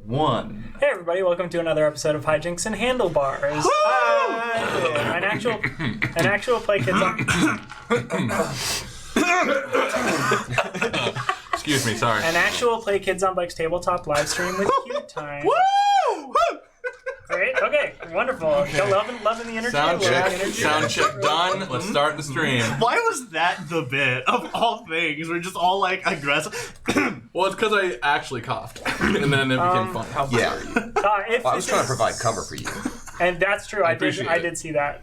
1. Hey everybody, welcome to another episode of Hijinks and Handlebars. An actual Play Kids on... Excuse me, sorry. An actual Play Kids on Bikes tabletop live stream with QueueTimes. Woo! Great, okay, wonderful. Okay. Loving the energy. Sound check done. Let's start the stream. Why was that the bit of all things? We're just all like aggressive. Well, it's because I actually coughed, and then it became fun. Yeah. I was trying to provide cover for you. And that's true. I appreciate did see that.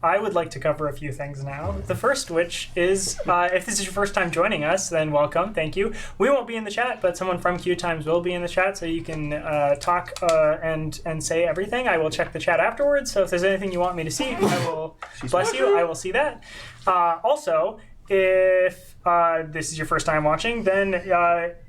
I would like to cover a few things now. The first, which is, if this is your first time joining us, then welcome, thank you. We won't be in the chat, but someone from QueueTimes will be in the chat, so you can talk and say everything. I will check the chat afterwards, so if there's anything you want me to see, I will bless you. I will see that. Also, if this is your first time watching, then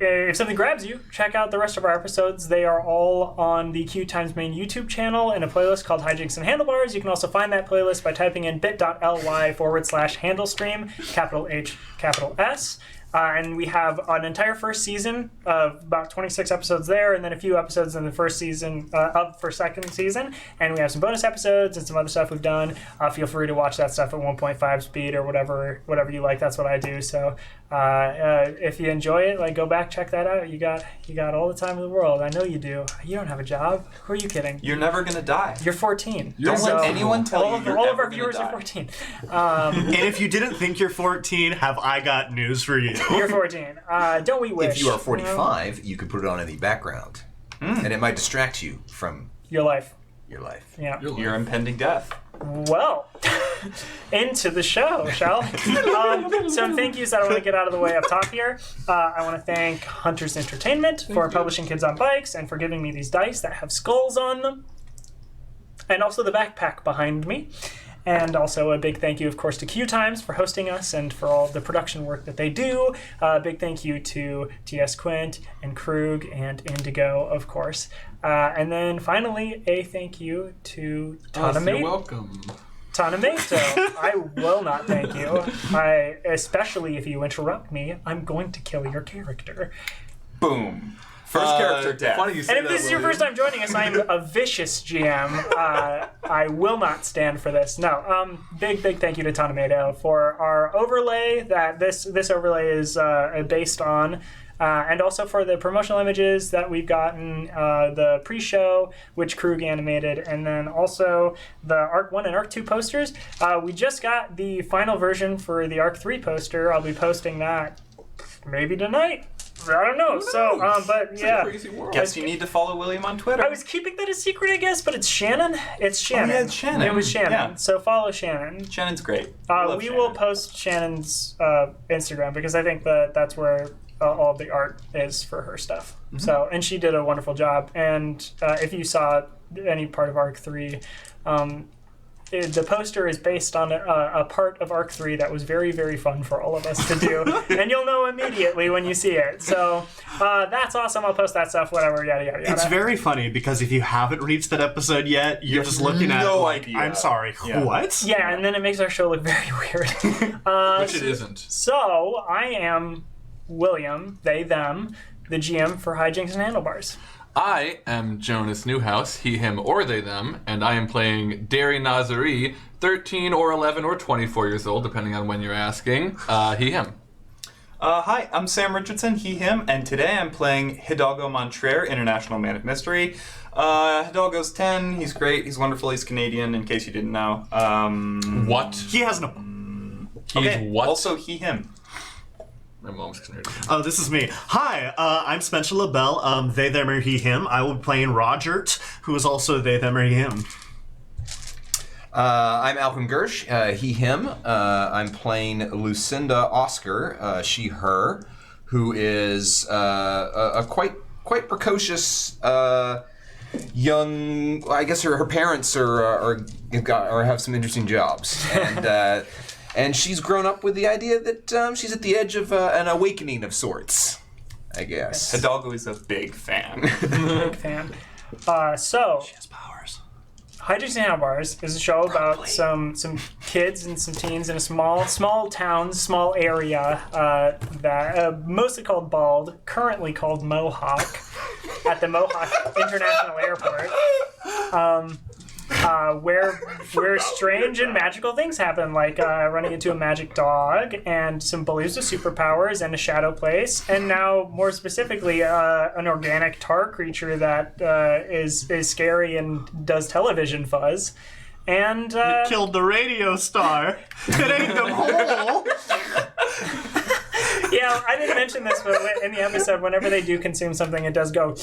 if something grabs you, check out the rest of our episodes. They are all on the QueueTimes main YouTube channel in a playlist called Hijinks and Handlebars. You can also find that playlist by typing in bit.ly/handlestream, capital H, capital S. And we have an entire first season of about 26 episodes there, and then a few episodes in the first season for second season. And we have some bonus episodes and some other stuff we've done. Feel free to watch that stuff at 1.5 speed or whatever you like. That's what I do. So if you enjoy it, go back, check that out. You got all the time in the world. I know you do. You don't have a job. Who are you kidding? You're never gonna die. You're 14. Don't let anyone tell you all of our viewers are 14. And if you didn't think you're 14, have I got news for you? You're 14. Don't we wish? If you are 45, you could put it on in the background, and it might distract you from Your life. your life. Yeah. Your impending death. Well, into the show, shall we? Some thank yous that I want to get out of the way up top here. I want to thank Hunters Entertainment for publishing Kids on Bikes and for giving me these dice that have skulls on them. And also the backpack behind me. And also a big thank you, of course, to QueueTimes for hosting us and for all the production work that they do. Big thank you to T.S. Quint and Krug and Indigo, of course. And then finally, a thank you to Tanamato. You're welcome. Tanamato. I will not thank you. Especially if you interrupt me, I'm going to kill your character. Boom. First character death. Funny you say And if this is your first time joining us, I am a vicious GM. I will not stand for this. No. Big thank you to Tanamato for our overlay that this overlay is based on. And also for the promotional images that we've gotten, the pre-show, which Krug animated, and then also the Arc 1 and Arc 2 posters. We just got the final version for the Arc 3 poster. I'll be posting that maybe tonight. I don't know. So, but yeah. Crazy world. Guess you need to follow William on Twitter. I was keeping that a secret, I guess, but it's Shannon. It's Shannon. Oh, yeah, it's Shannon. It was Shannon. Yeah. So follow Shannon. Shannon's great. Love We Shannon. will post Shannon's Instagram because I think that's where all of the art is for her stuff. Mm-hmm. So, and she did a wonderful job. And if you saw any part of Arc 3, the poster is based on a part of Arc 3 that was very, very fun for all of us to do. And you'll know immediately when you see it. So that's awesome. I'll post that stuff, whatever, yada, yada, yada. It's very funny because if you haven't reached that episode yet, you're just looking at no it like, idea. I'm sorry, Yeah. what? Yeah, and then it makes our show look very weird. Which it isn't. So I am William, they, them, the GM for Hijinks and Handlebars. I am Jonas Newhouse, he, him, or they, them, and I am playing Derry Nazari, 13 or 11 or 24 years old, depending on when you're asking. He, him. Hi, I'm Sam Richardson, he, him, and today I'm playing Hidalgo Montreal, International Man of Mystery. Hidalgo's 10, he's great, he's wonderful, he's Canadian, in case you didn't know. What? He has no... He's what? Also, he, him. My mom's Canadian. Oh, this is me. Hi, I'm Spencer LaBelle, they, them, or he, him. I will be playing Rogert, who is also they, them, or he, him. I'm Alvin Gersh, he, him. I'm playing Lucinda Oscar, she, her, who is a quite precocious young. I guess her parents have some interesting jobs, and she's grown up with the idea that she's at the edge of an awakening of sorts, I guess. Hidalgo is a big fan. Big fan. So... She has powers. Hijinks Handlebars is a show about some kids and some teens in a small town, small area that mostly called Bald, currently called Mohawk, at the Mohawk International Airport, where strange and magical things happen, like running into a magic dog and some bullies with superpowers and a shadow place, and now more specifically an organic tar creature that is scary and does television fuzz. And It killed the radio star. It ate them whole. yeah, I didn't mention this, but in the episode, whenever they do consume something, it does go.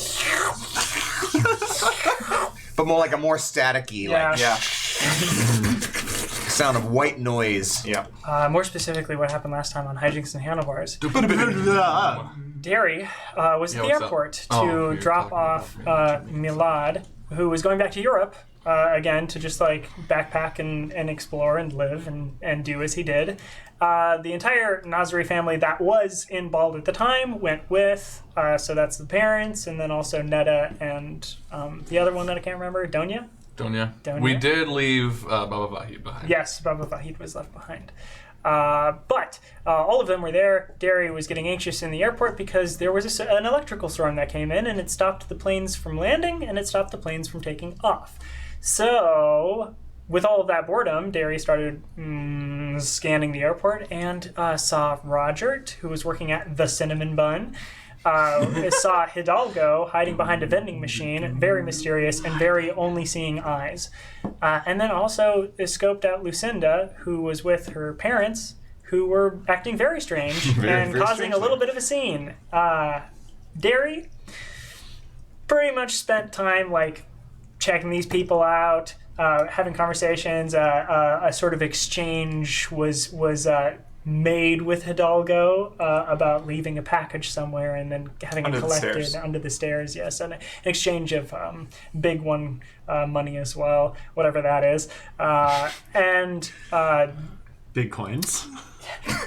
But more like a more staticky, like Yeah. sound of white noise. Yeah. More specifically, what happened last time on Hijinks and Handlebars. Ah. Derry was at the what's up? airport to Oh, drop you're off Milad, who was going back to Europe again to just like backpack and explore and live and do as he did. The entire Nazari family that was in Bald at the time went with, so that's the parents, and then also Netta and the other one that I can't remember, Donya? Donya. Donya. We did leave Baba Vahid behind. Yes, Baba Vahid was left behind. But all of them were there. Derry was getting anxious in the airport because there was an electrical storm that came in, and it stopped the planes from landing, and it stopped the planes from taking off. So, with all of that boredom, Derry started scanning the airport and saw Roger, who was working at the Cinnamon Bun. Saw Hidalgo hiding behind a vending machine, very mysterious and very only seeing eyes. And then also scoped out Lucinda, who was with her parents, who were acting very strange and very causing strange a little bit of a scene. Derry pretty much spent time like checking these people out, having conversations. A sort of exchange was made with Hidalgo about leaving a package somewhere and then having Under it the collected stairs. under the stairs. Yes, and an exchange of big one money as well, whatever that is, and. Bitcoins.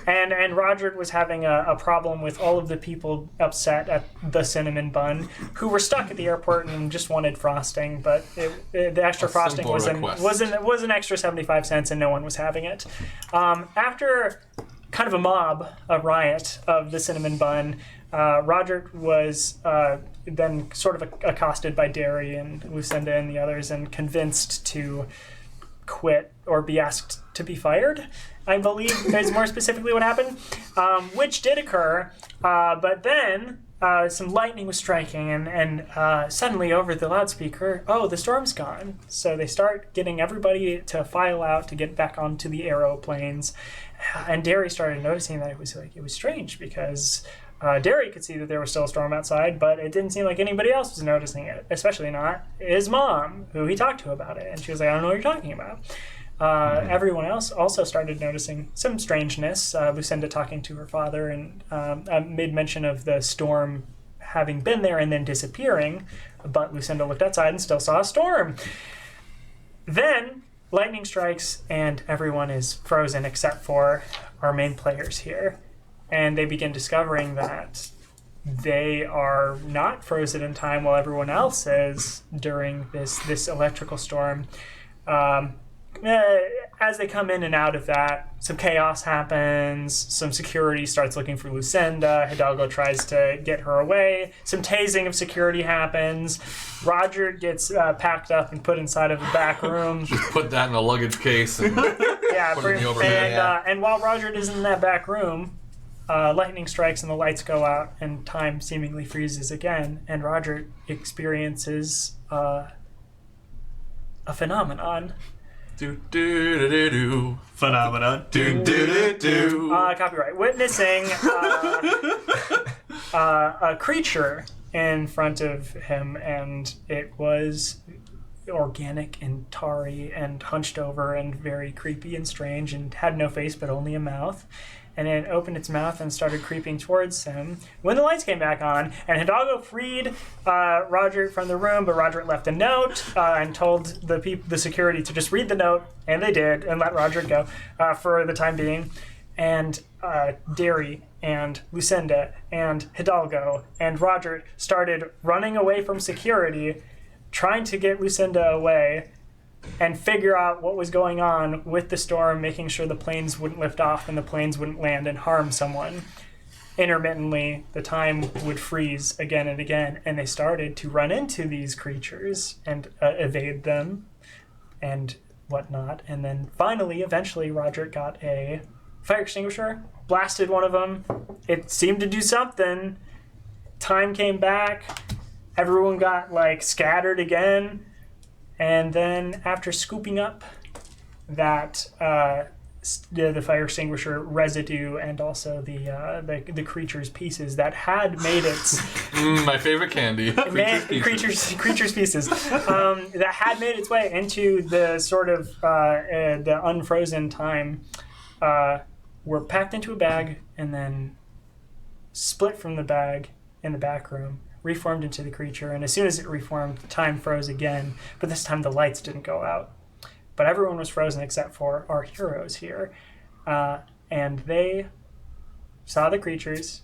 And Roger was having a problem with all of the people upset at the Cinnamon Bun, who were stuck at the airport and just wanted frosting, but the extra frosting simple was an extra 75 cents, and no one was having it. After kind of a riot of the Cinnamon Bun, Roger was then sort of accosted by Derry and Lucinda and the others and convinced to quit or be asked to be fired, I believe is more specifically what happened, which did occur, but then some lightning was striking and suddenly over the loudspeaker, oh, the storm's gone. So they start getting everybody to file out to get back onto the aeroplanes, and Derry started noticing that it was strange because Derry could see that there was still a storm outside, but it didn't seem like anybody else was noticing it, especially not his mom, who he talked to about it. And she was like, I don't know what you're talking about. Everyone else also started noticing some strangeness. Lucinda talking to her father and made mention of the storm having been there and then disappearing, but Lucinda looked outside and still saw a storm. Then lightning strikes and everyone is frozen except for our main players here. And they begin discovering that they are not frozen in time while everyone else is during this electrical storm. As they come in and out of that, some chaos happens. Some security starts looking for Lucinda. Hidalgo tries to get her away. Some tasing of security happens. Roger gets packed up and put inside of the back room. Just put that in a luggage case and Yeah, Put it in the overhead. and while Roger is in that back room, lightning strikes and the lights go out and time seemingly freezes again, and Roger experiences a phenomenon. do do do do do Phenomenon. do do do do. Copyright. Witnessing a creature in front of him, and it was organic and tarry and hunched over and very creepy and strange and had no face but only a mouth. And it opened its mouth and started creeping towards him when the lights came back on. And Hidalgo freed Roger from the room, but Roger left a note and told the security to just read the note, and they did, and let Roger go for the time being. And Derry and Lucinda and Hidalgo and Roger started running away from security, trying to get Lucinda away. and figure out what was going on with the storm, making sure the planes wouldn't lift off and the planes wouldn't land and harm someone. Intermittently, the time would freeze again and again, and they started to run into these creatures and evade them and whatnot. And then finally, eventually, Roger got a fire extinguisher, blasted one of them. It seemed to do something. Time came back. Everyone got scattered again. And then after scooping up that the fire extinguisher residue and also the creature's pieces that had made its My favorite candy. creature's pieces that had made its way into the sort of the unfrozen time were packed into a bag and then split from the bag in the back room, reformed into the creature, and as soon as it reformed, time froze again, but this time the lights didn't go out. But everyone was frozen except for our heroes here. And they saw the creatures.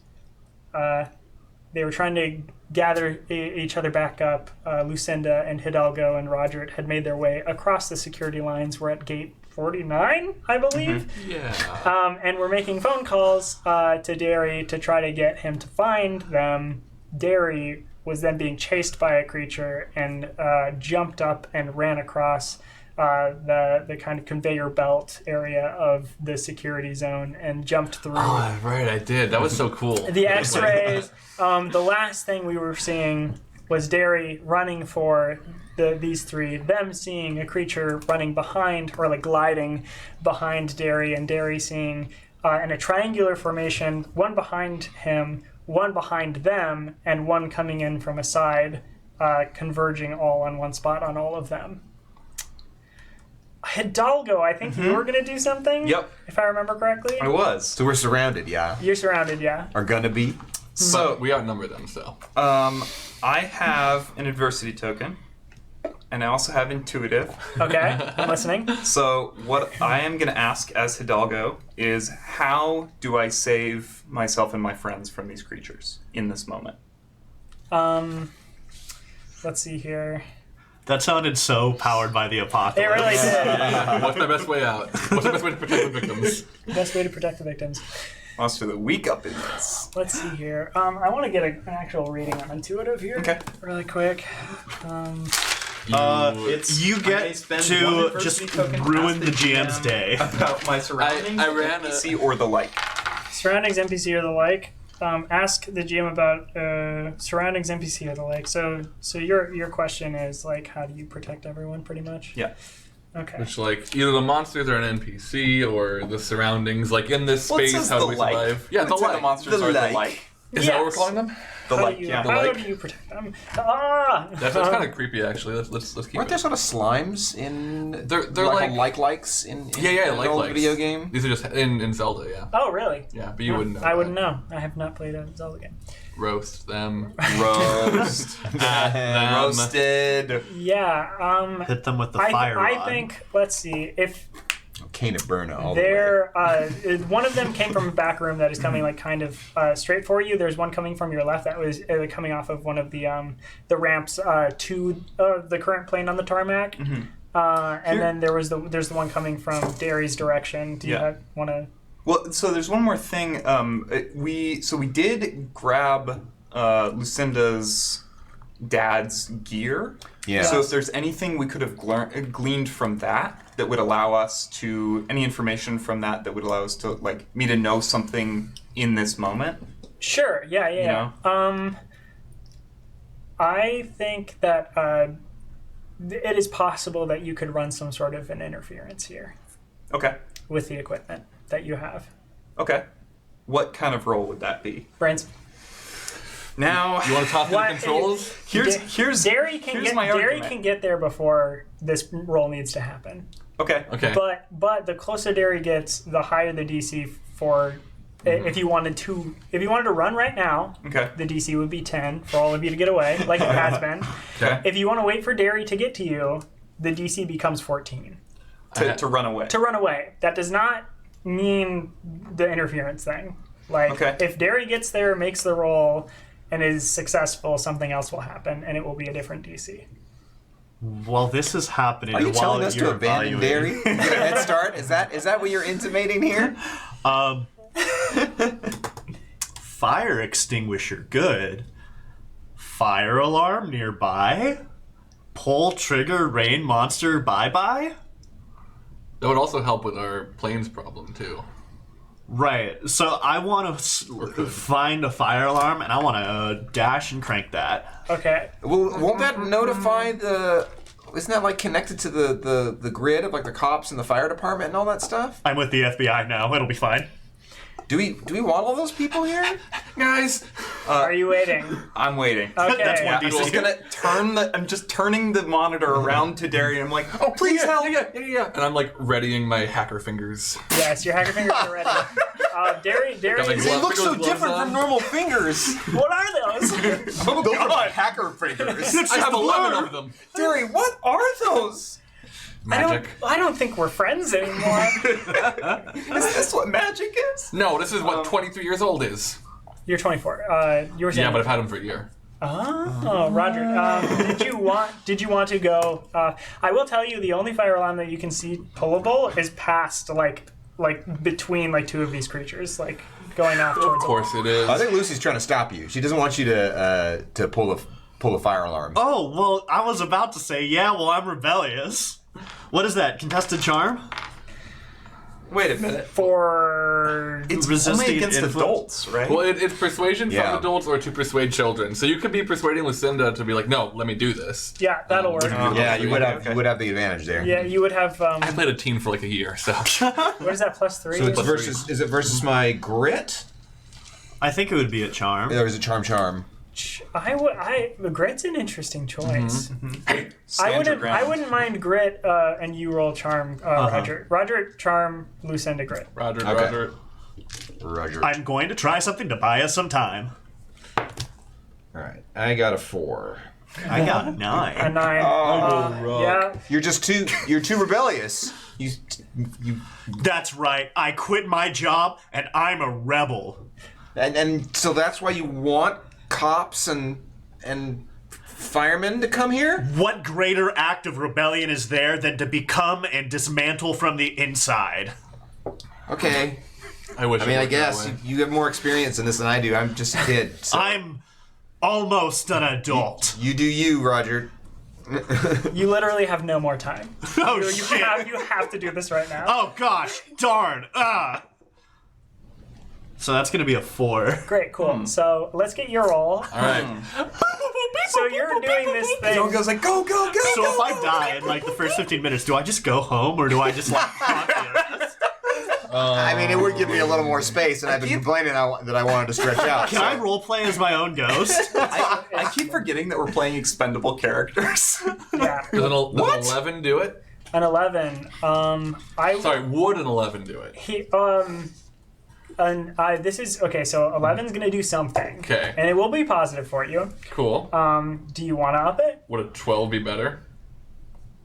They were trying to gather each other back up. Lucinda and Hidalgo and Roger had made their way across the security lines. We're at gate 49, I believe. Yeah. And we're making phone calls to Derry to try to get him to find them. Derry was then being chased by a creature and jumped up and ran across the kind of conveyor belt area of the security zone and jumped through. Oh, right, I did. That was so cool. The X-rays. The last thing we were seeing was Derry running for these three, them seeing a creature running behind, or gliding behind Derry, and Derry seeing in a triangular formation, one behind him, one behind them, and one coming in from a side, converging all on one spot on all of them. Hidalgo, I think you were going to do something? Yep. If I remember correctly? I was. So we're surrounded, yeah. You're surrounded, yeah. Are gonna be. So, we outnumber them, so. I have an adversity token, and I also have intuitive. Okay, I'm listening. So what I am going to ask as Hidalgo is, how do I save myself and my friends from these creatures in this moment? Let's see here. That sounded so powered by the It apocalypse. really did. What's the best way out? What's the best way to protect the victims? Best way to protect the victims. Monster of the week up in this. Let's see here. I want to get an actual reading on intuitive here. Okay. Really quick. You get to just ruin the GM's day. About my surroundings, I ran NPC or the like. Surroundings, NPC, or the like. Ask the GM about surroundings, NPC, or the like. So your question is how do you protect everyone, pretty much? Yeah. Okay. Which, either the monsters are an NPC or the surroundings. In this Well, it space, says how do the we like. survive? Yeah, the It would say like. the monsters The are like. the like. Is that what we're calling them? The How like, do you, yeah. how do you protect them? Ah! That's kind of creepy, actually. Let's keep Weren't it. there sort of slimes in They're like likes in yeah, an like old likes. video game? These are just in Zelda, yeah. Oh, really? Yeah, but you wouldn't know. I wouldn't know. I have not played a Zelda game. Roast them. Roast. Roasted. Yeah. Hit them with the fire rod. I think. Let's see if. Cane of Burna all the way. There, one of them came from a back room that is coming kind of straight for you. There's one coming from your left that was coming off of one of the ramps to the current plane on the tarmac. And then there's the one coming from Derry's direction. Do you want to? Well, so there's one more thing. We did grab Lucinda's dad's gear. Yeah. So if there's anything we could have gleaned from that would allow us to, any information from that would allow us to, me to know something in this moment. Sure. Yeah. You know? I think that it is possible that you could run some sort of an interference here Okay. with the equipment that you have. Okay. What kind of role would that be? Brains. Now, You want to talk through the What- controls? here's Derry my argument. can get there before this roll needs to happen. Okay. Okay. But the closer Derry gets, the higher the DC for. If you wanted to run right now, Okay. the DC would be 10 for all of you to get away, like it has been. Okay. If you want to wait for Derry to get to you, the DC becomes 14 To run away. to run away. That does not mean the interference thing. Okay. If Derry gets there, makes the roll, and is successful, something else will happen, and it will be a different DC. While this is happening, Are you and while telling us you're to abandon evaluating- Derry? Get a head start? Is that what you're intimating here? Fire extinguisher, good. Fire alarm nearby. Pull trigger rain monster bye-bye. That would also help with our planes problem too. Right, so I want to find a fire alarm, and I want to dash and crank that. Okay. Well, won't that notify the? Isn't that like connected to the grid of like the cops and the fire department and all that stuff? I'm with the FBI now. It'll be fine. Do we want all those people here? Guys, Are you waiting? I'm waiting. Okay. That's one I'm just gonna I'm just turning the monitor around to Derry, and I'm like, oh, please help! yeah. And I'm like readying my hacker fingers. Yes, your hacker fingers are ready. Derry. Got my They glove- look so gloves different on. from normal fingers. What are those? Oh Those are God, hacker fingers. I have 11 of them. Derry, what are those? Magic. I don't think we're friends anymore. is this what magic is? No, this is what 23 years old is. You're 24. You were saying. Yeah, but I've had them for a year. Oh, Roger. Did you want to go? I will tell you, the only fire alarm that you can see pullable is past like between like two of these creatures, like going off Of towards. course it is. I think Lucy's trying to stop you. She doesn't want you to pull the fire alarm. Oh, well, I was about to say, yeah, well, I'm rebellious. What is that, contested charm? Wait a minute. For It's Resisting only against influence? adults, right? Well, it's persuasion Yeah. from adults or to persuade children. So you could be persuading Lucinda to be like, no, let me do this. yeah, that'll work. Yeah, you would have Okay. you would have the advantage there. Yeah, you would have. I played a teen for like a year, so. What is that? +3. So it's versus. Is it versus my grit? I think it would be a charm. Or is it charm? Grit's an interesting choice. Stand I your wouldn't. ground. I wouldn't mind grit, and you roll charm, Roger. Roger, charm, Lucinda, grit. Roger, Okay. Roger. Roger. I'm going to try something to buy us some time. All right, I got a 4. I got a A 9. 9. Yeah. You're too rebellious. You That's right. I quit my job, and I'm a rebel. and so that's why you want cops and firemen to come here? What greater act of rebellion is there than to become and dismantle from the inside? Okay. I wish. I mean, I worked that guess way. you have more experience in this than I do. I'm just a kid. So I'm almost an adult. you do you, Roger. You literally have no more time. Oh, You shit. have to do this right now. Oh, gosh. Darn. So that's going to be a 4. Great, cool. So let's get your roll. All right. So you're doing this Everyone thing. goes like, go, go, go, So go. if I die in, like, the first 15 minutes, do I just go home, or do I just, like, haunt the rest? I mean, it would give me a little more space, and I've been complaining that I wanted to stretch out. Can I roleplay as my own ghost? I keep forgetting that we're playing expendable characters. Yeah, Does an 11 do it? an 11. Sorry, would an 11 do it? This is okay. So 11's gonna do something. Okay. And it will be positive for you. Cool. Do you want to up it? Would a 12 be better?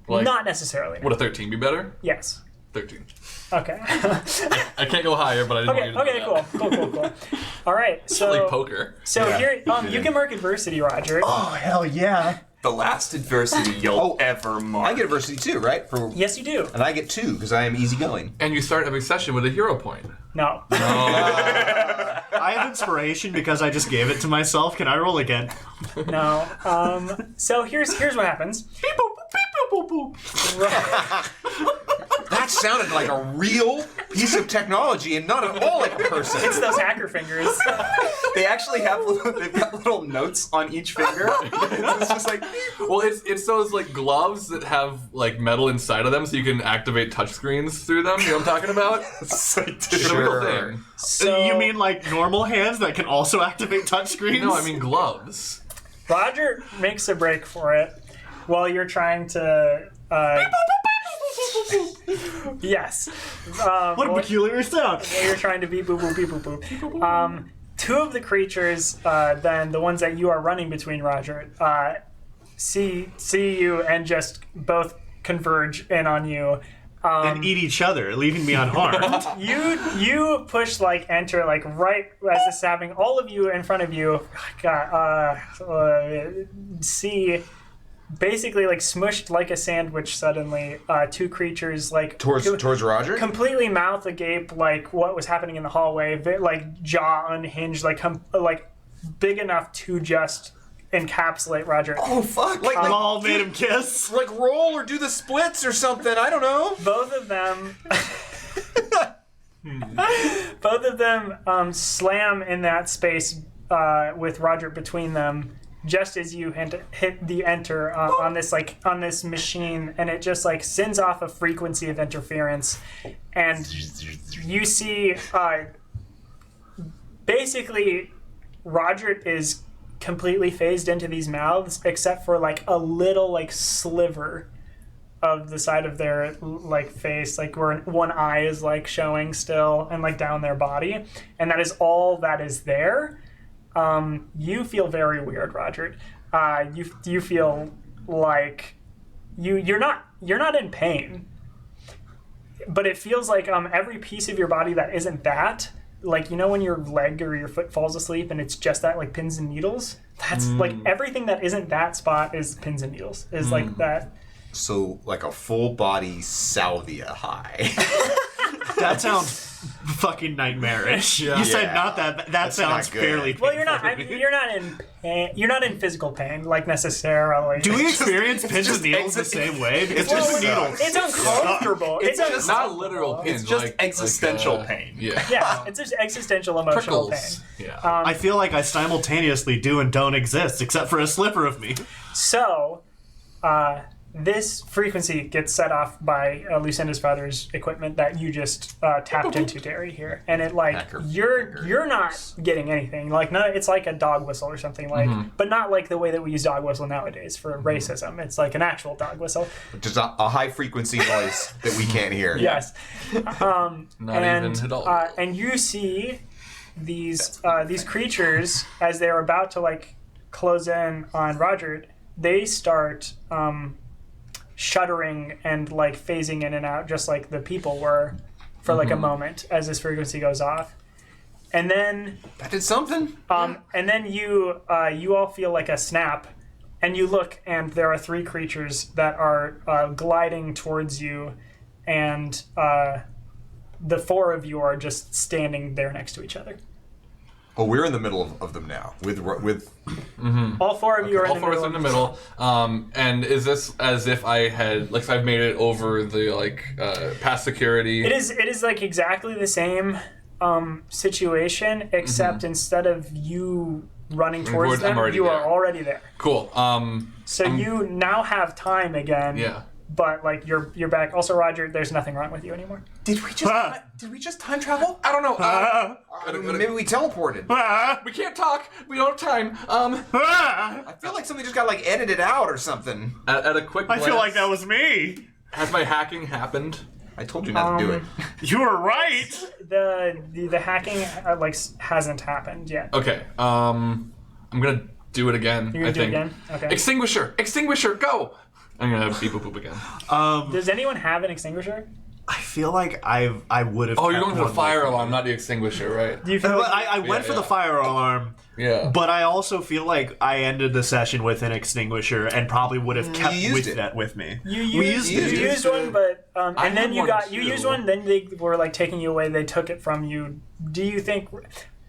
Like, Not necessarily. would a 13 be better? Yes. 13. Okay. I can't go higher, but I didn't want okay. you to know Okay. Cool. All right. So Like poker. So Yeah. here, you can mark adversity, Roger. Oh, hell yeah. The last adversity you'll ever mark. I get adversity too, right? Yes, you do. And I get 2 because I am easygoing. And you start every session with a hero point. No. I have inspiration because I just gave it to myself. Can I roll again? No. So here's what happens. Beep, boop, boop, beep, boop, boop, boop. That sounded like a real piece of technology and not at all like a person. It's those hacker fingers. They actually have they've got little notes on each finger. It's just like Well, it's those like gloves that have like metal inside of them, so you can activate touchscreens through them. You know what I'm talking about? It's a real thing. So You mean like normal hands that can also activate touchscreens? No, I mean gloves. Roger makes a break for it while you're trying to. Yes. What a peculiar sound. While you're trying to beep boop boop beep boop boop. Two of the creatures, then the ones that you are running between, Roger, see you and just both converge in on you. And eat each other, leaving me unharmed. You push like enter like right as this is happening. All of you in front of you, God, see basically like smushed like a sandwich suddenly. Two creatures like Towards Roger? completely mouth agape, like what was happening in the hallway, like jaw unhinged, like big enough to just encapsulate Roger. Oh, fuck. Like all made him kiss. Like roll or do the splits or something. I don't know. Both of them slam in that space with Roger between them, just as you hit the enter on this machine, and it just like sends off a frequency of interference, and you see basically Roger is completely phased into these mouths, except for like a little like sliver of the side of their like face, like where one eye is like showing still, and like down their body, and that is all that is there. You feel very weird, Roger. You feel like you're not in pain, but it feels like every piece of your body that isn't that, like, you know when your leg or your foot falls asleep and it's just that like pins and needles, that's like everything that isn't that spot is pins and needles, is like that. So, like a full body salvia high. That sounds fucking nightmarish. Yeah. You said not that. That sounds not good. fairly painful. Well, you're not in pain. You're not in physical pain, like necessarily. Do we experience pins and needles the same way? Because just pins and needles. It's uncomfortable. It's just Not literal pain. It's just like, existential like, pain. Yeah. Yeah, it's just existential emotional Prickles. pain. Yeah. I feel like I simultaneously do and don't exist, except for a sliver of me. So, this frequency gets set off by Lucinda's father's equipment that you just tapped into, Derry, here, and it like Hacker you're not getting anything. Like it's like a dog whistle or something, like, but not like the way that we use dog whistle nowadays for racism. It's like an actual dog whistle. Just a high frequency noise that we can't hear. Yes. Not even at all. And you see these creatures as they're about to like close in on Roger. They start shuddering and like phasing in and out, just like the people were for like a moment as this frequency goes off, and then That did something. and then you all feel like a snap, and you look, and there are three creatures that are gliding towards you, and the four of you are just standing there next to each other. Oh, we're in the middle of them now. With All four of you are All four of us in the middle. And is this as if I had, like, so I've made it over the, like, past security? It is like exactly the same situation, except instead of you running towards them, you are already there. Cool. So you now have time again. Yeah. But like you're back. Also, Roger, there's nothing wrong with you anymore. Did we just time travel? I don't know. maybe we teleported. We can't talk. We don't have time. I feel like something just got like edited out or something. At a quick I glance, feel like that was me. has my hacking happened? I told you not to do it. You were right. The hacking hasn't happened yet. Okay. I'm gonna do it again. You're gonna do it again? Okay. Extinguisher, go! I'm gonna beep boop boop again. Does anyone have an extinguisher? I feel like I would have. Oh, you're going for the fire alarm, not the extinguisher, right? Do you feel like I went for the fire alarm. Yeah. But I also feel like I ended the session with an extinguisher and probably would have kept that with me. you used one, but and then you used one, then they were like taking you away. They took it from you. Do you think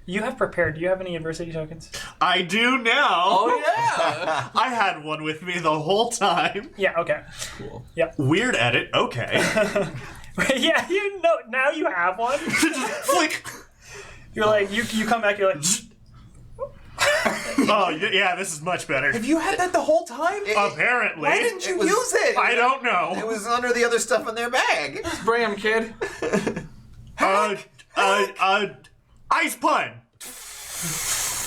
you have prepared? Do you have any adversity tokens? I do now. Oh yeah. I had one with me the whole time. Yeah. Okay. Cool. Yeah. Weird edit. Okay. Yeah. You know. Now you have one. Flick. You're like you come back. You're like. Oh yeah, this is much better. Have you had that the whole time? Apparently. Why didn't you was- use it? I don't know. It was under the other stuff in their bag. Spray him, kid. Ice pun.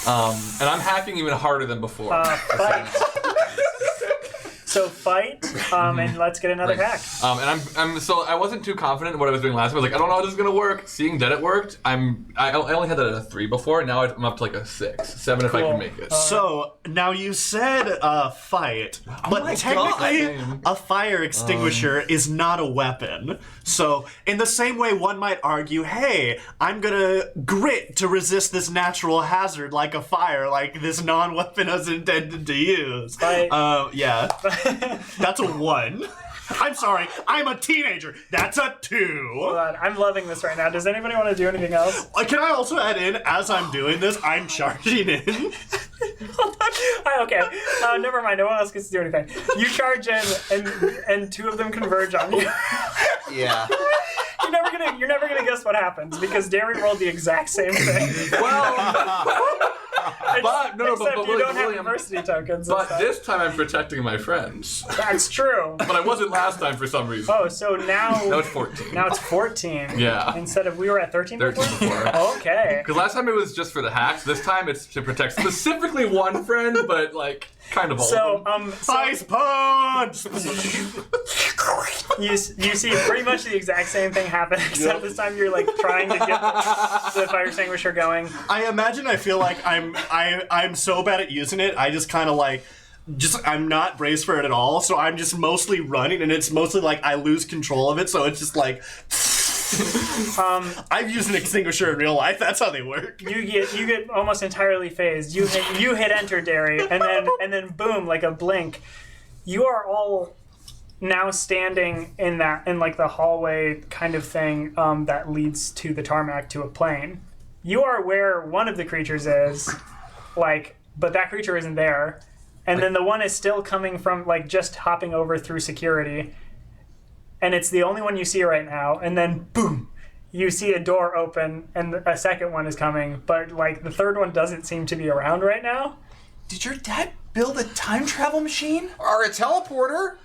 And I'm hacking even harder than before. Fight. So fight, and let's get another hack. And so I wasn't too confident in what I was doing last time. I was like, I don't know how this is gonna work. Seeing that it worked, I only had that at a 3 before. Now I'm up to like a 6, 7 if I Cool. can make it. So now you said fight, but my technically God. a fire extinguisher is not a weapon. So in the same way, one might argue, "Hey, I'm gonna grit to resist this natural hazard like a fire, like this non-weapon is intended to use." Fight. Yeah. That's a 1. I'm sorry, I'm a teenager. That's a 2. Hold on, I'm loving this right now. Does anybody want to do anything else? Can I also add in, as I'm doing this, I'm charging in? Okay, never mind. No one else gets to do anything. You charge in, and 2 of them converge on you. Yeah. You're never gonna guess what happens because Derry rolled the exact same thing. Well, but Except you don't have William, diversity tokens. and but stuff. this time I'm protecting my friends. That's true. But I wasn't last time for some reason. Oh, so now Now it's 14. Now it's 14. Yeah. Instead of we were at 13 before? 13 before. Okay. Because last time it was just for the hacks. This time it's to protect specifically one friend, but like kind of all So, of them. Ice punch! you see pretty much the exact same thing happen, except this time you're like trying to get the fire extinguisher going. I imagine I feel like I'm so bad at using it, I just kind of like, I'm not braced for it at all, so I'm just mostly running, and it's mostly like I lose control of it, so it's just like... I've used an extinguisher in real life. That's how they work. You get almost entirely phased. You hit enter, Derry, and then boom, like a blink. You are all now standing in like the hallway kind of thing that leads to the tarmac to a plane. You are where one of the creatures is, like, but that creature isn't there. And then the one is still coming from, like, just hopping over through security. And it's the only one you see right now. And then, boom, you see a door open, and a second one is coming. But, like, the third one doesn't seem to be around right now. Did your dad build a time travel machine? Or a teleporter?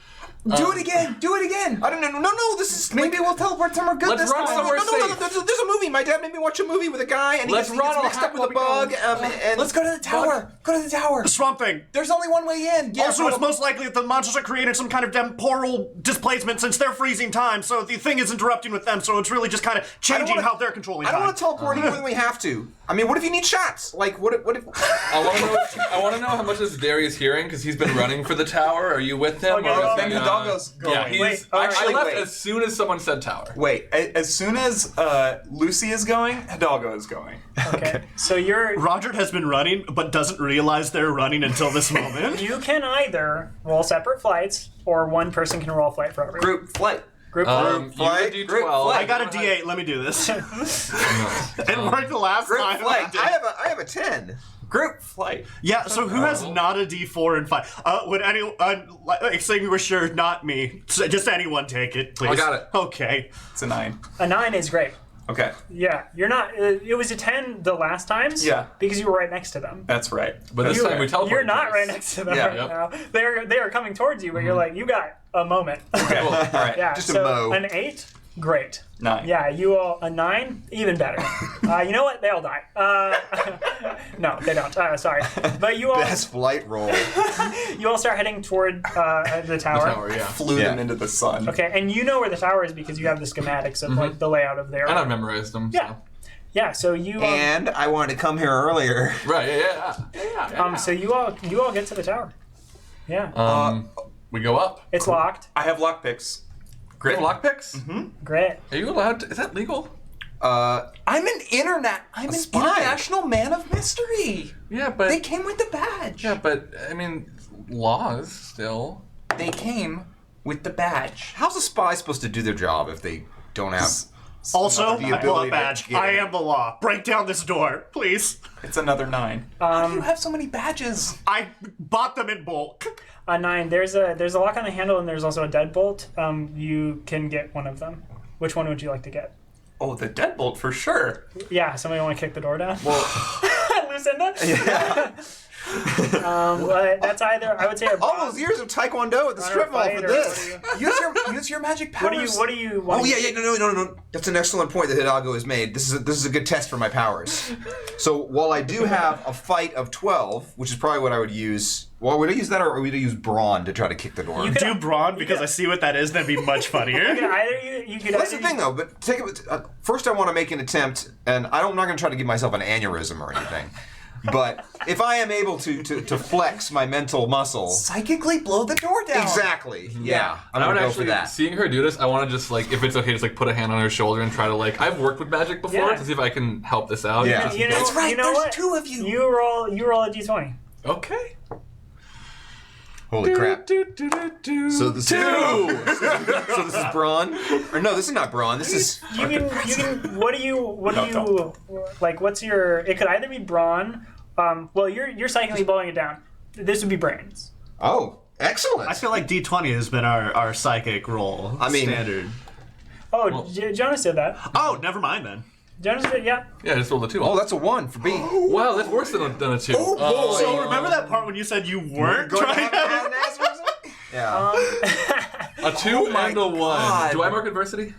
Do it again! Do it again! I don't know. No, this is... Maybe we'll teleport somewhere good Let's this run time. somewhere No, there's a movie. My dad made me watch a movie with a guy, and he Let's gets run, mixed I'll up with a hack bug. while we And Let's go to the tower! Go to the tower! Swamp Thing. There's only one way in! Yeah, Also, it's most likely that the monsters are creating some kind of temporal displacement since they're freezing time, so the thing is interrupting with them, so it's really just kind of changing how they're controlling I time. don't want to teleport any more than we have to. I mean, what if you need shots? Like, what if... I want to know how much this Darius hearing because he's been running for the tower. Are you with him? Okay, or well, is then he, Hidalgo's going. Yeah, he's Wait, actually alright. left as soon as someone said tower. Wait, as soon as Lucy is going, Hidalgo is going. Okay. So Roger has been running, but doesn't realize they're running until this moment. you can either roll separate flights, or one person can roll a flight for everyone. Group flight. Group You flight, would do group 12. flight. I got a D8, let me do this. It worked the last Group time. flight. I have a 10. Group flight. Yeah, so who has not a D4 and 5? Would anyone, extinguisher, not me. So just anyone take it, please. I got it. Okay. It's a 9. A 9 is great. Okay, Yeah, you're not. It was a 10 the last times. Yeah. Because you were right next to them. that's right. But this time we teleported. You're not twice. right next to them Yeah. right Yep. now. They are coming towards you, but you're like, you got a moment. Okay, all right. Yeah. Just a so mo. an 8, great. 9. Yeah, you all a 9, even better. You know what? They all die. No, they don't. Sorry, but you all Best flight roll. start heading toward the tower. Tower, yeah. Flew them into the sun. Okay, and you know where the tower is because you have the schematics of like the layout of there. And I've memorized them. Yeah. So. Yeah, so you And I wanted to come here earlier. Right. Yeah. so you all get to the tower. Yeah. We go up. It's locked. I have lockpicks. Great lockpicks. Great. Are you allowed to? Is that legal? I'm an spy. international man of mystery. Yeah, but They came with the badge. yeah, but I mean, laws still. They came with the badge. How's a spy supposed to do their job if they don't have... Also, The I pull ability up to badge. get I it. am the law. Break down this door, please. It's another 9. How do you have so many badges? I bought them in bulk. A 9. There's a lock on the handle and there's also a deadbolt. You can get one of them. Which one would you like to get? Oh, the deadbolt for sure. Yeah, somebody want to kick the door down? Well, Lucinda? Yeah. But that's either, I would say, a All those years of Taekwondo at the strip mall for this. use your magic powers. What do you want? Oh, yeah, no. That's an excellent point that Hidalgo has made. This is a good test for my powers. So while I do have a fight of 12, which is probably what I would use... Well, would I use that or would I use brawn to try to kick the door? You could- Do brawn because I see what that is. That'd be much funnier. You could That's the either thing, though. But take it. First, I want to make an attempt, and I'm not going to try to give myself an aneurysm or anything. But if I am able to flex my mental muscle, Psychically blow the door down. exactly, yeah, I'm I would going to go actually for that. seeing her do this. I want to just like, if it's okay, just like put a hand on her shoulder and try to like. I've worked with magic before Yeah. to see if I can help this out. Yeah. Just You in know, case. That's right, You know there's what? 2 of you. You roll a d20. Okay. Holy crap. Do, do, do, do. So this is brawn? Or no, this is not brawn. This is... You can. What do you like? What's your? It could either be brawn. Well, you're psychically blowing it down. This would be brains. Oh, excellent. I feel like D20 has been our psychic roll. I mean- standard. Oh, Jonas did that. Oh, never mind then. Jonas did, yeah. Yeah, I just rolled a 2. Oh, that's a 1 for B. Wow, that's worse than a 2. boy. So remember that part when you said you weren't trying to... Yeah. A 2 and a 1. God. Do I mark adversity?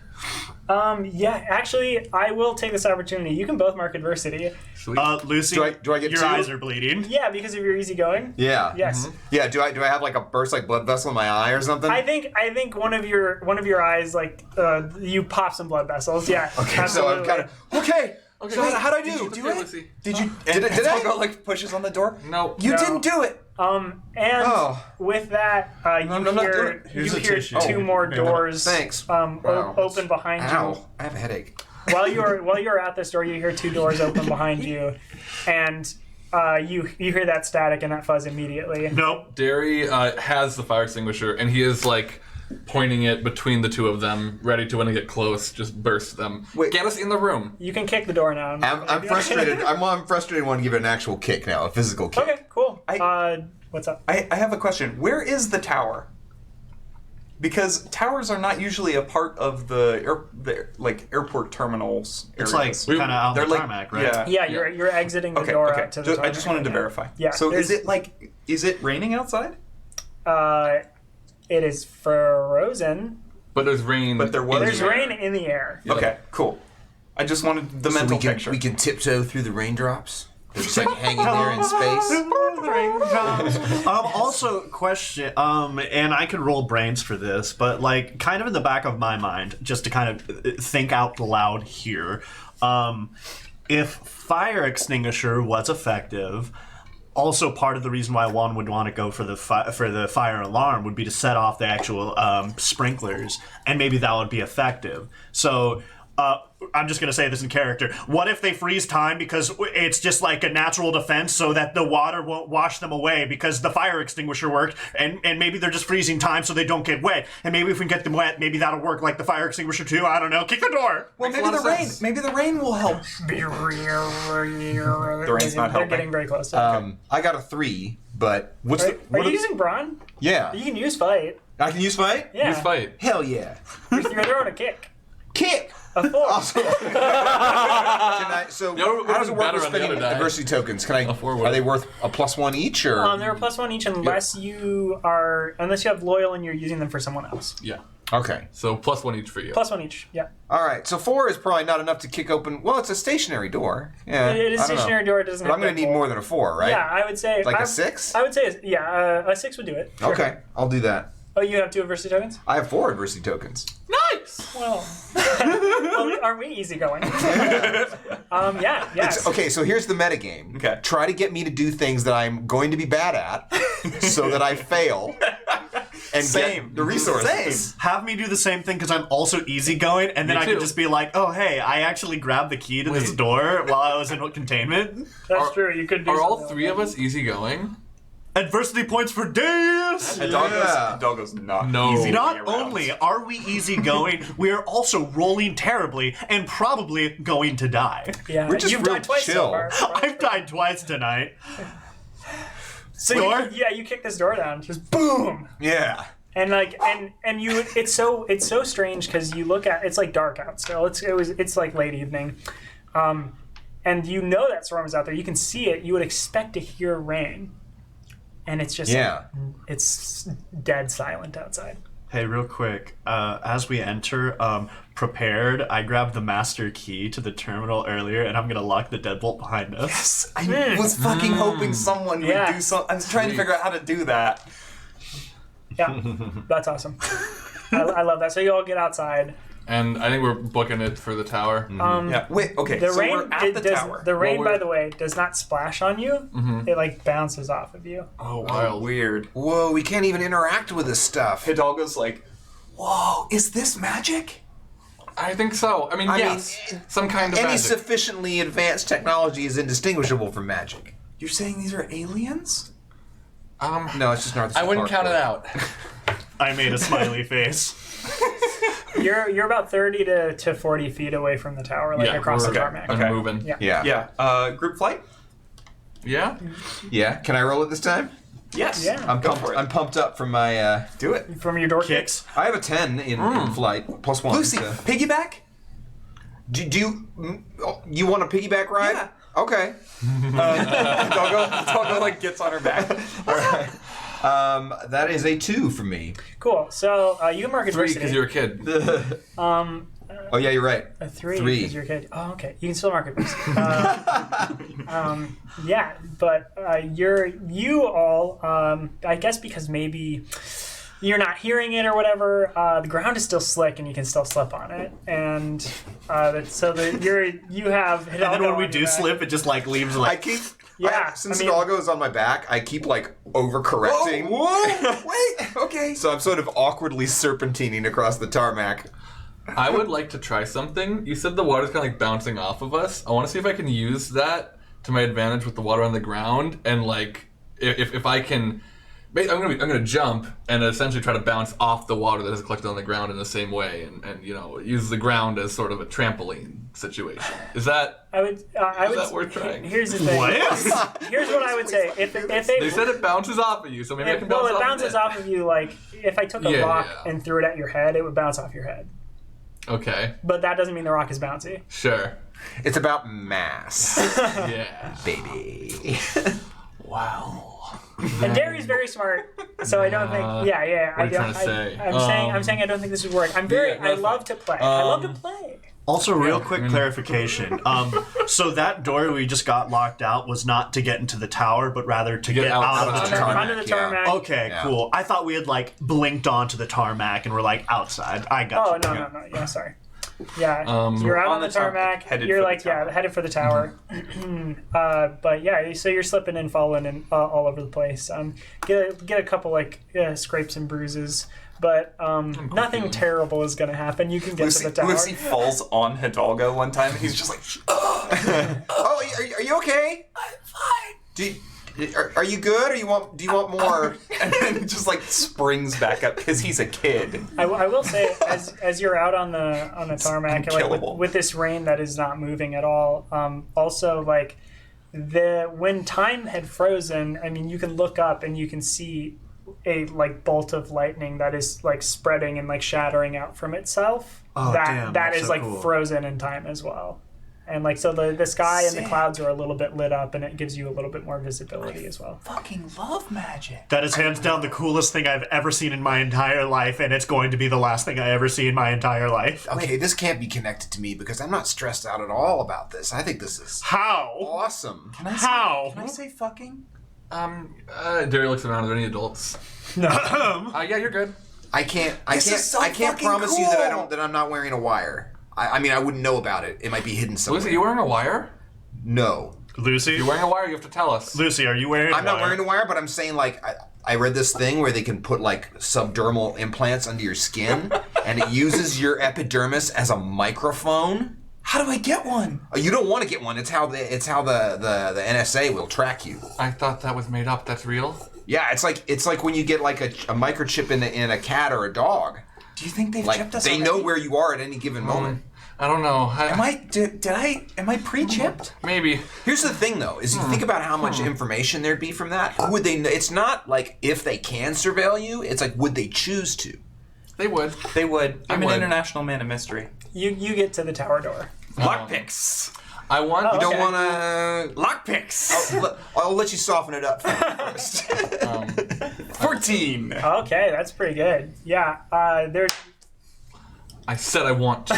Yeah, actually, I will take this opportunity. You can both mark adversity. Sweet. Lucy, Do I get your 2? eyes are bleeding. Yeah, because of your easygoing. Yeah. Yes. Yeah, do I have like a burst like blood vessel in my eye or something? I think one of your eyes, like, you pop some blood vessels. Yeah. Okay, absolutely. so I'm kind of... Okay. Okay, So how'd I do? Did you Lucy? Did you? Did I? Hidalgo like pushes on the door. No. You No. didn't do it. And Oh. with that, I'm not doing you it. Here's a hear tissue. two more doors. Thanks. Open behind you. Ow. I have a headache. While you're at this door, you hear 2 doors open behind you, and you hear that static and that fuzz immediately. Nope. Derry has the fire extinguisher, and he is like pointing it between the two of them, ready to, when they get close, just burst them. Wait. Get us in the room. You can kick the door now. I'm frustrated. I'm frustrated. I want to give it an actual kick now, a physical kick. Okay, cool. What's up? I have a question. Where is the tower? Because towers are not usually a part of the airport terminals. It's areas. like kind of out They're the like tarmac, right? Yeah, you're exiting the Okay. door Okay. out to the I just wanted to tarmac, verify. Yeah. So there's- is it raining outside? It is frozen. But there's rain. But there was There's rain in the air. Yeah. Okay. Cool. I just wanted the So mental we can picture. we can tiptoe through the raindrops. They're just like hanging there in space. Also, question, and I could roll brains for this, but like kind of in the back of my mind, just to kind of think out loud here, if fire extinguisher was effective, also part of the reason why one would want to go for the fire alarm would be to set off the actual sprinklers, and maybe that would be effective. So. I'm just going to say this in character. What if they freeze time because it's just like a natural defense so that the water won't wash them away because the fire extinguisher worked, and maybe they're just freezing time so they don't get wet. And maybe if we can get them wet, maybe that'll work like the fire extinguisher too. I don't know. Kick the door! well, Makes a maybe lot the of rain. sense. Maybe the rain will help. The rain's not They're helping. getting very close. I got a 3, but what's Are the? you What using brawn? yeah, You can use fight. I can use fight. Yeah. Use fight. Hell yeah! You're throwing a kick. Kick. A 4. Can I, so Yeah, we're how does it work better with on the spending other die. adversity tokens? Can I? A 4 Are they worth a +1 each or? They're a +1 each unless you have loyal and you're using them for someone else. Yeah. Okay. So +1 each for you. +1 each. Yeah. All right. So 4 is probably not enough to kick open. Well, it's a stationary door. Yeah. It is I don't know. stationary door. It doesn't. But have I'm going to that need hole. more than a 4, right? Yeah, I would say Like a 6? I would say a 6 would do it. Sure. Okay, I'll do that. Oh, you have 2 adversity tokens. I have 4 adversity tokens. Nice! Well, aren't we easygoing? Yeah. Yes. Okay, so here's the metagame. Okay. Try to get me to do things that I'm going to be bad at, so that I fail and Same. get the resources. Same. Have me do the same thing because I'm also easygoing, and then Me I can too. just be like, oh, hey, I actually grabbed the key to this door while I was in containment. That's true. You could do. Are all something 3 like of us easygoing? Adversity points for days! Hidalgo's not No. easy to be Not around. only are we easygoing, we are also rolling terribly and probably going to die. that. Yeah. We're just You've real died twice chill. so far. I've died twice tonight. So Door? you kick this door down, just boom, Yeah. and like and you it's so strange because you look at it's like dark out still. It's like late evening, and you know that storm is out there. You can see it. You would expect to hear rain, and it's just it's dead silent outside. Hey, real quick, as we enter, prepared, I grabbed the master key to the terminal earlier, and I'm going to lock the deadbolt behind us. I was fucking hoping someone would Yeah. do something. I was trying to figure out how to do that. Yeah, that's awesome. I love that. So you all get outside. And I think we're booking it for the tower. Yeah. Wait. Okay. The so rain we're at the tower. The rain, Well, by the way, does not splash on you. It like bounces off of you. Oh, Oh, wild. weird. Whoa, we can't even interact with this stuff. Hidalgo's like, whoa, is this magic? I think so. I mean, yes. Some kind of Any magic. sufficiently advanced technology is indistinguishable from magic. You're saying these are aliens? No, it's just north. I wouldn't count it out. I made a smiley face. You're about 30 to 40 feet away from the tower, like across the tarmac. I'm moving. Yeah. Yeah. Group flight? Yeah? Yeah. Can I roll it this time? Yes. Yeah. I'm pumped. I'm pumped up from my. Do it. From your door Kicks. I have a 10 in flight plus 1. Lucy, so- piggyback? Do you want a piggyback ride? Yeah. Okay. Doggo like gets on her back. All right. That is a 2 for me. Cool. So you can mark 3 adversity. because you're a kid. Oh yeah, you're right. A 3 3. because you're a kid. Oh, okay. You can still mark adversity. Yeah, but you all, I guess because maybe you're not hearing it or whatever, the ground is still slick and you can still slip on it, and you have. And then when we do slip, it just like leaves like. I keep. Yeah, Since I mean- the doggo is on my back, I keep like overcorrecting. Whoa! Wait! Okay. So I'm sort of awkwardly serpentining across the tarmac. I would like to try something. You said the water's kind of like bouncing off of us. I want to see if I can use that to my advantage with the water on the ground, and like if I can, I'm gonna jump and essentially try to bounce off the water that is collected on the ground in the same way, and use the ground as sort of a trampoline situation. Is that Is that worth trying? Here's the thing. What? Here's what I would say. If They said it bounces off of you, so maybe I can bounce well, it off bounces of it. off of you. Like if I took a rock and threw it at your head, it would bounce off your head. Okay, But that doesn't mean the rock is bouncy. sure. It's about mass, Yeah. baby. Wow. And Derry's very smart, so I don't think. Yeah. What are you trying to say? I'm saying I don't think this would work. I love to play. I love to play. Also, real quick clarification. So that door we just got locked out was not to get into the tower, but rather to get out of the tarmac. Onto the tarmac. Okay, cool. I thought we had like blinked onto the tarmac and we're like outside. I got Oh you. no. Yeah, sorry. Yeah, you're out on the tarmac. headed You're for like the tower. headed for the tower. But yeah, so you're slipping and falling and all over the place. Get a couple like scrapes and bruises. But nothing terrible is going to happen. You can get to the tower. Lucy falls on Hidalgo one time, and he's just like, Oh, are you okay? I'm fine. Are you good, or do you want more? And then just like springs back up because he's a kid. I will say, as you're out on the tarmac, like unkillable. with this rain that is not moving at all. Also, like when time had frozen, I mean, you can look up and you can see a like bolt of lightning that is like spreading and like shattering out from itself. Oh, damn, that that's is so like cool. frozen in time as well. And like so the sky and the clouds are a little bit lit up and it gives you a little bit more visibility as well. Fucking love magic. That is hands down the coolest thing I've ever seen in my entire life, and it's going to be the last thing I ever see in my entire life. Okay, this can't be connected to me because I'm not stressed out at all about this. I think this is How? awesome. How? Can I say fucking? Derry looks around. Are there any adults? No. Yeah, you're good. I can't This is so fucking promise you that cool. I'm not wearing a wire. I mean, I wouldn't know about it. It might be hidden somewhere. Lucy, you wearing a wire? No. Lucy? You're wearing a wire. You have to tell us. Lucy, are you wearing I'm not wearing a wire, but I'm saying, like, I read this thing where they can put, like, subdermal implants under your skin, and it uses your epidermis as a microphone. How do I get one? You don't want to get one. It's how the NSA will track you. I thought that was made up. That's real? Yeah, it's like when you get, like, a microchip in a cat or a dog. Do you think they've Like, chipped us they already? know where you are at any given moment. I don't know. Am I pre-chipped? Maybe. Here's the thing, though, is you think about how much information there'd be from that. Would they? It's not like if they can surveil you. It's like would they choose to? They would. They would. I'm an would. international man of mystery. You get to the tower door. Lockpicks. I want. Oh, Don't okay. want to. Lockpicks. I'll let you soften it up first. 14. Okay, that's pretty good. Yeah, there's I said I want to.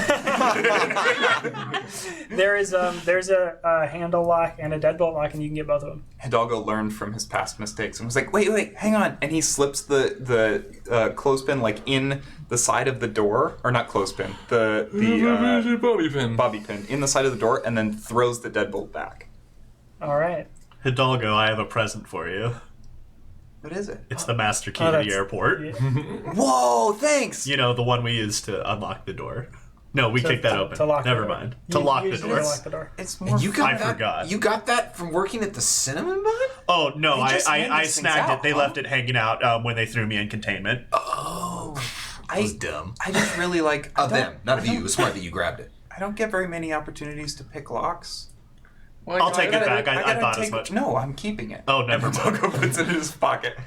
there's a handle lock and a deadbolt lock, and you can get both of them. Hidalgo learned from his past mistakes and was like, wait, hang on. And he slips the clothespin like in the side of the door, or not clothespin, the bobby pin. bobby pin in the side of the door, and then throws the deadbolt back. All right. Hidalgo, I have a present for you. What is it? It's the master key Oh, to the that's- airport. Yeah. Whoa, thanks. You know, the one we used to unlock the door. No, we kicked that open. To lock Never the door. mind. To You lock the used it door. To lock the door. It's more. You got I that, forgot. You got that from working at the Cinnamon Bun? Oh no, They just hand I these things snagged out, it. They huh? left it hanging out when they threw me in containment. That was dumb. I just really like Of them, not of you. It was smart that you grabbed it. I don't get very many opportunities to pick locks. Well, I'll take it back. I gotta thought as take- much. No, I'm keeping it. Oh, never and mind. Hidalgo puts it in his pocket.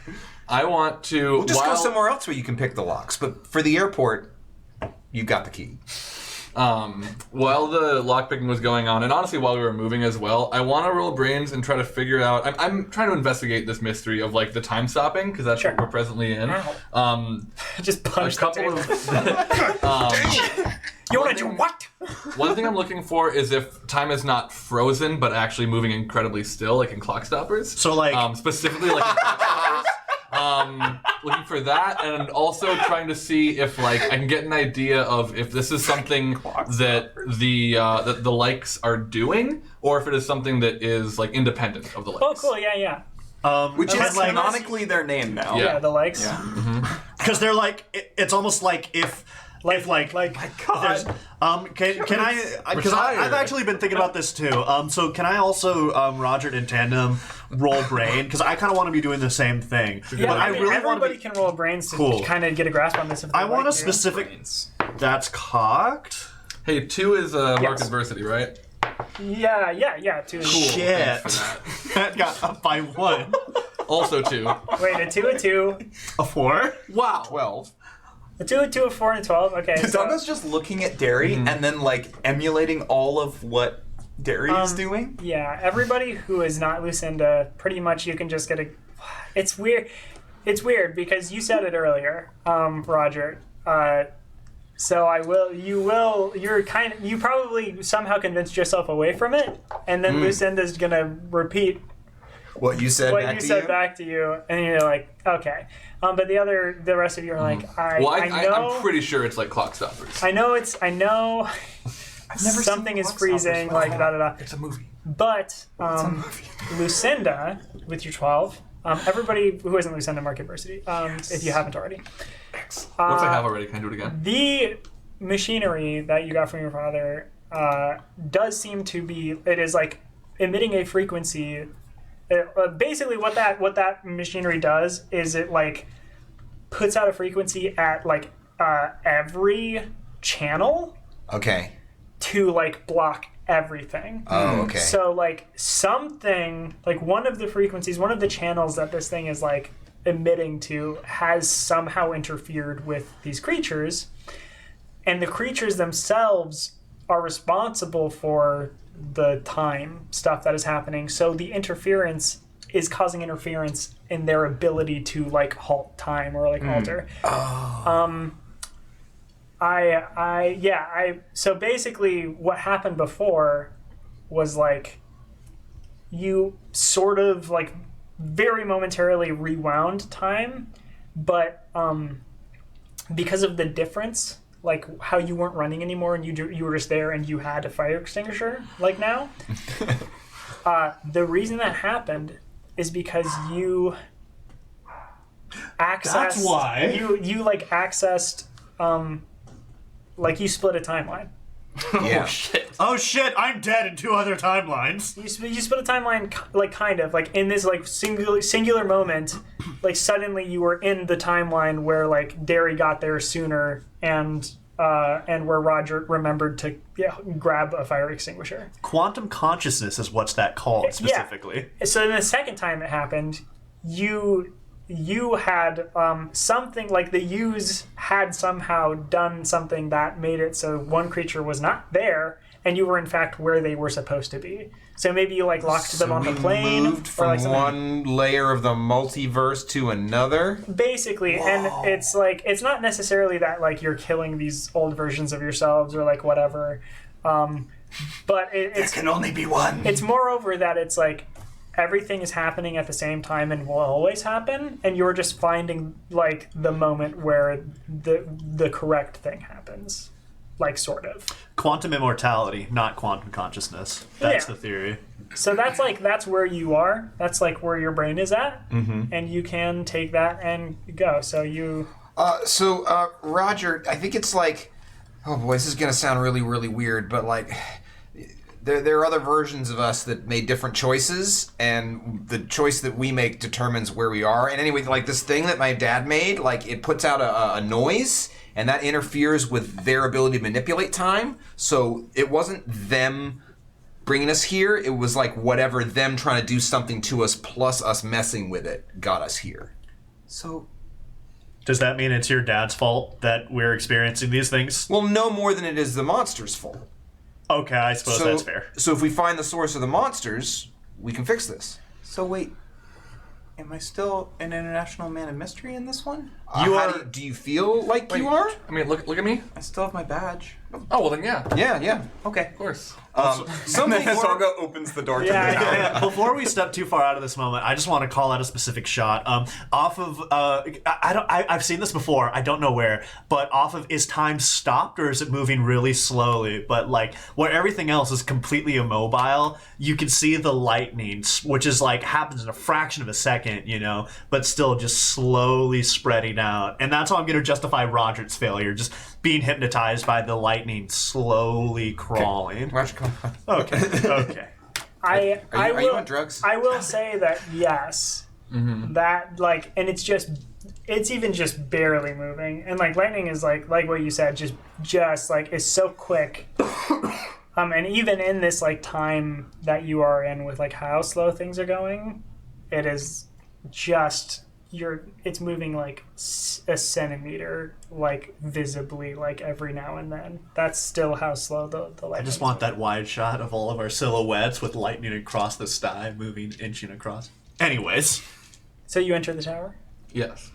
I want to. We'll just go somewhere else where you can pick the locks. But for the airport, you got the key. While the lockpicking was going on, and honestly while we were moving as well, I want to roll brains and try to figure out. I'm trying to investigate this mystery of like the time stopping because that's Sure. what we're presently in. Just A punch the couple table. of. You want to do what? One thing I'm looking for is if time is not frozen but actually moving incredibly still, like in clock stoppers. So like, Specifically like in clock stoppers. Looking for that, and also trying to see if like I can get an idea of if this is something that the likes are doing, or if it is something that is like independent of the likes. Oh, cool. Yeah. Which Can, is like- canonically their name now. Yeah. Yeah, the likes. Yeah. because they're like, it's almost like if Like, there's, can I? Because I've actually been thinking about this too. So can I also, Roger in tandem, roll brain? Because I kind of want to be doing the same thing. yeah, but I mean, really want to everybody be. can roll brains to Cool. kind of get a grasp on this. If I they want like a to. specific. Brains. That's cocked. Hey, 2 is mark Yes. adversity, right? Yeah. Two. Shit. Thanks for That got up by 1. Also 2. Wait, a 2, A 4. Wow. 12. a 2, a 4, and a 12. Okay. So, Hidalgo's just looking at Derry and then like emulating all of what Derry is doing. yeah, everybody who is not Lucinda, pretty much you can just get a. It's weird. It's weird because you said it earlier, Roger. So I will. You will. You probably somehow convinced yourself away from it, and then Lucinda's gonna repeat What you said what back you to said you? back to you, and you're like, okay. But the rest of you are like, I know. I'm pretty sure it's like clock stoppers. I know. I've never Something seen is Clock freezing, Stoppers. like da da da. It's a movie. But Lucinda, with your 12, everybody who isn't Lucinda, mark adversity, if you haven't already. Once I have already, can I do it again? The machinery that you got from your father does seem to be. It is like emitting a frequency. Basically, what that machinery does is it like puts out a frequency at like every channel Okay. to like block everything. Oh, okay. So like something like one of the frequencies, one of the channels that this thing is like emitting to has somehow interfered with these creatures, and the creatures themselves are responsible for the time stuff that is happening. So the interference is causing interference in their ability to like halt time or like alter. So basically what happened before was like you sort of like very momentarily rewound time, but because of the difference, like how you weren't running anymore and you were just there and you had a fire extinguisher like now, the reason that happened is because you accessed. That's why. You like accessed. Like you split a timeline. Yeah. Oh shit! I'm dead in 2 other timelines. You split a timeline, like kind of like in this like singular moment, like suddenly you were in the timeline where like Derry got there sooner and where Roger remembered to grab a fire extinguisher. Quantum consciousness is what's that called specifically. So then the second time it happened, you had something like the U's had somehow done something that made it so one creature was not there and you were in fact where they were supposed to be. So maybe you like locked them on the plane Moved or from like something. one layer of the multiverse to another. Basically, and it's like it's not necessarily that like you're killing these old versions of yourselves or like whatever, but it's Can only be one. it's moreover that it's like everything is happening at the same time and will always happen, and you're just finding like the moment where the correct thing happens, like sort of. Quantum immortality, not quantum consciousness. That's Yeah. the theory. So that's where you are. That's like where your brain is at, and you can take that and go. So you. Roger, I think it's like, oh boy, this is gonna sound really, really weird, but like, there are other versions of us that made different choices, and the choice that we make determines where we are. And anyway, like this thing that my dad made, like it puts out a noise, and that interferes with their ability to manipulate time. So it wasn't them bringing us here. It was like whatever them trying to do something to us plus us messing with it got us here. So, Does that mean it's your dad's fault that we're experiencing these things? Well, no more than it is the monster's fault. Okay, I suppose that's fair. So if we find the source of the monsters, we can fix this. so wait. Am I still an international man of mystery in this one? You are. Do you feel like you are? I mean, look at me. I still have my badge. Oh, well then, yeah. Yeah. Okay. Of course. Something more. Hidalgo opens the door to Yeah, the tower. Yeah, before we step too far out of this moment, I just want to call out a specific shot. Off of I've seen this before. I don't know where, but off of is time stopped or is it moving really slowly? But like where everything else is completely immobile, you can see the lightning, which is like happens in a fraction of a second, but still just slowly spreading out. And that's how I'm going to justify Roger's failure, just being hypnotized by the lightning slowly crawling. Okay. Are you on drugs? I will say that yes, that like, and it's even just barely moving, and like lightning is like what you said, just like is so quick. And even in this like time that you are in with like how slow things are going, it is just it's moving like a centimeter, like visibly, like every now and then. That's still how slow the lightning. I just want that wide shot of all of our silhouettes with lightning across the sky, moving, inching across. Anyways. So you enter the tower? Yes.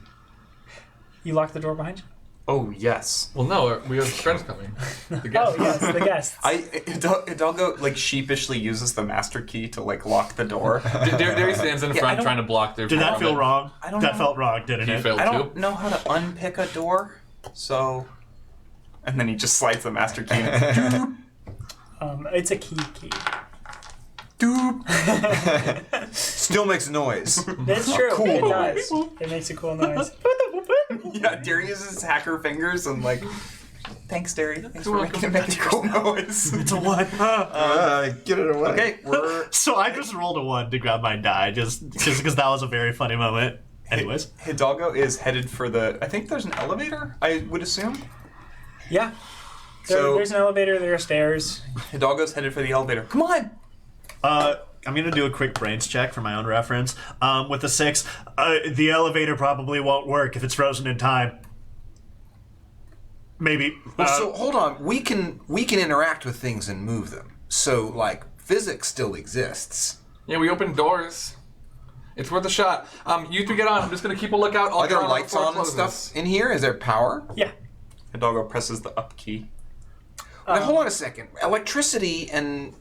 You lock the door behind you? Oh, yes. Well, no, we have friends coming. The guests. Oh, yes, the guests. Hidalgo, like, sheepishly uses the master key to, like, lock the door. Derry stands in front trying to block their... Did that feel wrong? I don't That know. felt wrong, didn't He it? failed I too. don't know how to unpick a door, so... And then he just slides the master key in. It's a key. Still makes noise. It's true. Cool It noise. does. It makes a cool noise. Yeah, Derry uses his hacker fingers and, like... Thanks, Derry. Thanks for welcome. making a cool noise. It's a one. Get it away. Okay, we're... So I just rolled a 1 to grab my die, just because that was a very funny moment. Anyways. Hidalgo is headed for the... I think there's an elevator, I would assume. Yeah. So- There's an elevator, there are stairs. Hidalgo's headed for the elevator. Come on! I'm going to do a quick brains check for my own reference. With the 6, the elevator probably won't work if it's frozen in time. Maybe. So hold on. We can interact with things and move them. So like physics still exists. Yeah, we opened doors. It's worth a shot. You two get on. I'm just going to keep a lookout. Are there lights on and stuff in here? Is there power? Yeah. Hidalgo presses the up key. Now hold on a second. Electricity and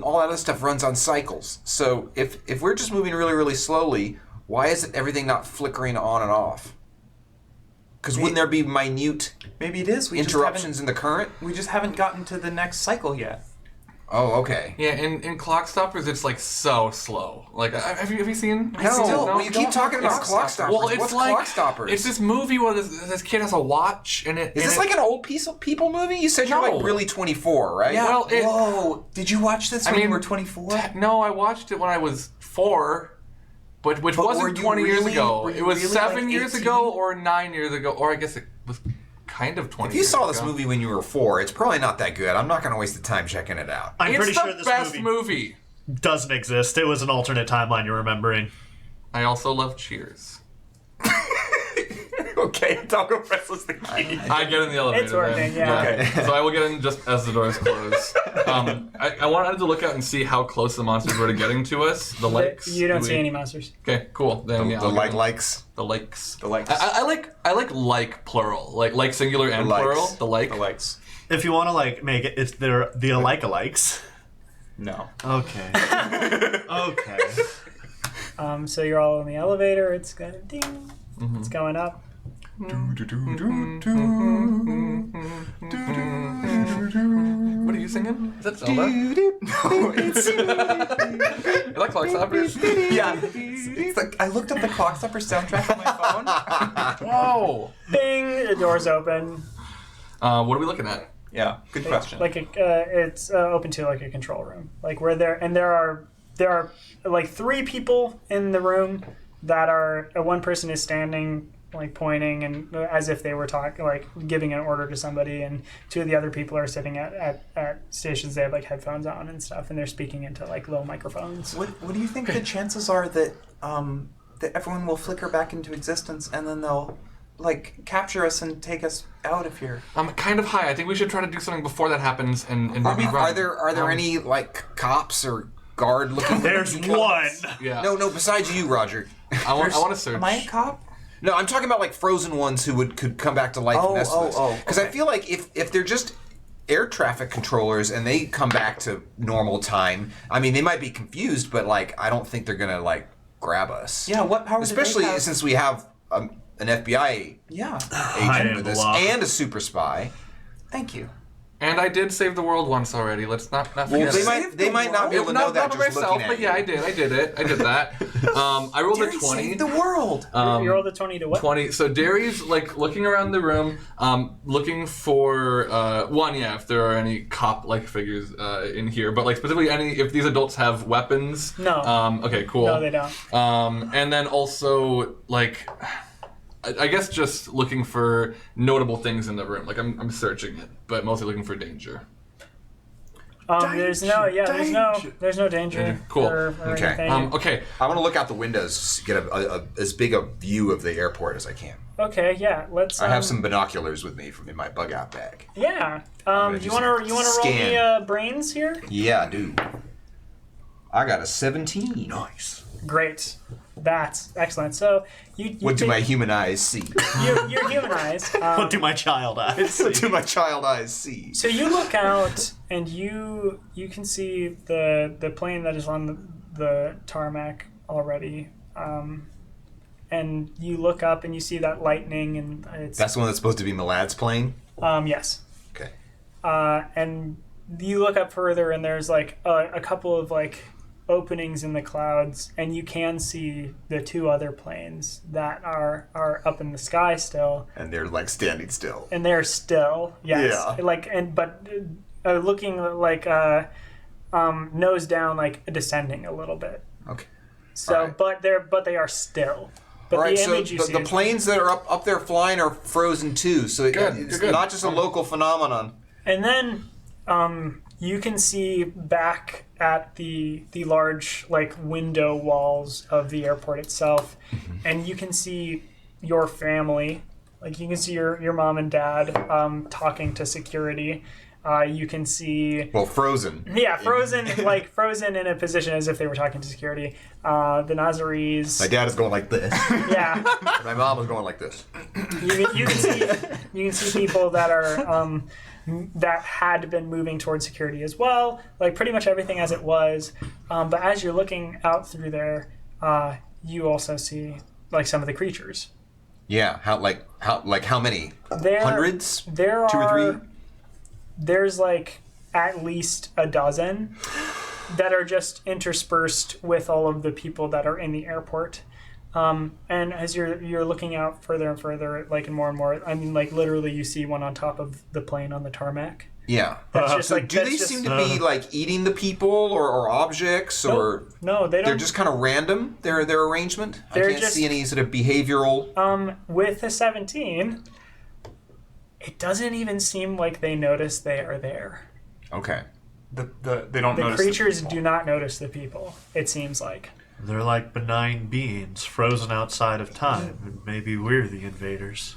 all that other stuff runs on cycles. So if we're just moving really, really slowly, why is it everything not flickering on and off? Because wouldn't there be minute Maybe it is. interruptions in the current? We just haven't gotten to the next cycle yet. Oh, okay. Yeah, in clock stoppers, it's like so slow. Like, have you seen? No, you keep talking about clock stoppers. Well, it's What's like clock stoppers? it's this movie where this kid has a watch, and it Is this like an old piece of people movie? You said you're No. like really 24, right? Yeah. Well, it- Whoa! Did you watch this when you were 24? No, I watched it when I was 4, which But were wasn't you 20 years really- ago. were It you was really, 7 like, years 18? ago or 9 years ago, or I guess it was kind of 20 If you years saw this ago. movie when you were 4, it's probably not that good. I'm not going to waste the time checking it out. I'm It's pretty the sure this best movie doesn't exist. It was an alternate timeline you're remembering. I also love Cheers. Okay, Hidalgo presses the key. I get in the elevator. It's working, then. yeah. Okay. So I will get in just as the doors close. I wanted to look out and see how close the monsters were to getting to us. The lakes. You don't Do see we- any monsters. Okay, cool. Then yeah, The I'll get in. likes. The lakes. The likes. I like plural, like singular and likes. plural. The like. The likes. If you want to like make it, it's they're the alike-alikes. No. Okay. Okay. So you're all in the elevator. It's going ding. Mm-hmm. It's going up. What are you singing? Is that Zelda? No, it's... Is that Clockstoppers? yeah. It's like, I looked up the Clockstopper soundtrack on my phone. Whoa! Bing! The door's open. What are we looking at? Yeah, good question. Like it's open to like a control room, like where there are like 3 people in the room that are one person is standing like pointing and as if they were talking like giving an order to somebody, and 2 of the other people are sitting at stations. They have like headphones on and stuff, and they're speaking into like little microphones. What do you think the chances are that that everyone will flicker back into existence and then they'll like capture us and take us out of here? Kind of high. I think we should try to do something before that happens and maybe run. Are there any like cops or guard looking? There's people? one. Yeah. No, besides you, Roger. I want to search. Am I a cop? No, I'm talking about like frozen ones who could come back to life and mess with us. Because I feel like if they're just air traffic controllers and they come back to normal time, I mean, they might be confused, but like I don't think they're gonna like grab us. Yeah, what powers do they Especially have? since we have an FBI agent with us and a super spy. Thank you. And I did save the world once already. Let's not Well, forget. they might not be able to know that not just myself, looking at but yeah, you. I did it. I did that. I rolled Derry a 20. saved the world. You rolled a 20 to what? 20. So Derry's like looking around the room, looking for if there are any cop-like figures in here, but like specifically if these adults have weapons. No. Okay, cool. No, they don't. And then also like, I guess just looking for notable things in the room. Like I'm searching it, but mostly looking for danger. There's no danger. Cool. Or Okay. anything. Okay. I want to look out the windows to get as big a view of the airport as I can. Okay, yeah. Let's. I have some binoculars with me in my bug out bag. Yeah. gonna Do you do want to some roll scan. me brains here? Yeah, dude. I got a 17. Nice. Great. That's excellent. So you What do my human eyes see? your human eyes. What do my child eyes? What do my child eyes see? So you look out and you can see the plane that is on the tarmac already, and you look up and you see that lightning, and it's That's the one that's supposed to be Milad's plane? yes. Okay. And you look up further and there's like a couple of like openings in the clouds, and you can see the 2 other planes that are up in the sky still, And they're like standing still. and they're still Yeah. looking like nose down, like descending a little bit. Okay. So All right. but they are still. But All right, the so image you see the is- planes that are up there flying are frozen too, so it's Good. not just a local phenomenon. And then you can see back at the large like window walls of the airport itself, and you can see your family. Like you can see your mom and dad talking to security. You can see Frozen. frozen frozen in a position as if they were talking to security. The Nazarees. My dad is going like this. Yeah. My mom was going like this. You can see people that are that had been moving towards security as well, like pretty much everything as it was. But as you're looking out through there, you also see like some of the creatures. Yeah, how many? There, Hundreds? There 2 or 3? There's like at least a dozen that are just interspersed with all of the people that are in the airport. And as you're looking out further and further, like and more, I mean, like literally, you see one on top of the plane on the tarmac. Yeah. That's just So like. do that's they just, seem to be like eating the people or objects or No, they don't. they're just kind of random? Their arrangement. They're I can't just- see any sort of behavioral. With a 17, it doesn't even seem like they notice they are there. Okay. They don't The notice creatures do not notice the people. It seems like. They're like benign beings frozen outside of time, and maybe we're the invaders.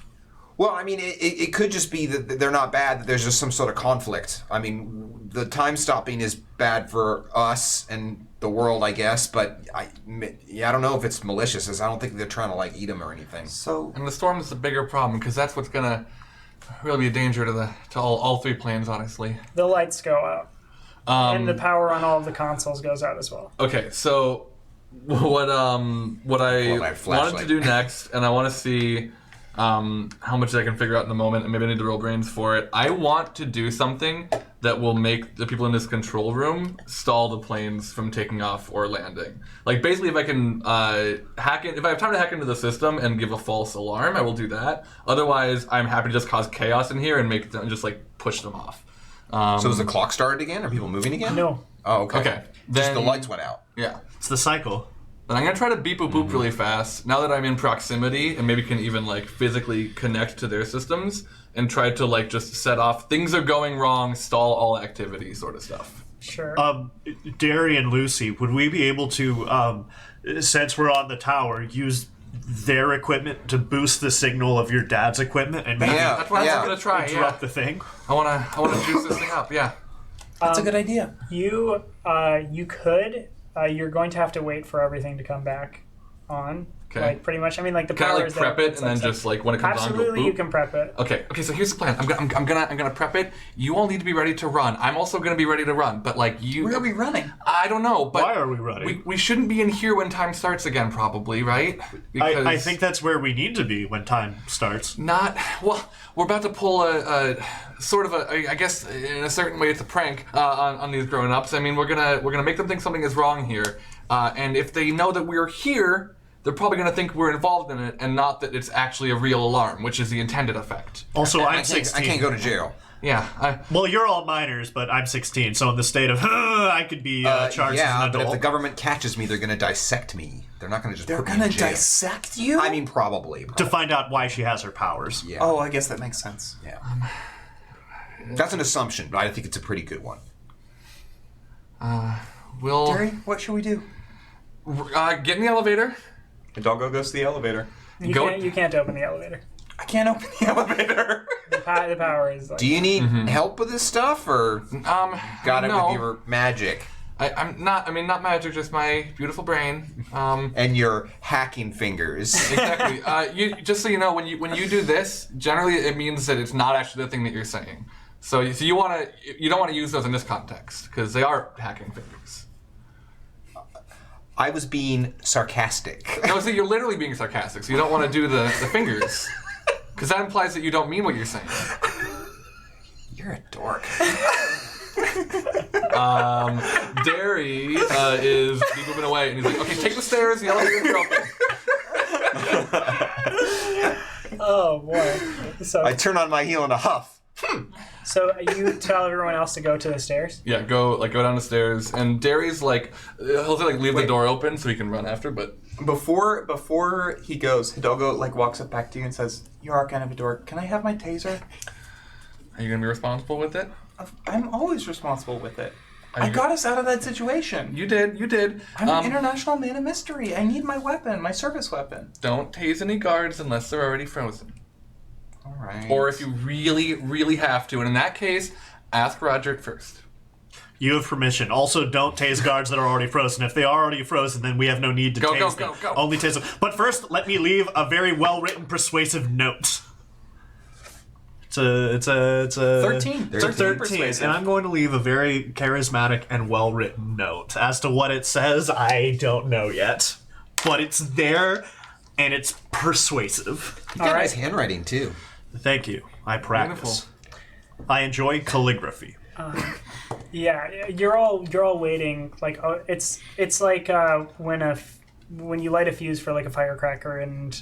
Well, I mean, it could just be that they're not bad, that there's just some sort of conflict. I mean, the time stopping is bad for us and the world, I guess, but I don't know if it's malicious. I don't think they're trying to, like, eat them or anything. So And the storm is the bigger problem because that's what's gonna really be a danger to all 3 planes, honestly. The lights go out. And the power on all of the consoles goes out as well. Okay, so what I my wanted flashlight. to do next, and I want to see how much I can figure out in the moment, and maybe I need to roll brains for it. I want to do something that will make the people in this control room stall the planes from taking off or landing. Like basically, if I can hack in, if I have time to hack into the system and give a false alarm, I will do that. Otherwise, I'm happy to just cause chaos in here and make them just like push them off. So is the clock started again? Are people moving again? No. Oh, okay. Okay. Just Then the lights went out. Yeah. It's the cycle. Then I'm gonna try to beep boop boop really fast. Now that I'm in proximity and maybe can even like physically connect to their systems and try to like just set off things are going wrong, stall all activity sort of stuff. Sure. Derry and Lucy, would we be able to, since we're on the tower, use their equipment to boost the signal of your dad's equipment and maybe Yeah. That's what I'm gonna try. interrupt Yeah. the thing? I wanna juice this thing up. Yeah. That's a good idea. You could. You're going to have to wait for everything to come back on. Okay. Like pretty much. I mean, like the Can I power like is prep there, it it's and then like- just like when it comes on, go Absolutely, boop? you can prep it. Okay. So here's the plan. I'm gonna prep it. You all need to be ready to run. I'm also gonna be ready to run. But like you, Where are we running? I don't know. But Why are we running? We shouldn't be in here when time starts again, probably, right? I think that's where we need to be when time starts. Not well. We're about to pull a sort of I guess in a certain way it's a prank on these grown-ups. I mean, we're gonna make them think something is wrong here, and if they know that we're here, they're probably gonna think we're involved in it, and not that it's actually a real alarm, which is the intended effect. Also, I I'm can't, 16. I can't go to jail. Yeah. Well, you're all minors, but I'm 16, so in the state of I could be charged as Yeah, an but if adult. the government catches me, they're going to dissect me. They're not going to just They're put me gonna in jail. dissect you? I mean, probably. to find out why she has her powers. Yeah. Oh, I guess that makes sense. Yeah. That's an assumption, but I think it's a pretty good one. We'll Jerry, what should we do? get in the elevator. Hidalgo goes to the elevator. You can't open the elevator. I can't open the elevator. The power is like. Do you need help with this stuff, or got it no. with your magic I'm not. I mean, not magic, just my beautiful brain. and your hacking fingers? Exactly. You just so you know, when you do this, generally it means that it's not actually the thing that you're saying. So you don't want to use those in this context because they are hacking fingers. I was being sarcastic. No, so you're literally being sarcastic. So you don't want to do the fingers because that implies that you don't mean what you're saying. You're a dork. Derry is moving away, and he's like, "Okay, take the stairs. The elevator's open." Oh boy. So I turn on my heel in a huff. so you tell everyone else to go to the stairs. Yeah, go down the stairs, and Derry's like, he'll like leave the door open so he can run after, but. Before he goes, Hidalgo like walks up back to you and says, "You are kind of a dork. Can I have my taser?" Are you gonna be responsible with it? I'm always responsible with it. Are I you- got us out of that situation. You did. I'm an international man of mystery. I need my weapon, my service weapon. Don't tase any guards unless they're already frozen. All right. Or if you really, really have to, and in that case, ask Roger first. You have permission. Also, don't tase guards that are already frozen. If they are already frozen, then we have no need to Go, tase go, them. go, go. Only tase them. But first, let me leave a very well-written, persuasive note. It's a 13. It's a 13, Persuasive. and I'm going to leave a very charismatic and well-written note. As to what it says, I don't know yet, but it's there, and it's persuasive. You've got nice handwriting too. Thank you. I practice. I enjoy calligraphy. Yeah, you're all waiting. Like it's like when you light a fuse for like a firecracker and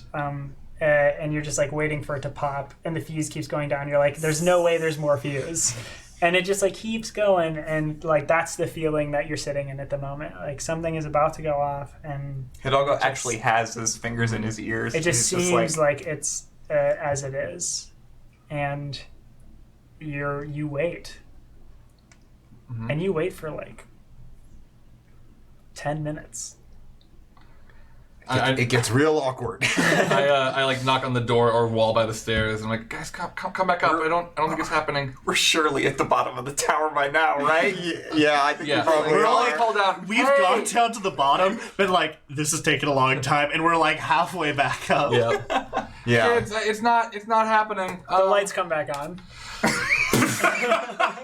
you're just like waiting for it to pop and the fuse keeps going down. You're like, there's no way there's more fuse, and it just like keeps going, and like that's the feeling that you're sitting in at the moment. Like something is about to go off, and Hidalgo actually has his fingers in his ears. it just He's seems like it's as it is, and you wait. And you wait for like 10 minutes. It gets real awkward. I like knock on the door or wall by the stairs, and I'm like, guys, come back up. I don't think it's happening. We're surely at the bottom of the tower by now, right? Yeah, I think Yeah, you probably we're all are. like called out. We've gone down to the bottom, been like, this is taking a long time, and we're like halfway back up. Yeah, Yeah. it's not happening. The lights come back on.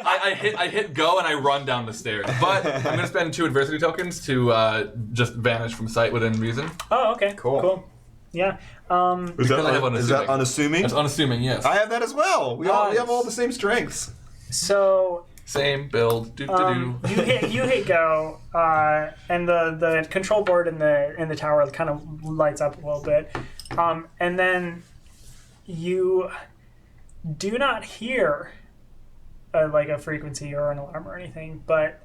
I hit go and I run down the stairs, but I'm gonna spend 2 adversity tokens to just vanish from sight within reason. Oh, okay. Cool. Yeah. Is Because I have that unassuming? That's unassuming, yes. I have that as well. We have all the same strengths. So Same build. Do. you hit go, and the control board in the tower kind of lights up a little bit, and then you do not hear like a frequency or an alarm or anything, but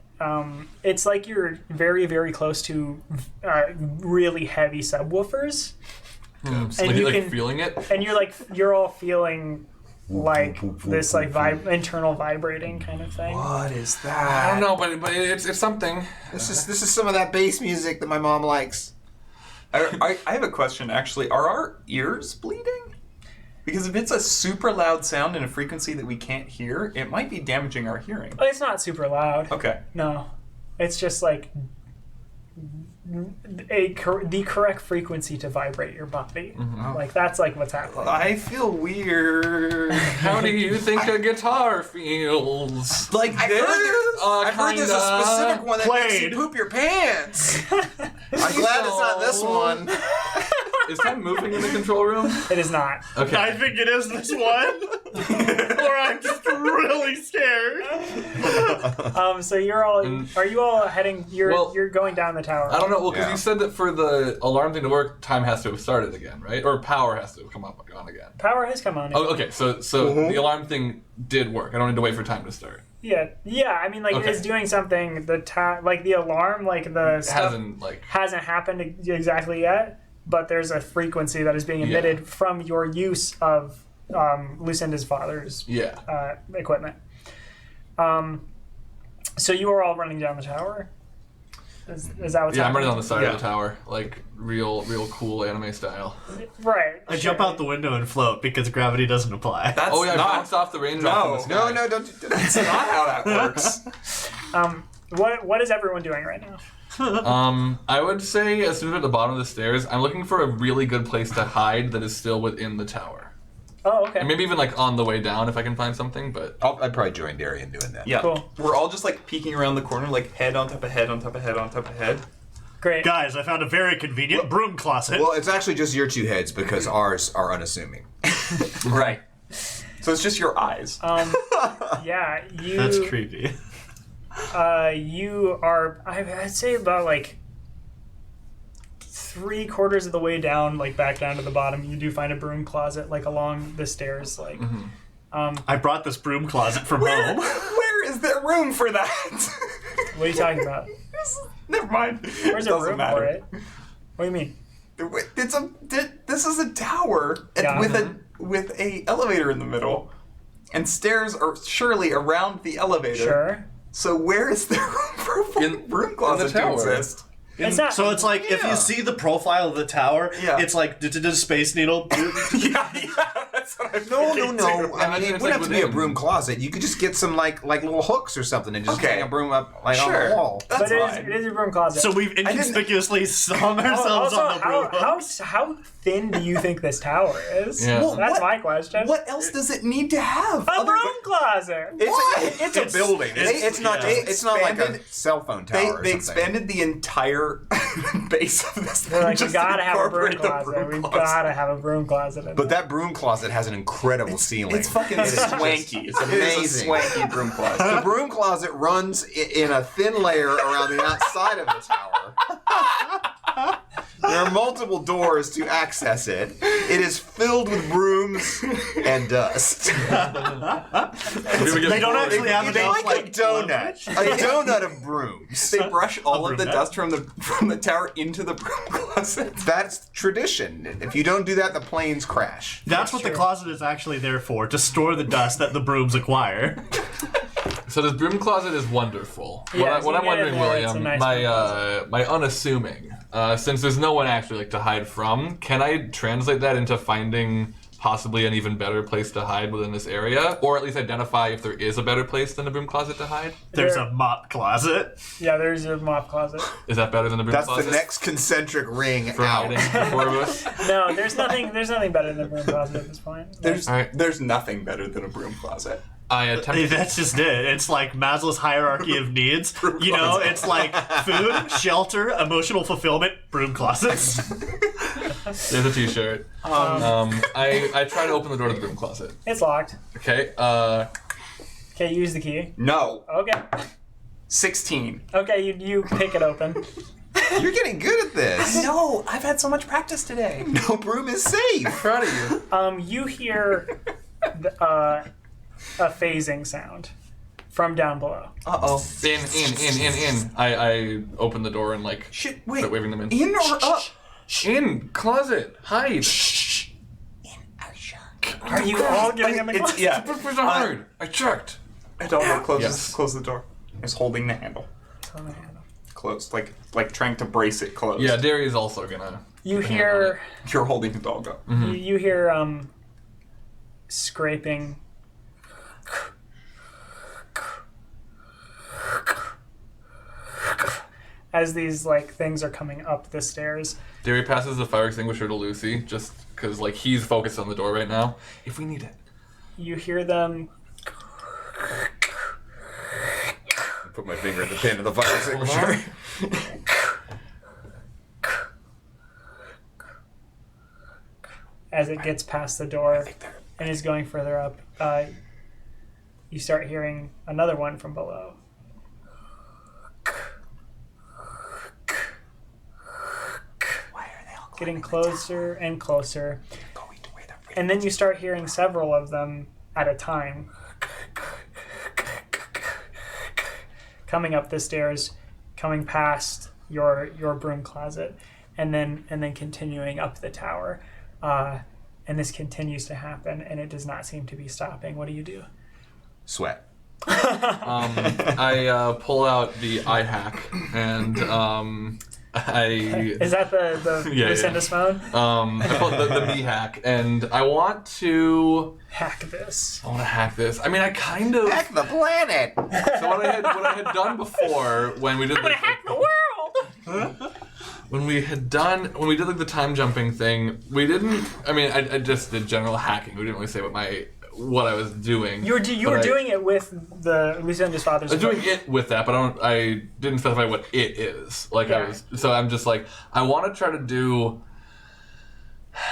it's like you're very, very close to really heavy subwoofers, And and you can feeling it. and you're all feeling like this like internal vibrating kind of thing. What is I that? don't know, but it's something. This is some of that bass music that my mom likes. I have a question, actually. Are our ears bleeding? Because if it's a super loud sound in a frequency that we can't hear, it might be damaging our hearing. But it's not super loud. Okay. No, it's just like the correct frequency to vibrate your body. Like that's like what's happening. I feel weird. How do you think a guitar feels? Like I've heard there's a specific one that makes you Played. poop your pants. I'm glad it's not this one. Is that moving in the control room? It is not. Okay. I think it is this one. Or I'm just really scared. So you're all. Are you all heading? Well, You're going down the tower. I don't know. Well, because Yeah. you said that for the alarm thing to work, time has to have started again, right? Or power has to have come up on again. Power has come on. Oh, okay. So the alarm thing did work. I don't need to wait for time to start. Yeah. I mean, like Okay. it's doing something. Like the alarm, like the It stuff hasn't happened exactly yet. But there's a frequency that is being emitted from your use of Lucinda's father's equipment. So you are all running down the tower. Is that what's I'm happening? running on the side Yeah. of the tower, like real cool anime style. Right. I jump out the window and float because gravity doesn't apply. That's Oh yeah, I not, bounced off the raindrop in the sky. No, don't. that's not how that works. What is everyone doing right now? I would say as soon as we're at the bottom of the stairs, I'm looking for a really good place to hide that is still within the tower. Oh, okay. And maybe even like on the way down if I can find something, but I'd probably join Darian doing that. Yeah. Cool. We're all just like peeking around the corner, like head on top of head on top of head on top of head. Great. Guys, I found a very convenient broom closet. Well, it's actually just your two heads because ours are unassuming. Right. So it's just your eyes. Yeah, you. That's creepy. You are. I'd say about like 3/4 of the way down, like back down to the bottom. You do find a broom closet, like along the stairs, like. I brought this broom closet from Where, home. where is there room for that? What are you talking about? Never mind. Where's there Doesn't room matter. for it? What do you mean? This is a tower Yeah. with a elevator in the middle, and stairs are surely around the elevator. Sure. So where is there room for a fucking broom closet to tower. exist? It's not. So it's like if you see the profile of the tower, Yeah. it's like Space Needle. Yeah, that's what I'm No. thinking too. I mean, Imagine it it's, wouldn't like, have to be a within. broom closet. You could just get some like little hooks or something and just Okay. hang a broom up like on Sure. the wall. That's but fine. it is a broom closet. So we've inconspicuously hung ourselves also, on the broom hooks. how thin do you think this tower is? Yeah. Well, That's what- my question. What else does it need to have? A broom closet. It's a building. It's not yeah. it's not like a Expanded- cell phone tower. They or something. expanded the entire base of this thing. They're like, we just to gotta have a broom incorporate the closet. broom We've closet. gotta have a broom closet. In But there. that broom closet has an incredible ceiling. It's fucking It is just- swanky. It's amazing. amazing. Swanky broom closet. The broom closet runs in a thin layer around the outside of the tower. There are multiple doors to access it. It is filled with brooms and dust. They don't actually have It's enough like a donut. A donut of brooms. They brush all of the brunette? dust from the tower into the broom closet. That's tradition. If you don't do that, the planes crash. That's what the closet is actually there for, to store the dust that the brooms acquire. So this broom closet is wonderful. Yeah, what I'm so you get wondering, it there, it's a William, nice my unassuming, since there's no one actually like to hide from, can I translate that into finding possibly an even better place to hide within this area, or at least identify if there is a better place than the broom closet to hide? There's There- a mop closet. Yeah, there's a mop closet. Is that better than the broom That's closet? the next concentric ring for out. hiding the four of us. No, there's nothing better than a broom closet at this point. There's nothing better than a broom closet. I attempted. That's just it. It's like Maslow's hierarchy of needs. You know, it's like food, shelter, emotional fulfillment, broom closets. There's a T-shirt. I try to open the door to the broom closet. It's locked. Okay. Okay, use the key. No. Okay. 16. Okay, you pick it open. You're getting good at this. No, I've had so much practice today. No broom is safe. Proud of you. You hear a phasing sound. from down below. Uh-oh. In. I open the door and like Shit, wait. start waving them in. In or up? In closet. Hide. Are you all getting in the It's, closet? yeah. It's hard. I checked. Hidalgo Yes. close the door. Is holding the handle. On the handle. Closed. Like trying to brace it closed. Yeah, Derry is also gonna. You hear You're holding Hidalgo. you hear scraping. As these like things are coming up the stairs. Derry passes the fire extinguisher to Lucy, just because like he's focused on the door right now. If we need it. You hear them Put my finger in the pin of the fire extinguisher. as it gets past the door and is going further up. You start hearing another one from below. Why are they all Getting closer and closer. And then you start hearing several of them at a time. Coming up the stairs, coming past your broom closet, and then continuing up the tower. And this continues to happen, and it does not seem to be stopping. What do you do? Sweat. I pull out the eye hack and Is that the Yeah, Lucinda's phone? I call it the me hack, and I want to Hack this. hack this. I mean, I kind of. Heck the planet! So what I had done before when we did I'm gonna hack the world! when we did like the time jumping thing, we didn't. I mean, I just did general hacking. We didn't really say what I was doing. You were But doing it with the Lucinda's father's I was doing phone. it with that, but I didn't specify what it is. Yeah. So I'm just like, I want to try to do.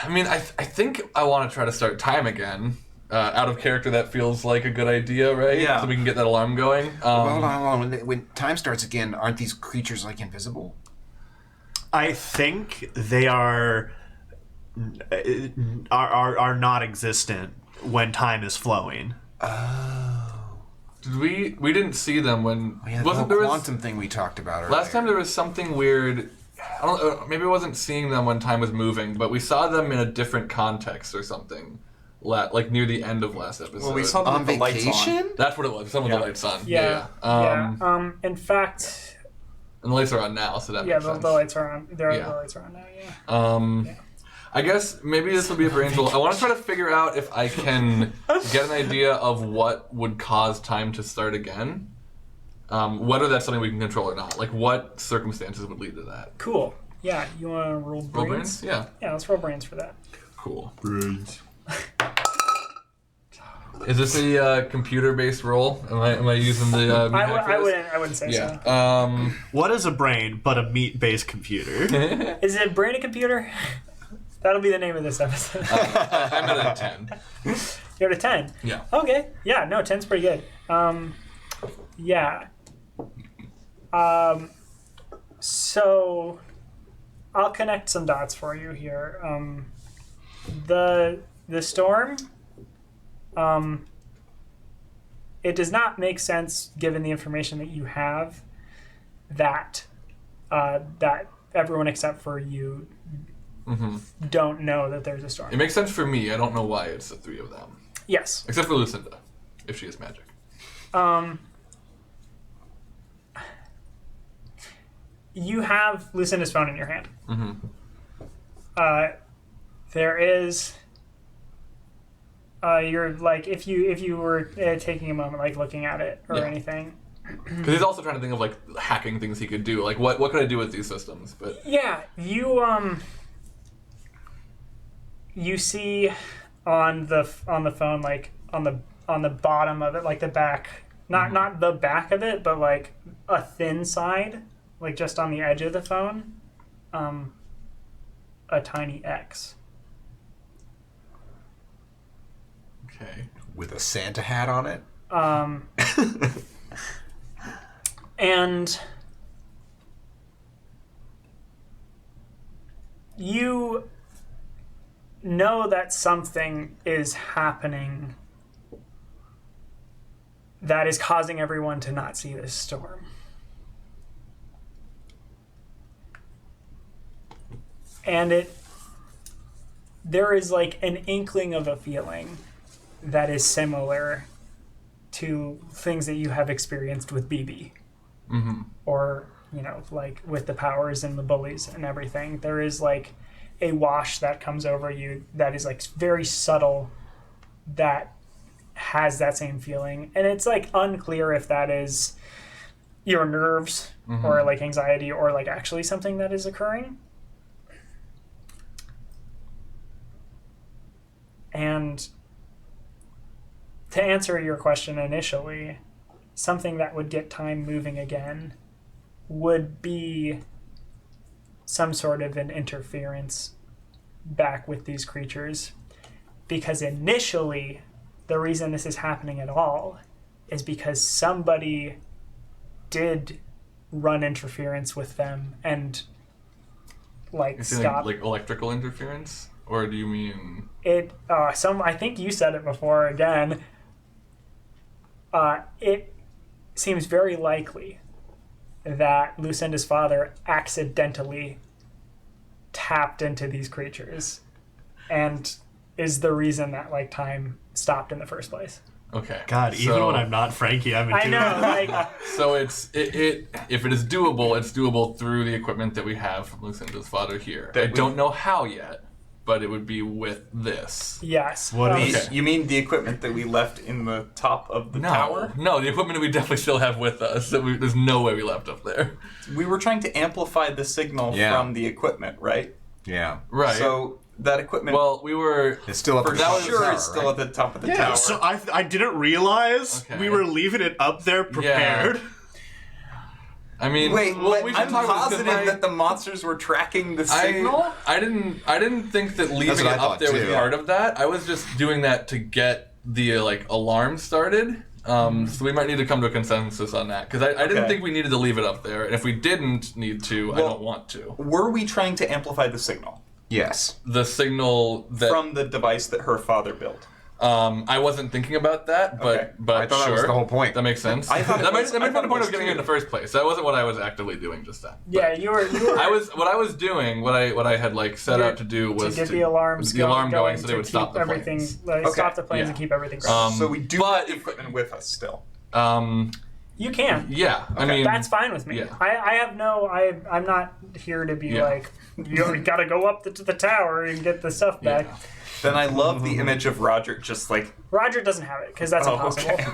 I mean, I think I want to try to start time again. Out of character, that feels like a good idea, right? Yeah. So we can get that alarm going. Hold on. When time starts again, aren't these creatures like invisible? I think they are not existent when time is flowing. Did we didn't see them when Yeah, wasn't the there whole was quantum thing we talked about earlier. last time there was something weird. I don't know, maybe I wasn't seeing them when time was moving, but we saw them in a different context or something. Like near the end of last episode. Well, we saw them on with the lights on. vacation? That's what it was. Some of Yeah. the lights on. Yeah. In fact, And the lights are on now, so that makes sense. the lights are on. The Yeah. lights are on now. Yeah. I guess maybe this will be a brain roll. I want to try to figure out if I can get an idea of what would cause time to start again. Whether that's something we can control or not. Like, what circumstances would lead to that? Cool. Yeah. You want to roll brains? Roll brains? Yeah. Yeah. Let's roll brains for that. Cool. Brains. Is this a computer-based roll? Am I using the? I wouldn't say so. Yeah. What is a brain but a meat-based computer? Is it brain a computer? That'll be the name of this episode. I'm at a 10. You're at a 10. Yeah. Okay. Yeah. No, 10's pretty good. Yeah. So I'll connect some dots for you here. The storm. It does not make sense, given the information that you have, that everyone except for you don't know that there's a storm. It makes sense for me. I don't know why it's the three of them. Yes. Except for Lucinda, if she is magic. You have Lucinda's phone in your hand. Mm-hmm. There is. You're like if you were taking a moment, like looking at it or Yeah. anything. Because he's also trying to think of like hacking things he could do. Like what could I do with these systems? But Yeah, you see on the phone, like on the bottom of it, like the back, not the back of it, but like a thin side, like just on the edge of the phone, a tiny X. okay. With a Santa hat on it? And you know that something is happening that is causing everyone to not see this storm. And there is like an inkling of a feeling that is similar to things that you have experienced with BB. Mm-hmm. Or, like with the powers and the bullies and everything. There is like a wash that comes over you that is like very subtle, that has that same feeling. And it's like unclear if that is your nerves or like anxiety or like actually something that is occurring. And to answer your question initially, something that would get time moving again would be some sort of an interference back with these creatures. Because initially, the reason this is happening at all is because somebody did run interference with them and like stop. Like electrical interference? Or do you mean it? I think you said it before. Again, it seems very likely that Lucinda's father accidentally tapped into these creatures, and is the reason that like time stopped in the first place. okay? God, even when I'm not Frankie, I'm I know, like So if it is doable, it's doable through the equipment that we have from Lucinda's father here. I don't know how yet, but it would be with this. yes. What The- is- You mean the equipment that we left in the top of the tower? No, the equipment that we definitely still have with us. There's no way we left up there. We were trying to amplify the signal Yeah. from the equipment, right? Yeah. Right. So that equipment, well, we were. It's still up for at the top of the sure, tower, is still right? at the top of the Yeah, tower. so I didn't realize Okay. we were leaving it up there prepared. I mean, Wait, well, we should I'm talk about this, 'cause positive that the monsters were tracking the signal. I didn't think that leaving what I it up thought, there was too. part of that. I was just doing that to get the alarm started. So we might need to come to a consensus on that because I didn't Okay. think we needed to leave it up there, and if we didn't need to, I Well- don't want to. Were we trying to amplify the signal Yes. The signal that from the device that her father built? I wasn't thinking about that, but Okay. but I thought sure, that was the whole point. That makes sense. I thought it that was- might I have thought been the it point was of getting it in too. the first place. That wasn't what I was actively doing just then. Yeah, you were. What I was doing, what I had set out to do was to get the alarms going so they to would stop keep the everything, planes. like, Okay. stop the planes Yeah. and keep everything going. So we do but have the equipment with us still. You can. Yeah, I mean That's fine with me. Yeah. I have no. I'm not here to be Yeah. like, you gotta go up to the tower and get the stuff back. Yeah. Then I love the image of Roger just like, Roger doesn't have it because that's Oh, impossible. okay.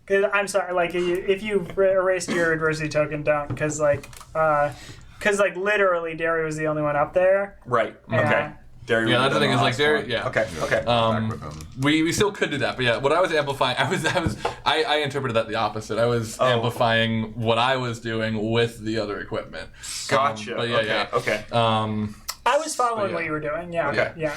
Because I'm sorry, like if you erased your adversity token, don't because literally Derry was the only one up there. right, Yeah. okay. Derry Yeah, would that's the have thing been is like last there. one. Yeah. Okay, okay. Back with them. We still could do that, but yeah, what I was amplifying, I interpreted that the opposite. I was amplifying what I was doing with the other equipment. Gotcha. But yeah, okay, yeah. okay. I was following yeah. what you were doing. Yeah. Okay. Yeah.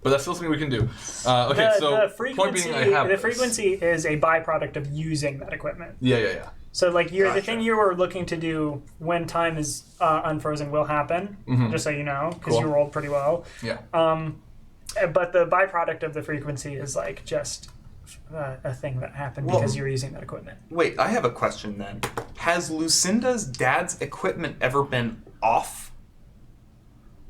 But that's still something we can do. Okay, so the point frequency, being, I have the this. frequency is a byproduct of using that equipment. Yeah. So like the Gotcha. thing you were looking to do when time is unfrozen will happen, just so you know, because Cool. you rolled pretty well. Yeah. But the byproduct of the frequency is like just a thing that happened Well- because you're using that equipment. Wait, I have a question then. Has Lucinda's dad's equipment ever been off?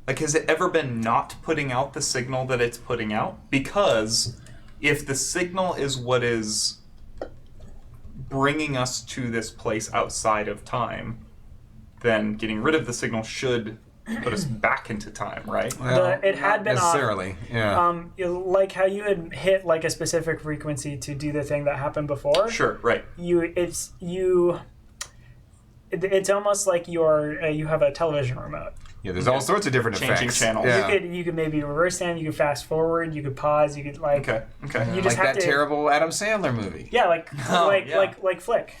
Like, has it ever been not putting out the signal that it's putting out? Because if the signal is what is bringing us to this place outside of time, then getting rid of the signal should put us back into time, right? It had not been off. necessarily. Yeah. Like how you had hit like a specific frequency to do the thing that happened before. Sure, right. It's almost like you have a television remote. Yeah, there's all sorts of different Changing effects. channels. Yeah. You could maybe reverse them. You could fast forward. You could pause. You could like. Okay, okay. You just like have that to. terrible Adam Sandler movie. Yeah, like Oh, like yeah. like Flick.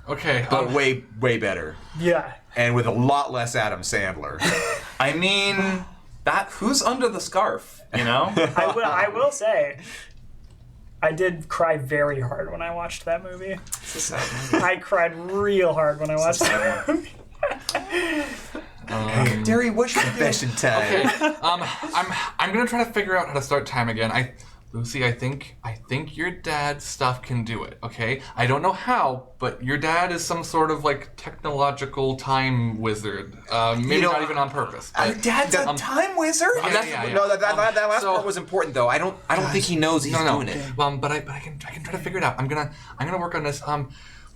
Okay. But way better. Yeah. And with a lot less Adam Sandler. I mean, who's under the scarf, you know? I will say, I did cry very hard when I watched that movie. It's a sad movie. I cried real hard when I watched that movie. Derry, what's your Confession time. Okay. I'm gonna try to figure out how to start time again. Lucy, I think your dad's stuff can do it, okay? I don't know how, but your dad is some sort of like technological time wizard. Maybe not even on purpose. Your But, dad's a time wizard? Yeah. No, that last so- part was important though. I don't think he knows he's doing it. But I can try to figure it out. I'm gonna work on this.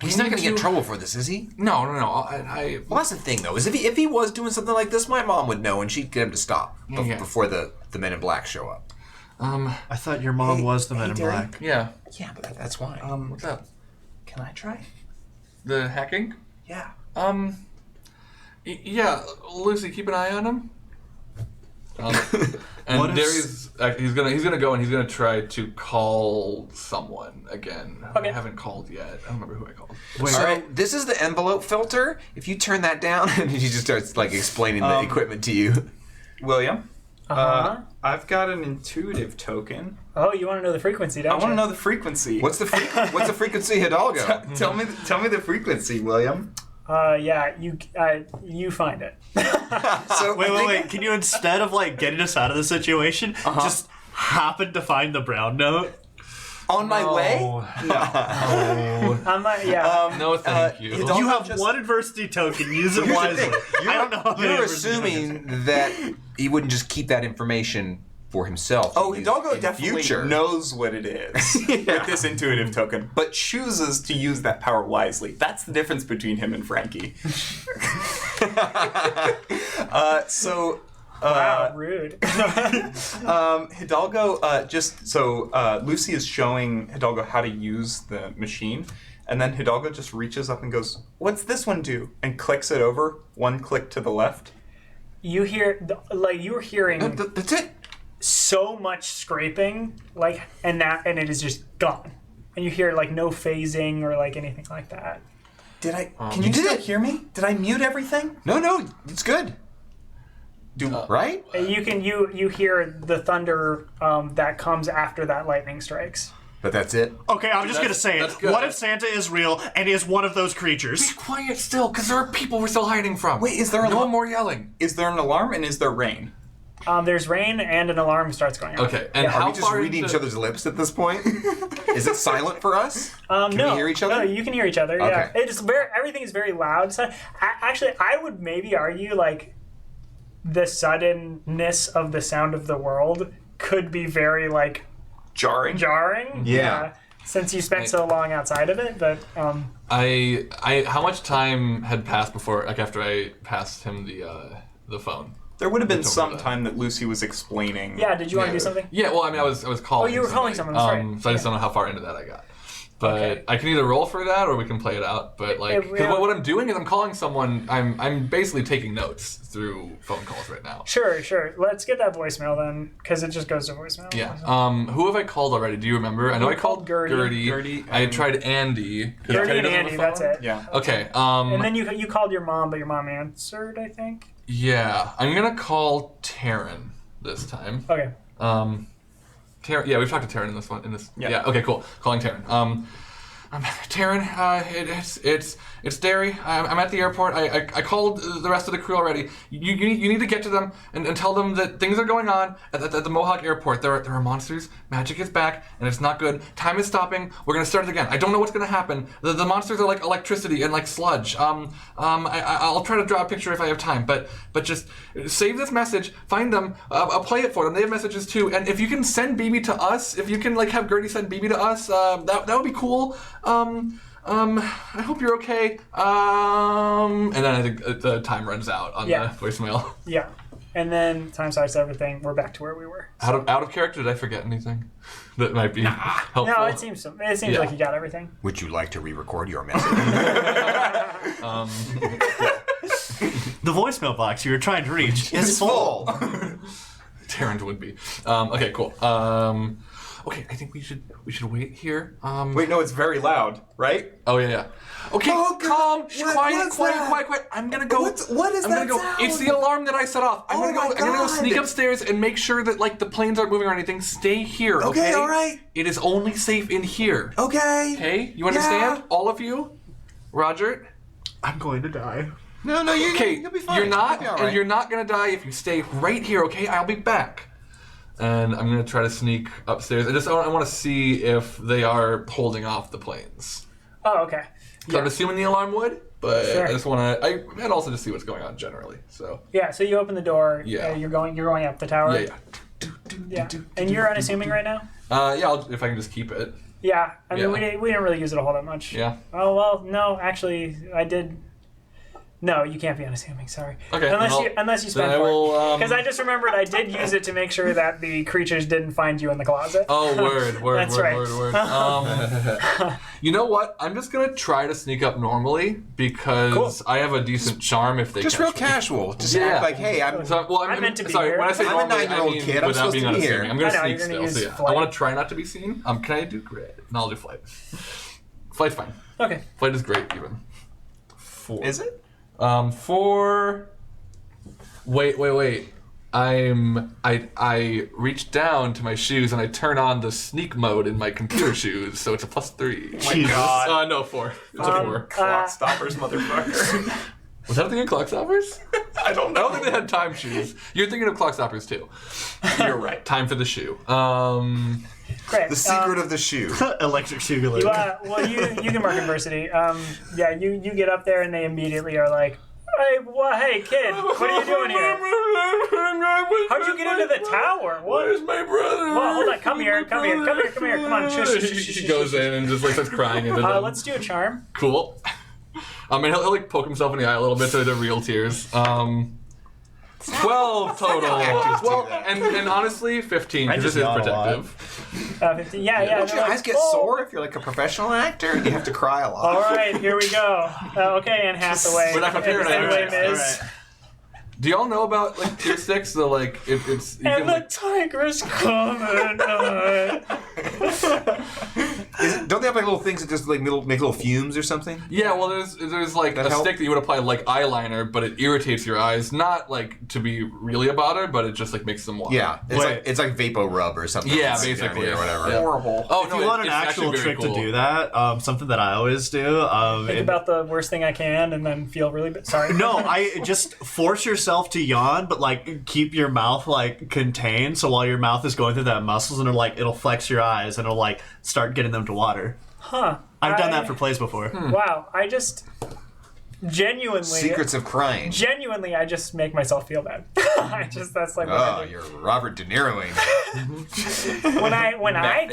He's not going to get in trouble for this, is he? No. Well, that's the thing, though, is if he was doing something like this, my mom would know, and she'd get him to stop before the Men in Black show up. I thought your mom was the Men in Derry? Black. Yeah. Yeah, but that's why. What's up? Can I try? The hacking? Yeah. Yeah, Lucy, keep an eye on him. And What if- Darius, he's gonna go and he's gonna try to call someone again. Okay. I haven't called yet. I don't remember who I called. All right, this is the envelope filter. If you turn that down, and he just starts like explaining the equipment to you. William, Uh-huh. I've got an intuitive token. Oh, you want to know the frequency, don't I you? want to know the frequency. What's the frequency, Hidalgo? Tell me the frequency, William. Yeah, you find it. So Wait. Can you, instead of like getting us out of the situation, just happen to find the brown note? On my way? No, thank you. Hidalgo You have just- one adversity token. Use it wisely. I don't know. How many You're adversity tokens. assuming that he wouldn't just keep that information for himself. Oh, to use Hidalgo in definitely future. knows what it is with this intuitive token, but chooses to use that power wisely. That's the difference between him and Frankie. Wow, rude. Hidalgo Lucy is showing Hidalgo how to use the machine, and then Hidalgo just reaches up and goes, "What's this one do?" and clicks it over, one click to the left. You hear, you're hearing That's it. so much scraping, and it is just gone. And you hear no phasing or anything like that. Did I? Can you still hear me? Did I mute everything? No, it's good. Right? You hear the thunder that comes after that lightning strikes. But that's it. Okay, I'm just gonna say it. that's good. What if Santa is real and is one of those creatures? Quiet still, because there are people we're still hiding from. Wait, is there a no more yelling? Is there an alarm and is there rain? There's rain and an alarm starts going off. Okay, and Are how we just far reading into... each other's lips at this point? Is it silent for us? No, we hear each other? No, you can hear each other. Okay. Yeah, everything is very loud. So, actually, I would maybe argue the suddenness of the sound of the world could be very Jarring. Yeah. Since you spent so long outside of it, but how much time had passed before, after I passed him the phone? There would have been Don't some do that. time that Lucy was explaining. yeah. Did you want to do something? Yeah, well, I mean, I was calling. Oh, you were calling somebody. someone, that's right. So I just don't know how far into that I got. But Okay. I can either roll for that or we can play it out. But 'cause what I'm doing is I'm calling someone. I'm basically taking notes through phone calls right now. Sure. Let's get that voicemail then, because it just goes to voicemail. Yeah. Who have I called already? Do you remember? I know I called Gertie. Gertie I and- tried Andy. 'cause Gertie Teddy and doesn't have a Andy. That's phone. it. Yeah. Okay. And then you called your mom, but your mom answered, I think. Yeah, I'm gonna call Taryn this time. Okay. Taryn, yeah, we've talked to Taryn in this one. Yeah. Yeah. Okay. Cool. Calling Taryn. Taryn, it's Derry. I'm at the airport. I called the rest of the crew already. You need to get to them and tell them that things are going on at the Mohawk airport. There are monsters. Magic is back, and it's not good. Time is stopping. We're gonna start it again. I don't know what's gonna happen. The monsters are like electricity and like sludge. I'll try to draw a picture if I have time. But just save this message. Find them. I'll play it for them. They have messages too. And if you can send BB to us, if you can have Gertie send BB to us, that would be cool. I hope you're okay. And then I think the time runs out on Yeah. the voicemail. Yeah. And then time starts everything. We're back to where we were. Out of character, did I forget anything that might be helpful? No, it seems Yeah. like you got everything. Would you like to re-record your message? The voicemail box you were trying to reach is full. Taryn would be. Okay, cool. Okay, I think we should wait here. Wait, no, it's very loud, right? Oh yeah. Okay, Oh, God. calm, What's that? quiet. I'm gonna go. What is I'm that gonna go. sound? It's the alarm that I set off. I'm Oh gonna go. my I'm gonna go God. sneak upstairs and make sure that the planes aren't moving or anything. Stay here, okay? Okay, all right. It is only safe in here. Okay. Okay, you understand? All of you, Roger. I'm going to die. No, Okay, you'll be fine. you're not, You'll be all and right. you're not gonna die if you stay right here. Okay, I'll be back. and I'm gonna try to sneak upstairs. I want to see if they are holding off the planes. Oh, okay. So I'm assuming the alarm would, but Sure. I just want to. And also just see what's going on generally. So Yeah, so you open the door. Yeah. You're going up the tower. yeah. Yeah. And you're unassuming right now? Yeah. If I can just keep it. Yeah. I mean, Yeah. we didn't really use it a whole that much. Yeah. Oh, well, no, actually, I did. No, you can't be unassuming. Sorry. Okay, Unless you spend then I will, because I just remembered I did use it to make sure that the creatures didn't find you in the closet. Oh, word. That's right. You know what? I'm just gonna try to sneak up normally because Cool. I have a decent charm if they Just catch real me. casual. Just Yeah. act like, hey, I'm. So, well, I meant to be sorry, here. when I say I'm a normally, 9-year-old I mean kid. I'm without supposed being to be unassuming. here. I'm gonna I know, sneak you're gonna still. So use yeah, I flight. want to try not to be seen. Can I do great? No, I'll do flight. Flight's fine. Okay. Flight is great even. 4. Is it? 4. Wait. I reach down to my shoes and I turn on the sneak mode in my computer shoes, so it's a +3. Jesus. No, 4. It's a 4. Clock stoppers, motherfucker. Was that a thing in Clock Stoppers? I don't I know. don't think they had time shoes. You're thinking of Clock Stoppers too. You're right. Time for the shoe. Great. The secret of the shoe. Electric shoe glue. Well, you can mark adversity. Yeah, you get up there and they immediately are like, hey, kid, what are you doing here? How'd you get into the tower? What? Where's my brother? Well, hold on. Come here. Come on. Shush. He goes in and just like starts crying. And Let's do a charm. Cool. I mean, he'll like poke himself in the eye a little bit so they're real tears. 12 total. actors do Well, that. and honestly, 15 I because just this is yawn a lot. protective. 15. Yeah. Don't your they're like, eyes get "Oh." sore if you're like a professional actor and you have to cry a lot? All right, here we go. Okay, Anne Hathaway. We're not comparing Anyway, actors. Miz. Do y'all know about like tier 6? The like it's you And can, the like, tiger's coming. Don't they have like little things that just like make little fumes or something? yeah, well, there's like That a help? stick that you would apply like eyeliner, but it irritates your eyes. Not like to be really a bother, but it just like makes them water. Yeah, Wait. it's like Vapor Rub or something. Yeah, It's basically. or whatever. Yeah. Horrible. Oh If no, you want an it's actual actually very trick cool. to do that, something that I always do. Think about the worst thing I can and then feel really bad. Sorry. No, I just force yourself to yawn, but like keep your mouth like contained. So while your mouth is going through that muscles, and it'll flex your eyes and it'll like start getting them to water. Huh. I've done that for plays before. Wow, I just genuinely Secrets of crying. I just make myself feel bad. That's like what Oh, I do. you're Robert De Niroing. Method.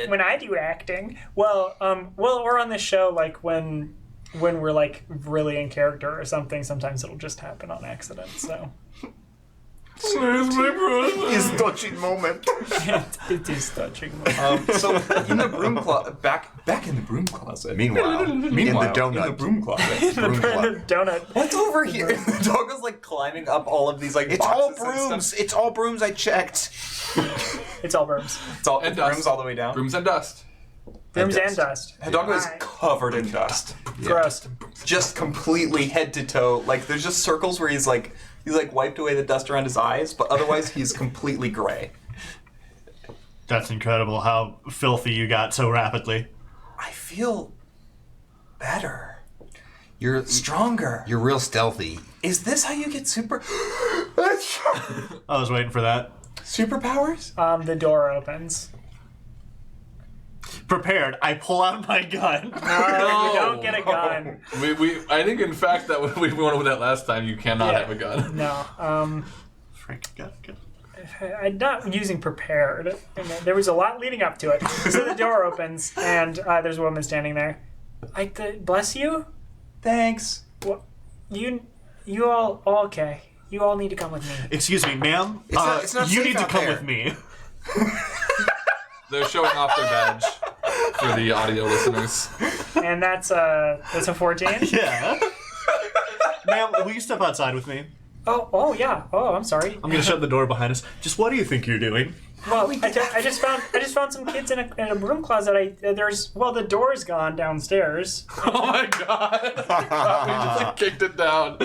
when I do acting. Well, or on this show, like when we're like really in character or something, sometimes it'll just happen on accident. So Where's my brother? His touching moment. it is touching. So in the broom closet, back in the broom closet. Meanwhile, in the donut. in the broom closet. Broom club. Donut. What's over here? The dog is like climbing up all of these like. It's all boxes and brooms. stuff. It's all brooms. I checked. It's all brooms. It's all And brooms dust. all the way down. Brooms and dust. Brooms dust. and dust. Hidalgo is Right. covered in dust, Gross. just completely head to toe. Like there's just circles where he's like wiped away the dust around his eyes, but otherwise he's completely gray. That's incredible how filthy you got so rapidly. I feel better, You're stronger. You're real stealthy. Is this how you get I was waiting for that. superpowers? The door opens. Prepared. I pull out my gun. You don't get a gun. I think in fact that we went over that last time. You cannot Yeah. have a gun. No. Frank, gun. I'm not using prepared. And there was a lot leading up to it. So the door opens and there's a woman standing there. Bless you. Thanks. Well, you all okay? You all need to come with me. Excuse me, ma'am. It's not you safe need to out come there. with me. They're showing off their badge for the audio listeners. And that's a 14. Yeah. Ma'am, will you step outside with me? Oh yeah. Oh, I'm sorry. I'm gonna shut the door behind us. Just what do you think you're doing? Well, I just found some kids in a broom closet. The door's gone downstairs. Oh my god! We just like kicked it down.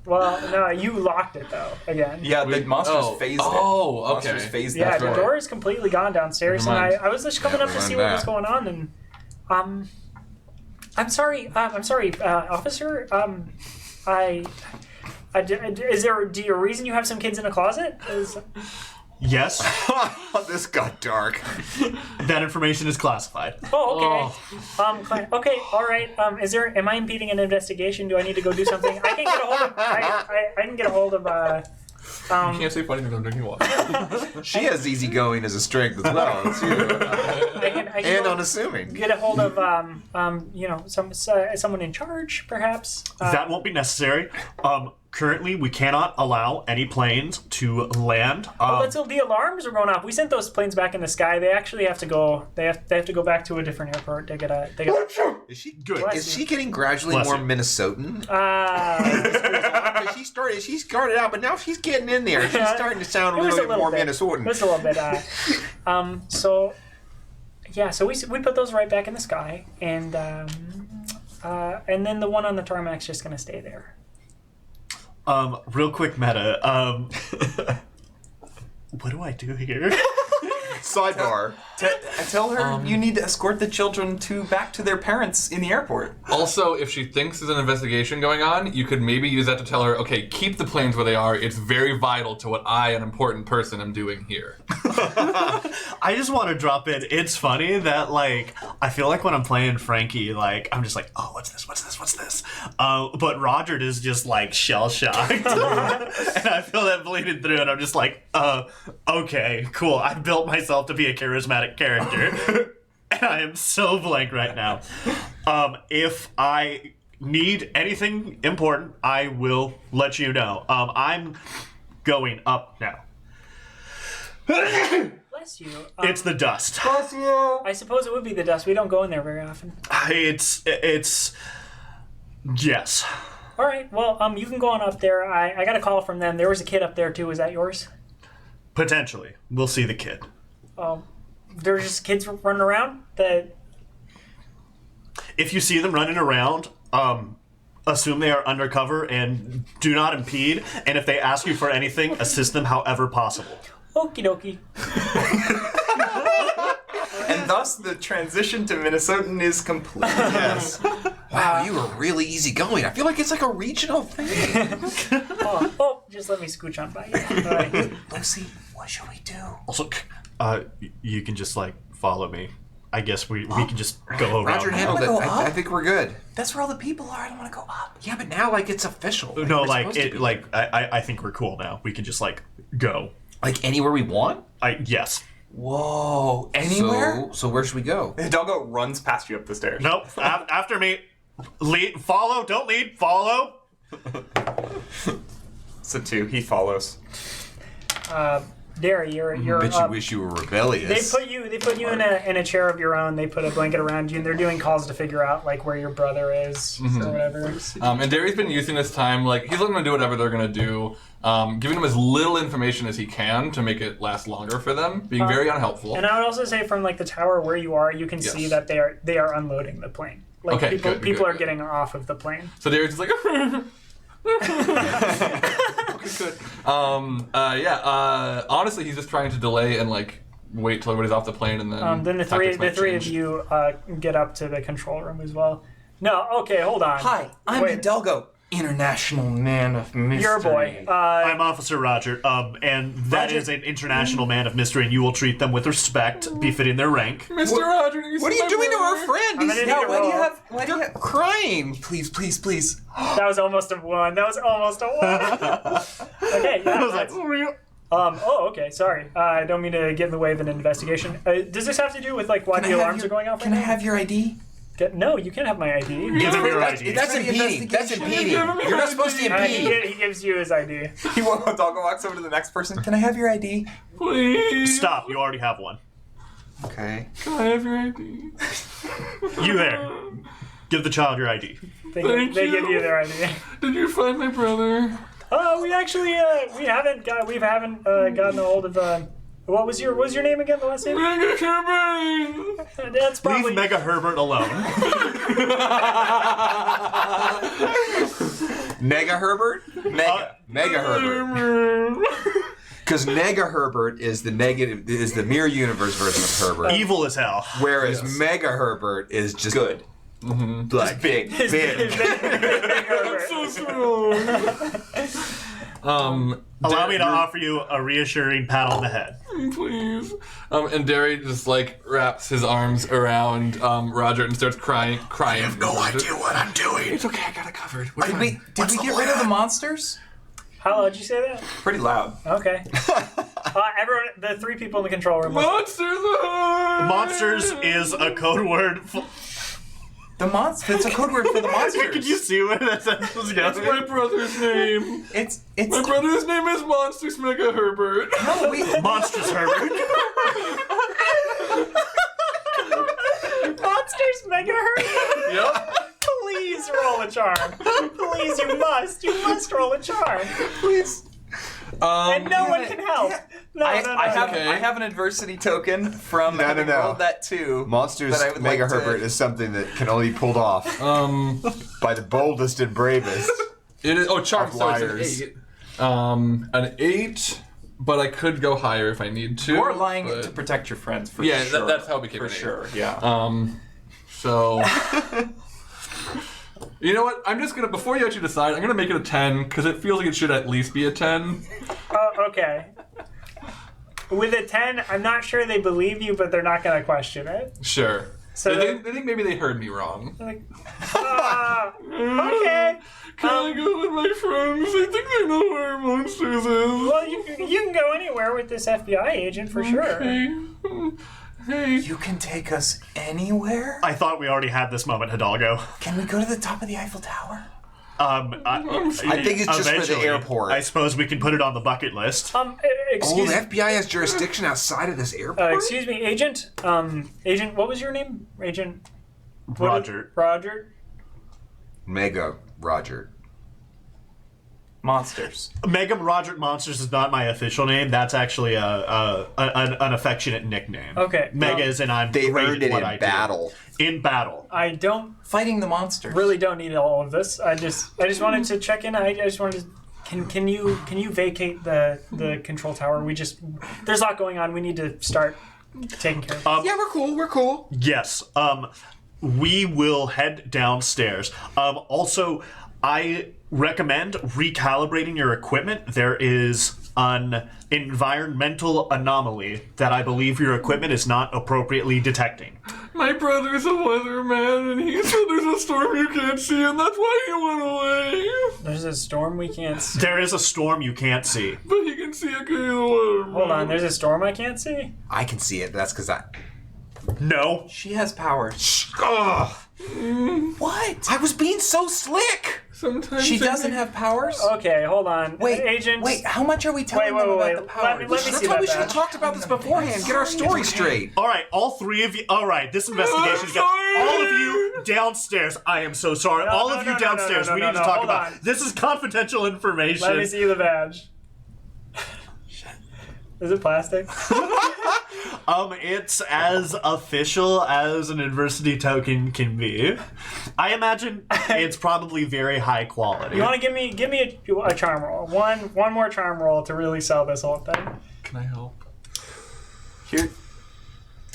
Well, no, you locked it though again. Yeah, the monsters phased it. Oh, okay. Monsters phased Yeah, that the door. door is completely gone downstairs, Never and mind. I was just coming up to see what was going on, and I'm sorry, officer. Is there a reason you have some kids in a closet? Yes, This got dark. that information is classified. Oh, okay. Okay, all right. Am I impeding an investigation? Do I need to go do something? I can get a hold of. I can get a hold of. You can't say funny things. I'm drinking water. She has easygoing as a strength as well. Too. I can And go unassuming. get a hold of someone in charge, perhaps. That won't be necessary. Currently, we cannot allow any planes to land. The alarms are going off. We sent those planes back in the sky. They actually have to go. They have to go back to a different airport. They get. Is she Good. Is she getting gradually Bless more you. Minnesotan? 'Cause she started out, but now she's getting in there. She's starting to sound a little bit more Minnesotan. Just a little bit. So we put those right back in the sky, and then the one on the tarmac's just gonna stay there. Real quick meta. What do I do here? Sidebar. Tell her you need to escort the children back to their parents in the airport. Also, if she thinks there's an investigation going on, you could maybe use that to tell her, okay, keep the planes where they are. It's very vital to what I, an important person, am doing here. I just want to drop in. It's funny that, like, I feel like when I'm playing Frankie, like, I'm just like, oh, what's this? But Roger is just, like, shell-shocked. And I feel that bleeding through, and I'm just like, okay, cool. I built myself to be a charismatic character. And I am so blank right now. If I need anything important, I will let you know. I'm going up now. Bless you. It's the dust. Bless you. I suppose it would be the dust. We don't go in there very often. It's yes. All right. Well, you can go on up there. I got a call from them. There was a kid up there too. Was that yours? Potentially. We'll see the kid. There's just kids running around that. If you see them running around, assume they are undercover and do not impede. And if they ask you for anything, assist them however possible. Okie dokie. And thus the transition to Minnesotan is complete. Yes. Wow, you were really easygoing. I feel like it's like a regional thing. Just let me scooch on by you. All right. Lucy, what should we do? Also, you can just, like, follow me. I guess we can just go around. Roger handled it. Go I up. think we're good. That's where all the people are. I don't want to go up. Yeah, but now, like, it's official. No, we're like, supposed to it, be. like I think we're cool now. We can just, like, go. Like anywhere we want? Yes. Whoa. Anywhere? So where should we go? The doggo runs past you up the stairs. Nope. After me. Lead. Follow. Don't lead. Follow. It's a 2. He follows. Derry, you're Bet you up. wish you were rebellious. They put you in a chair of your own. They put a blanket around you, and they're doing calls to figure out like where your brother is or whatever. And Derry's been using this time, like, he's letting them do whatever they're going to do, giving them as little information as he can to make it last longer for them, being very unhelpful. And I would also say from like the tower where you are, you can Yes. see that they are unloading the plane. Like Okay, people good. are getting off of the plane. So Derry's just like, okay, good. Honestly, he's just trying to delay and, like, wait till everybody's off the plane and then. Then the tactics might three of change. you get up to the control room as well. No, okay, hold on. Hi, I'm Wait. Hidalgo, international man of mystery. You're a boy. I'm Officer Roger, and that Roger. is an international man of mystery, and you will treat them with respect befitting their rank. Mr. Roger, What are you doing to our friend? I'm gonna He's need a roll. Why do you have crying. Please, please, please. That was almost a 1. That was almost a 1. Okay, yeah. I was like, Okay, sorry. I don't mean to get in the way of an investigation. Does this have to do with like why the alarms are going off? Can I have your ID? No, you can't have my ID. give him your ID. That's impeding. That's impeding. You're not supposed to impede. He gives you his ID. Doggo walks over to the next person. Can I have your ID? Please. Stop, you already have one. Okay. Can I have your ID? You there. Give the child your ID. They Thank give you. you their ID. Did you find my brother? We actually we haven't gotten a hold of what was your name again? The last name? That's probably Leave Mega Herbert alone. Mega Herbert? Mega Herbert. Because Nega Herbert is the mirror universe version of Herbert. Evil as hell. Whereas Mega Herbert is just good. Like big. So strong. Allow me to offer you a reassuring pat on the head. Please. And Derry just like wraps his arms around Roger and starts crying. I have no idea what I'm doing. It's okay, I got it covered. Did we get rid of the monsters? How loud did you say that? Pretty loud. Okay. Everyone, the 3 people in the control room. Monsters! Monsters is a code word. The monster. It's a code word for the monsters. Could you see where that sentence was That's going? my brother's name. It's My brother's name is Monsters Mega Herbert. no, Monsters, Herbert. Monsters Mega Herbert. Yep. Please roll a charm. Please, you must. You must roll a charm. please. And no one can help. No, I have Okay. I have an adversity token from No, having no. rolled that too. Monsters But I would Mega like to- Herbert is something that can only be pulled off by the boldest and bravest. It is. Oh, charm. Of So it's liars. an 8, but I could go higher if I need to. You're lying but- to protect your friends for Yeah, sure. that's how it became for an 8. sure. Yeah. So. You know what? I'm just gonna, before you actually decide, I'm gonna make it a 10 because it feels like it should at least be a 10. Oh, okay. With a 10, I'm not sure they believe you, but they're not going to question it. Sure. So they think maybe they heard me wrong. Like, okay. Can I go with my friends? I think they know where Monsters is. Well, you can go anywhere with this FBI agent for sure. Hey. You can take us anywhere? I thought we already had this moment, Hidalgo. Can we go to the top of the Eiffel Tower? I think it's just for the eventually. airport. I suppose we can put it on the bucket list. Oh, Excuse the FBI has jurisdiction outside of this airport? excuse me, Agent. Agent, what was your name? Agent Roger. Roger. Mega Roger. Monsters. Mega Roger Monsters is not my official name. That's actually an affectionate nickname. Okay, Mega is and I'm They great earned at it what in I do. battle. In battle. I don't Fighting the monsters. really don't need all of this. I just wanted to check in. I just wanted to, can you vacate the control tower? There's a lot going on. We need to start taking care of it. Yeah, we're cool. Yes. We will head downstairs. Also, I recommend recalibrating your equipment. There is an environmental anomaly that I believe your equipment is not appropriately detecting. My brother's a weatherman, and he said there's a storm you can't see, and that's why he went away. There's a storm we can't see. There is a storm you can't see. But he can see a good weatherman. Hold on, there's a storm I can't see? I can see it, but that's because I... No. She has powers. Ugh! What? I was being so slick! Sometimes She I doesn't think- have powers? Okay, hold on. Agent. Wait, how much are we telling Wait, them about wait. the powers? Let me I see thought that we should have badge. talked about this beforehand. Get our story straight. All right, all three of you. All right, this investigation's got sorry. all of you downstairs. I am so sorry. all of you downstairs. We need to talk hold about. on. This is confidential information. Let me see the badge. Is it plastic? It's as official as an adversity token can be. I imagine it's probably very high quality. You want to give me a charm roll? One more charm roll to really sell this whole thing. Can I help? Here.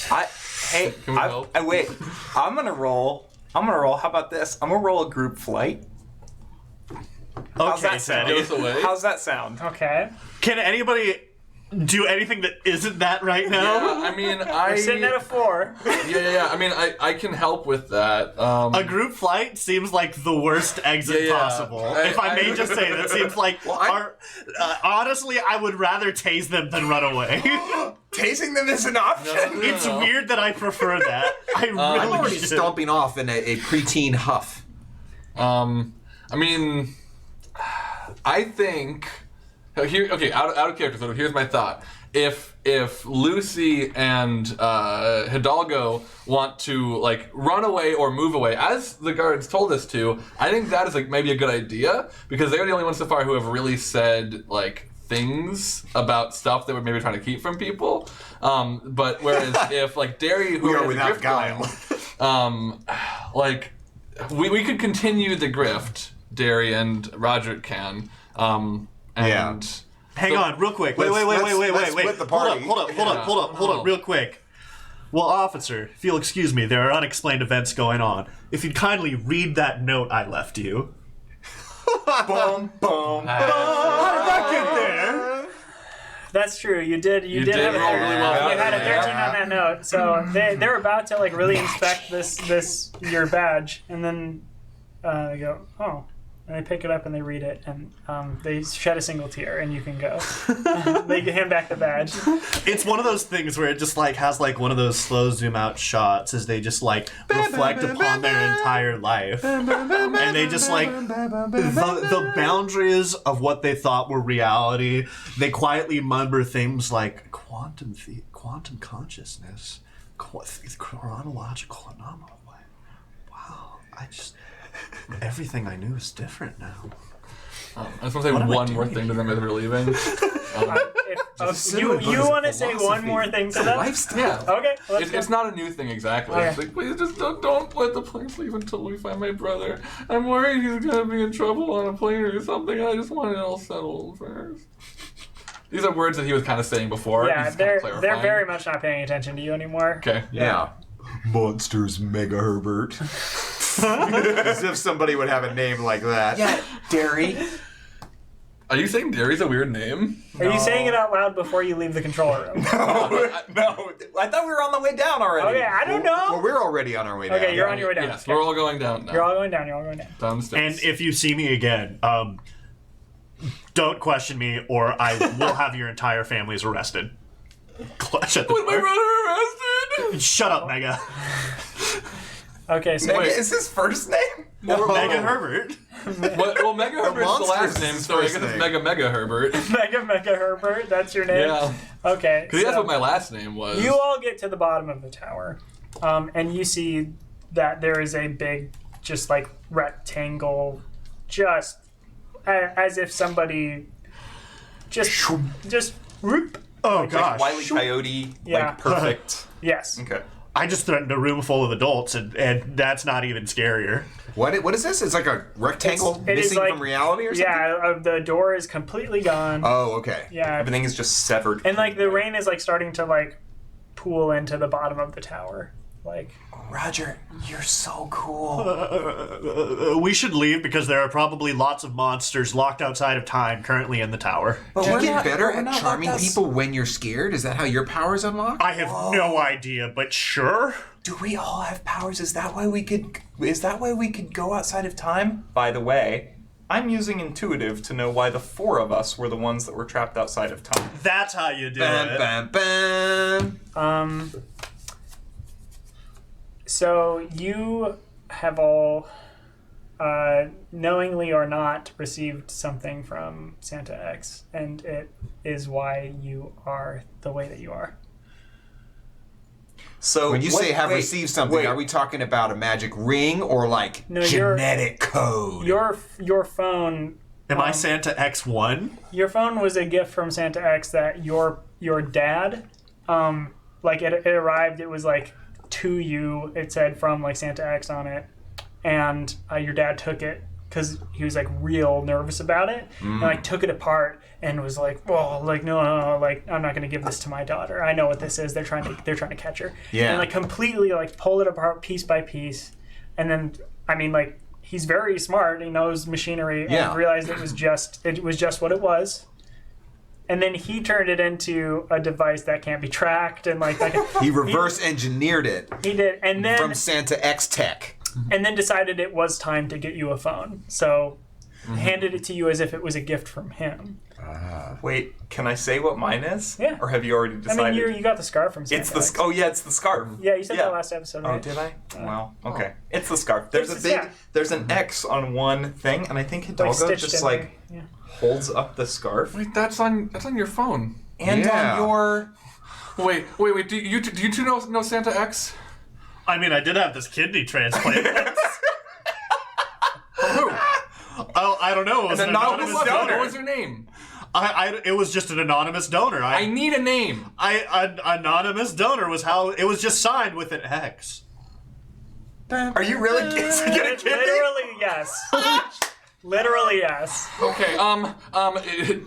Can we help? Wait. I'm gonna roll. How about this? I'm gonna roll a group flight. How's Okay, that sound? Goes away. How's that sound? Okay. Can anybody do anything that isn't that right now? Yeah, I mean, We're sitting at a 4. Yeah. I mean, I can help with that. A group flight seems like the worst exit Yeah. possible. If I may just say, that seems like honestly, I would rather tase them than run away. Tasing them is an option. No. It's weird that I prefer that. I'm really already should. stomping off in a preteen huff. I mean, I think here. Okay, out of character. So here's my thought. If Lucy and Hidalgo want to like run away or move away, as the guards told us to, I think that is like maybe a good idea because they're the only ones so far who have really said like things about stuff that we're maybe trying to keep from people. But whereas if like Derry, who We are has a without grift guile. going, like we could continue the grift. Derry and Roderick can. And Yeah. Hang So- on, real quick. Wait, Let's wait. split the party. Hold up, real quick. Well, officer, if you'll excuse me, there are unexplained events going on. If you'd kindly read that note I left you. Boom, boom. How did that get there? That's true. You did did have a roll really well. You had a 13 on that note. So they're about to like really inspect this your badge, and then they go, oh. And they pick it up and they read it, and they shed a single tear, and you can go. They hand back the badge. It's one of those things where it just like has like one of those slow zoom out shots as they just like reflect upon their entire life, and they just like the boundaries of what they thought were reality. They quietly mumble things like quantum consciousness, chronological anomaly. Wow, everything I knew is different now. I just want to say one more thing to them as we're leaving. You want to say one more thing to them? Yeah. Okay, It's not a new thing exactly. Okay. It's like, please just don't let the plane leave until we find my brother. I'm worried he's going to be in trouble on a plane or something. I just want it all settled first. These are words that he was kind of saying before. Yeah, He's kind of they're clarifying. very much not paying attention to you anymore. Okay. Yeah. Monsters Mega Herbert. As if somebody would have a name like that. Yeah, Derry. Are you saying Derry's a weird name? Are you saying it out loud before you leave the control room? No, I thought we were on the way down already. Okay, I don't know. Well, we're already on our way down. Okay, you're on your way down. Yes, Okay. we're all going down now. You're all going down. You're all going down. Down the stairs. And if you see me again, don't question me, or I will have your entire families arrested. Shut the Was my door. brother arrested? Shut up, Mega. Okay, so Mega is his first name? Mega Herbert. Well, Mega Herbert's the monster's last name, his so I first guess it's name. Mega Herbert. Mega Herbert, that's your name? Yeah. Okay. Because that's what my last name was. You all get to the bottom of the tower, and you see that there is a big, just like rectangle, just as if somebody just whoop. Oh, Like gosh. Wile E. Coyote, Yeah. like perfect. Yes. Okay. I just threatened a room full of adults, and that's not even scarier. What is this? It's like a rectangle It is missing like- from reality or something? Yeah, the door is completely gone. Oh, okay. Yeah, Everything is just severed. and like the rain is like starting to like pool into the bottom of the tower. Like, Roger, you're so cool. We should leave because there are probably lots of monsters locked outside of time currently in the tower. But Do you we're get not- better we're at not charming like us. people when you're scared? Is that how your powers unlock? I have no idea, but sure. Do we all have powers? Is that why we could go outside of time? By the way, I'm using intuitive to know why the four of us were the ones that were trapped outside of time. That's how you do Bam, it. bam, bam. so you have all, knowingly or not, received something from Santa X, and it is why you are the way that you are. So When you say have received something, are we talking about a magic ring or like No, you're- genetic code? Your phone. Am I Santa X1? Your phone was a gift from Santa X that your dad, like it arrived. It was like to you. It said from like Santa X on it, and your dad took it because he was like real nervous about it, and like took it apart and was like, "Whoa, like no, like I'm not gonna give this to my daughter. I know what this is. They're trying to catch her." Yeah. And like completely like pulled it apart piece by piece, and then I mean like. He's very smart. He knows machinery Yeah. and realized it was just what it was. And then he turned it into a device that can't be tracked and like that. He reverse engineered it He did, and then from Santa X Tech. decided it was time to get you a phone. So handed it to you as if it was a gift from him. Wait, can I say what mine is? Yeah. Or have you already I decided? mean, you got the scarf from Santa. It's the X. oh yeah, it's the scarf. Yeah, you said that last episode. Oh, Right? did I? Well, okay. It's the scarf. There's a It's- big, yeah. there's an X on one thing, and I think Like Hidalgo stitched just in like there. Yeah. holds up the scarf. Wait, that's on your phone. And Yeah. on your Wait. Do you two know Santa X? I mean, I did have this kidney transplant. Who? Oh, I don't know. It was An an anonymous anonymous donor. donor. What was your name? It was just an anonymous donor. I need a name. An anonymous donor was how it was just signed with an X. Are you really gonna kid me? Literally yes. Literally yes. Okay.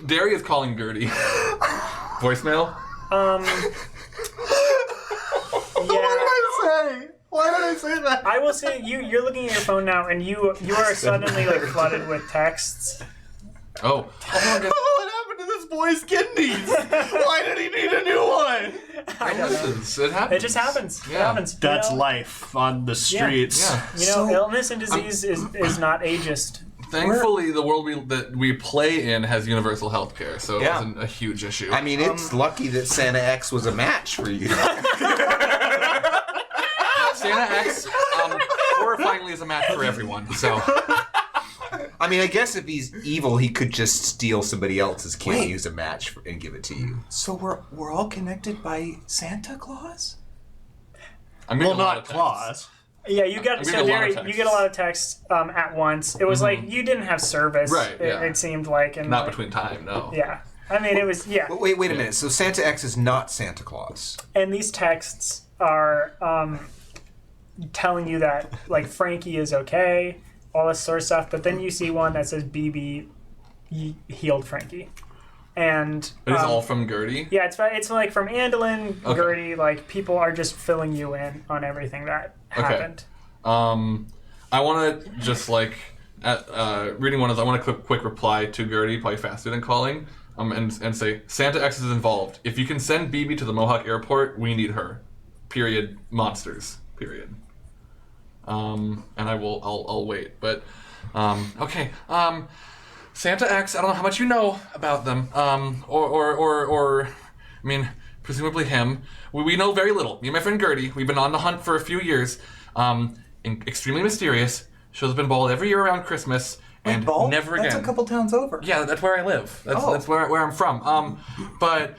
Derry is calling dirty. Voicemail. What did I say? Why did I say that? I will say you're looking at your phone now, and you are suddenly like flooded with texts. Oh. What happened to this boy's kidneys? Why did he need a new one? Illnesses. It happens. It just happens. It Yeah. happens. That's You know? life on the streets. Yeah. Illness and disease is not ageist. Thankfully, the world that we play in has universal health care, so it wasn't a huge issue. I mean, it's lucky that Santa X was a match for you. Santa X, horrifyingly, is a match for everyone, so... I mean, I guess if he's evil, he could just steal somebody else's kid, use a match and give it to you. So we're all connected by Santa Claus? I'm Well, getting a lot not of texts. Claus. Yeah, you got I'm so getting a lot of Derry, texts. you get a lot of texts at once. It was like you didn't have service. Right, yeah. It seemed like, and Not like, between time, no. Yeah, I mean it was But wait a minute. So Santa X is not Santa Claus. and these texts are telling you that like Frankie is okay, all this sort of stuff. But then you see one that says BB healed Frankie, and It is all from Gertie? yeah, it's like from Andelin, Okay. Gertie. Like people are just filling you in on everything that happened. I want to just like reading one of I want a quick reply to Gertie, probably faster than calling, and say Santa X is involved. If you can send BB to the Mohawk Airport, we need her. Period. Monsters. Period. And I'll wait. But okay. Santa X. I don't know how much you know about them. Or I mean, presumably him. We know very little. Me and my friend Gertie. We've been on the hunt for a few years. Extremely mysterious. Shows up in Bald every year around Christmas, and Bald? never again. That's a couple towns over. Yeah, that's where I live. That's where I'm from. But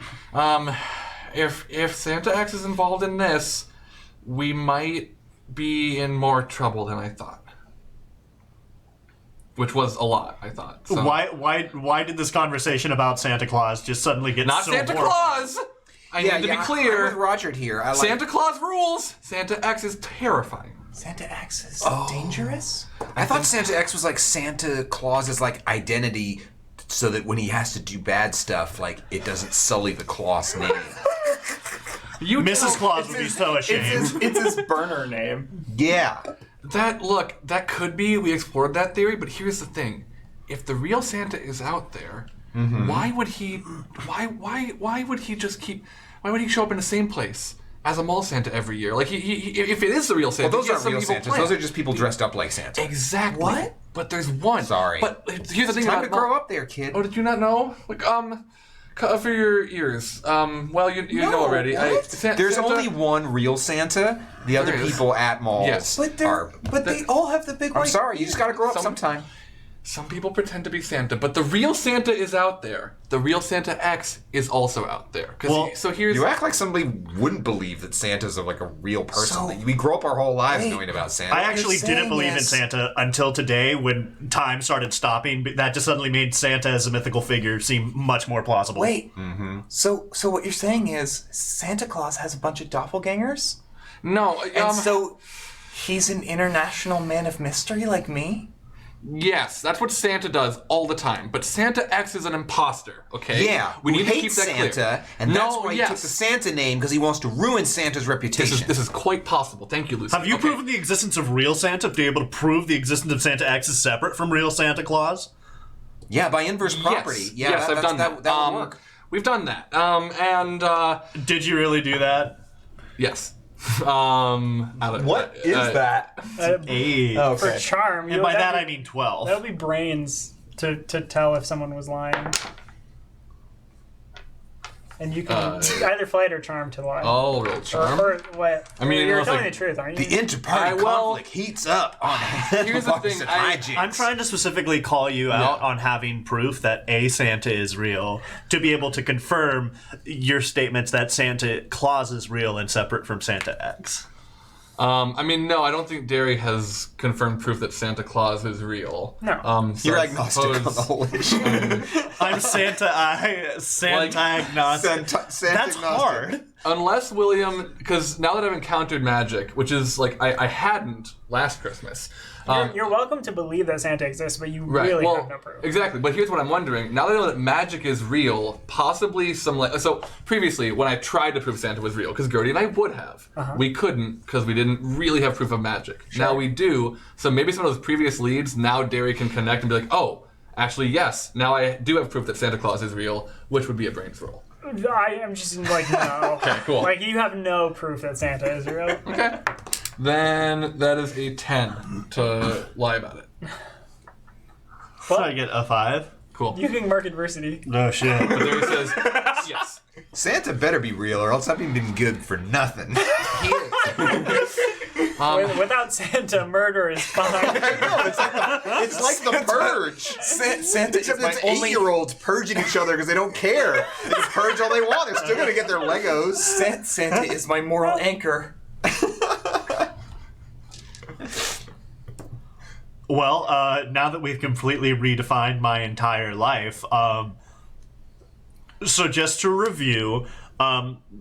if Santa X is involved in this, we might be in more trouble than I thought. Which was a lot, I thought. So. Why did this conversation about Santa Claus just suddenly get Not so Santa horrifying? Claus. I need to be clear. I'm with Roger here. I like Santa Claus rules. Santa X is terrifying. Santa X is dangerous? I thought Santa X was like Santa Claus's like identity, so that when he has to do bad stuff, like it doesn't sully the Claus name. Mrs. Claus would be so ashamed. It's his burner name. Yeah. That could be. We explored that theory, but here's the thing: if the real Santa is out there, why would he? Why would he just keep? Why would he show up in the same place as a mall Santa every year? Like if it is the real Santa, Well, those he has aren't real some evil Santas. plan. Those are just people dressed up like Santa. Exactly. What? But there's one. Sorry. But here's the thing Time about to grow up there, kid. Oh, did you not know? Like cover your ears. Well, you know already. what? There's only one real Santa. The other is. people at malls Yes. But they all have the big I'm white... sorry, you just gotta grow up Some- sometime. Some people pretend to be Santa, but the real Santa is out there. The real Santa X is also out there. So here's You act like somebody wouldn't believe that Santa's like a real person. So- We grow up our whole lives Wait. knowing about Santa. I actually saying didn't believe in is- Santa until today when time started stopping. But that just suddenly made Santa as a mythical figure seem much more plausible. Wait. So what you're saying is Santa Claus has a bunch of doppelgangers? no. And so he's an international man of mystery like me? Yes, that's what Santa does all the time. But Santa X is an imposter. Okay. Yeah, we who need to keep hates that Santa, clear. and that's why he took the Santa name because he wants to ruin Santa's reputation. This is quite possible. Thank you, Lucy. Have you Okay. proven the existence of real Santa to be able to prove the existence of Santa X is separate from real Santa Claus? Yeah, by inverse property. Yes, Yeah, yes, I've done that. That would work. We've done that. Did you really do that? Yes. What is that? Hey. For charm. And by that I mean 12. That would be brains to tell if someone was lying. And you can either flight or charm to lie. Oh, real charm. Or what? I mean, you're it's telling like- the truth, aren't you? The inter-party conflict heats up on Here's the thing, hijinks. I'm trying to specifically call you out on having proof that A, Santa is real, to be able to confirm your statements that Santa Claus is real and separate from Santa X. I mean, no, I don't think Derry has confirmed proof that Santa Claus is real. No. So You're I agnostic on the suppose- whole issue. I'm Santa Like, agnostic. Santa That's agnostic. hard. unless William, because now that I've encountered magic, which is like I hadn't last Christmas. You're welcome to believe that Santa exists, but you Right. really Well, have no proof. exactly. But here's what I'm wondering. Now that I know that magic is real, possibly some like so previously when I tried to prove Santa was real, because Gertie and I would have, we couldn't because we didn't really have proof of magic. Now we do. So maybe some of those previous leads now Derry can connect and be like, oh, actually yes. Now I do have proof that Santa Claus is real, which would be a brains roll. I am just like, no. Okay, cool. Like, you have no proof that Santa is real. Okay. Then that is a 10 to lie about it. So I get a 5. Cool. You can mark adversity. No shit. But Derry says yes. Santa better be real, or else I've been good for nothing. He is. Without Santa, murder is fine. It's like the purge. Santa Except is my it's only 8-year-olds purging each other because they don't care. They can purge all they want. They're still gonna get their Legos. Santa is my moral anchor. Well, now that we've completely redefined my entire life, so just to review,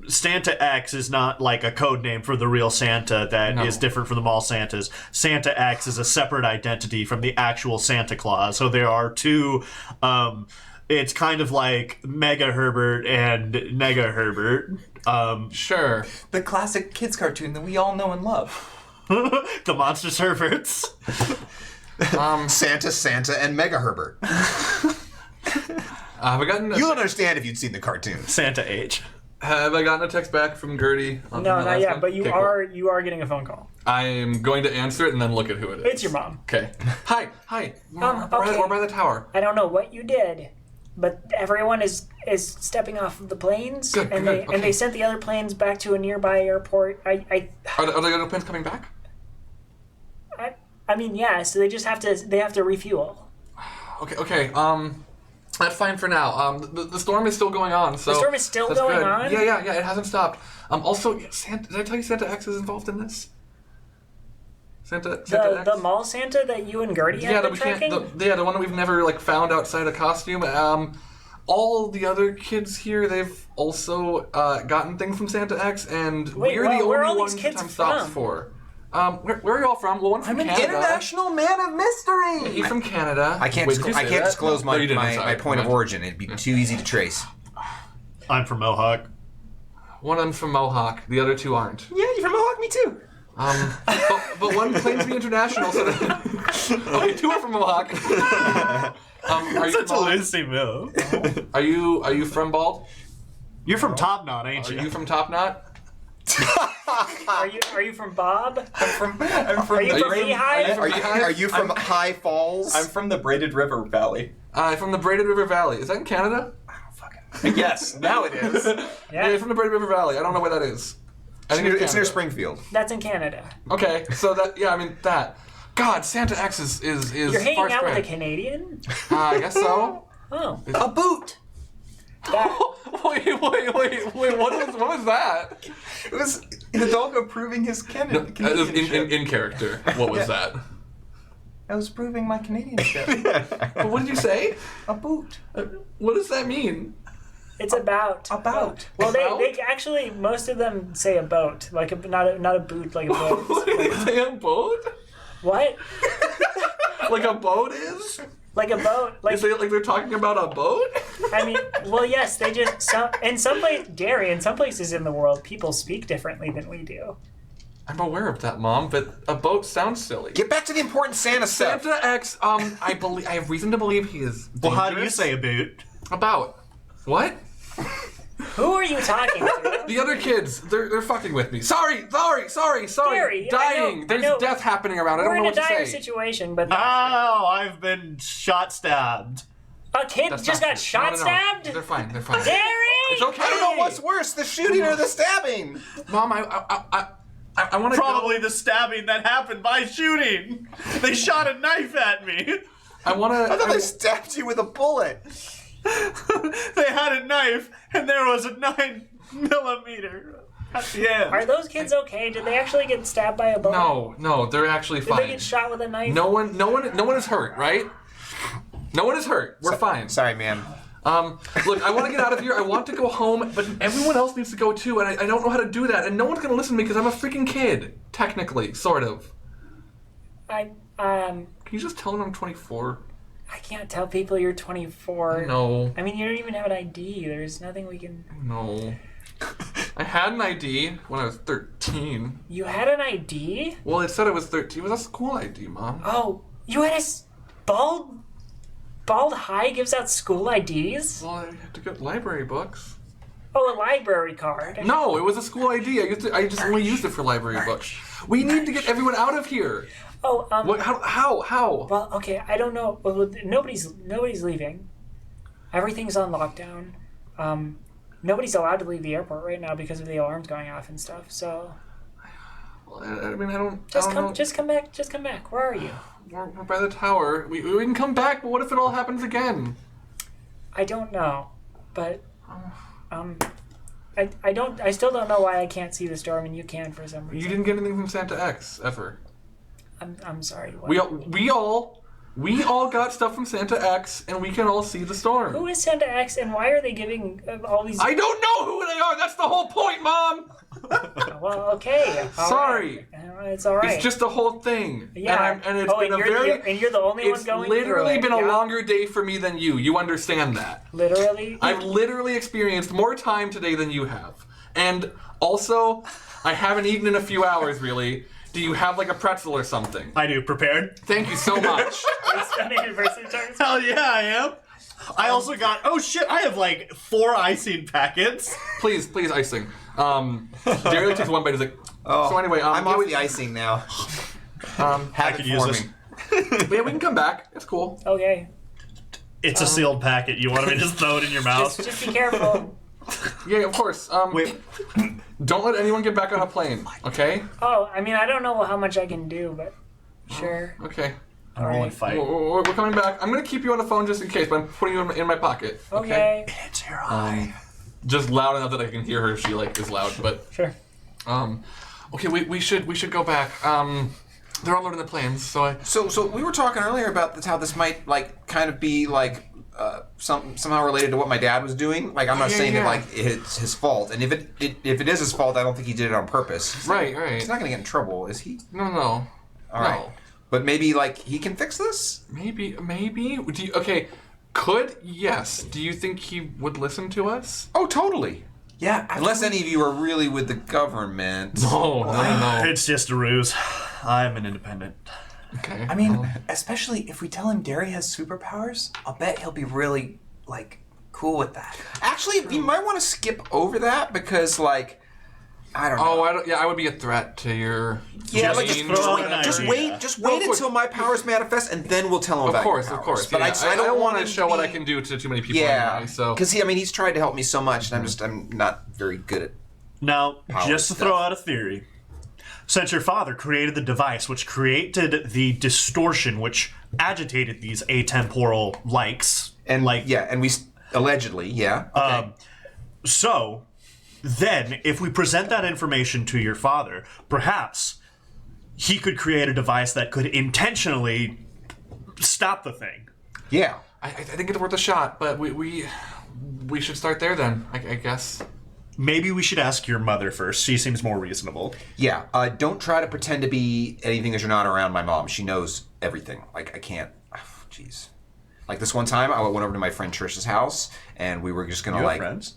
Santa X is not like a code name for the real Santa that is different from the mall Santas. Santa X is a separate identity from the actual Santa Claus. So there are two, it's kind of like Mega Herbert and Nega Herbert. Sure. The classic kids cartoon that we all know and love. The Monsters Herberts. Santa, and Mega Herbert. Have I gotten You'll understand if you'd seen the cartoon. Santa H. Have I gotten a text back from Gertie? No, not yet, but you Okay, are getting a phone call. Cool. I am going to answer it and then look at who it is. It's your mom. Okay. Hi. Okay. We're by the tower. I don't know what you did, but everyone is stepping off of the planes, Good, and good, okay. they sent the other planes back to a nearby airport. Are the other planes coming back? I mean, yeah. So they just have to refuel. Okay. That's fine for now. The storm is still going on. So The storm is still that's going good. on? Yeah. It hasn't stopped. Also, Santa. Did I tell you Santa X is involved in this? Santa X. The mall Santa that you and Gertie have been tracking? The one that we've never found outside a costume. All the other kids here, they've also gotten things from Santa X, and we're the where are all only these ones kids time stops from? for. Where are you all from? Well, one's from Canada. International man of mystery. He's from Canada. I can't. Wait, did you say that? disclose No, you didn't. my Sorry. point of origin. It'd be too easy to trace. I'm from Mohawk. One of them's from Mohawk. The other two aren't. Yeah, you're from Mohawk. Me too. But one claims to be international. So okay, two are from Mohawk. Are you Such from a Bald? Lucy move. Are you from Bald? You're from Top Knot, ain't Are you? you from Top Knot? Are you from Bob? I'm from Are you from Beehive? Are you from High Falls? I'm from the Braided River Valley. From the Braided River Valley. Is that in Canada? Yes, now it is. Yeah, from the Braided River Valley. I don't know where that is. I think it's near Canada. Springfield. That's in Canada. Okay, so that. God, Santa X is You're hanging far out with a spread. Canadian? I guess so. Oh, A boot. Wait, what was that? It was Hidalgo proving his Canadianship. In character. What was that? I was proving my Canadianship. What did you say? A boot. What does that mean? it's about. About. Well, About? they actually, most of them say a boat, like not a boot, like a boat. What did they say? A boat? What? Like a boat is? Like a boat. Like Is they like they're talking about a boat? I mean, well, yes, they just in some place, Gary, in some places in the world, people speak differently than we do. I'm aware of that, Mom, but a boat sounds silly. Get back to the important Santa stuff. Santa X, I have reason to believe he is dangerous. Well, how do you say a boot? About. What? Who are you talking to? The other kids, they're fucking with me. Sorry. Gary, Dying. I There's know. death happening around. I We're don't know in what a to dire say. situation, but Oh, I've been stabbed. a kid That's just not got true. shot, No. stabbed. They're fine. Gary, It's okay. I don't know what's worse, the shooting or the stabbing. Mom, I want to Probably the stabbing that happened by shooting. They shot a knife at me. I want I thought to. they stabbed you with a bullet. They had a knife, and there was a 9mm at the end. are those kids okay? Did they actually get stabbed by a bullet? No, they're actually Did fine. they get shot with a knife? No one is hurt, right? No one is hurt. We're fine. Sorry, ma'am. Look, I want to get out of here. I want to go home, but everyone else needs to go too, and I don't know how to do that. And no one's gonna listen to me because I'm a freaking kid, technically, sort of. Can you just tell them I'm 24? I can't tell people you're 24. No. I mean, you don't even have an ID. There's nothing we can... No. I had an ID when I was 13. You had an ID? Well, it said I was 13. It was a school ID, Mom. Oh, you had a Bald High gives out school IDs? Well, I had to get library books. Oh, a library card. No, it was a school ID. I just only used it for library books. We need to get everyone out of here. Oh, What? How? Well, okay, I don't know. Well, nobody's leaving. Everything's on lockdown. Nobody's allowed to leave the airport right now because of the alarms going off and stuff. So Well, I mean, I don't know. just come back. Just come back. Where are you? We're by the tower. We can come back, but what if it all happens again? I don't know, but I still don't know why I can't see the storm and you can for some reason. You didn't get anything from Santa X ever. I'm sorry. What? We all got stuff from Santa X, and we can all see the storm. Who is Santa X and why are they giving all these? I don't know who they are. That's the whole point, Mom. Well, okay. All Sorry. right. It's all right. It's just the whole thing. Yeah. And it's been a and you're the only one going through it. It's literally been a yeah? longer day for me than you. You understand that? Literally. I've literally experienced more time today than you have. And also, I haven't eaten in a few hours, really. Do you have like a pretzel or something? I do. Prepared? Thank you so much. Are you spending adversity tokens? Hell yeah, I am. I also got. Oh shit! I have like 4 icing packets. Please, icing. Derek takes one bite. He's like, so anyway, I'm off the icing now. I could use this. But yeah, we can come back. It's cool. Okay. It's a sealed packet. You want me to just throw it in your mouth? Just be careful. Yeah, of course. Wait. Don't let anyone get back on a plane, okay? Oh, I mean, I don't know how much I can do, but sure. Okay. I'm rolling fight. We're coming back. I'm gonna keep you on the phone just in case, but I'm putting you in my pocket. Okay. It's your eye. Just loud enough that I can hear her if she like is loud, but Sure. okay, we should go back. They're unloading the planes, so I So we were talking earlier about how this might like kind of be like somehow related to what my dad was doing. Like I'm not saying that like it's his fault, and if it is his fault, I don't think he did it on purpose. Right. He's not gonna get in trouble, is he? No. All right. But maybe like he can fix this. Maybe. Do you, yes. Do you think he would listen to us? Oh, totally. Yeah. Unless any of you are really with the government. No. It's just a ruse. I'm an independent. Okay. I mean, especially if we tell him Derry has superpowers, I'll bet he'll be really like cool with that. Actually, you might want to skip over that because like I don't know. I would be a threat to your. Yeah, like Jane just or wait, whatever. just wait until my powers manifest, and then we'll tell him about your powers. Of course. But Yeah, I don't want to show what I can do to too many people. Yeah, anyway, so because he's tried to help me so much, and I'm not very good at. Now, Power just to stuff. throw out a theory, since your father created the device which created the distortion which agitated these atemporal likes, And and we allegedly, okay. So, then, if we present that information to your father, perhaps he could create a device that could intentionally stop the thing. Yeah. I think it's worth a shot, but we should start there then. I guess. Maybe we should ask your mother first. She seems more reasonable. Yeah. Don't try to pretend to be anything that you're not around my mom. She knows everything. Like I can't. Jeez. Like this one time, I went over to my friend Trish's house, and we were just gonna You have like. friends?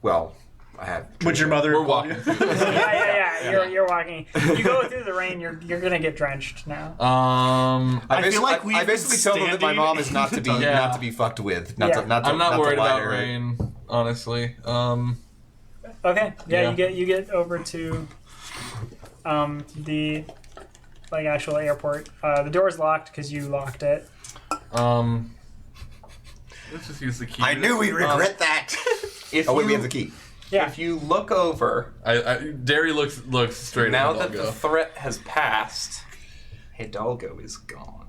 Well, I have. Would your mother? We're walking. Yeah. You're walking. You go through the rain. You're gonna get drenched now. I feel like I basically told them that my mom is not to be Yeah. not to be fucked with. Not Yeah. to, not to, I'm not to worried lie about to her. rain, honestly. Okay. Yeah. You get over to the like actual airport. The door's locked because you locked it. Let's just use the key. I knew we'd regret that. If Oh wait, you, we have the key. Yeah. If you look over, Derry looks straight now at that Hidalgo. the threat has passed, Hidalgo is gone.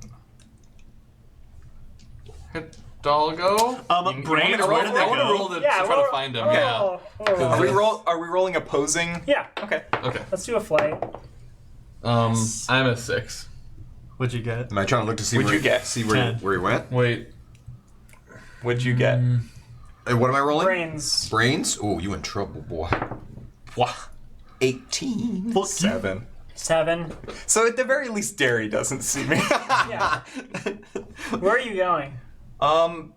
Hidalgo? Brains, I where did they I want to go? roll to Yeah. try to find him. Are we rolling opposing? Yeah. Okay. Okay. Let's do a flight. I'm a 6. What'd you get? Am I trying to look to see What'd where you get? See where 10. where he went? Wait. What'd you get? And what am I rolling? Brains. Brains? Oh, you in trouble, boy. Wah. 18. 7. 7. So at the very least, Derry doesn't see me. Yeah. Where are you going?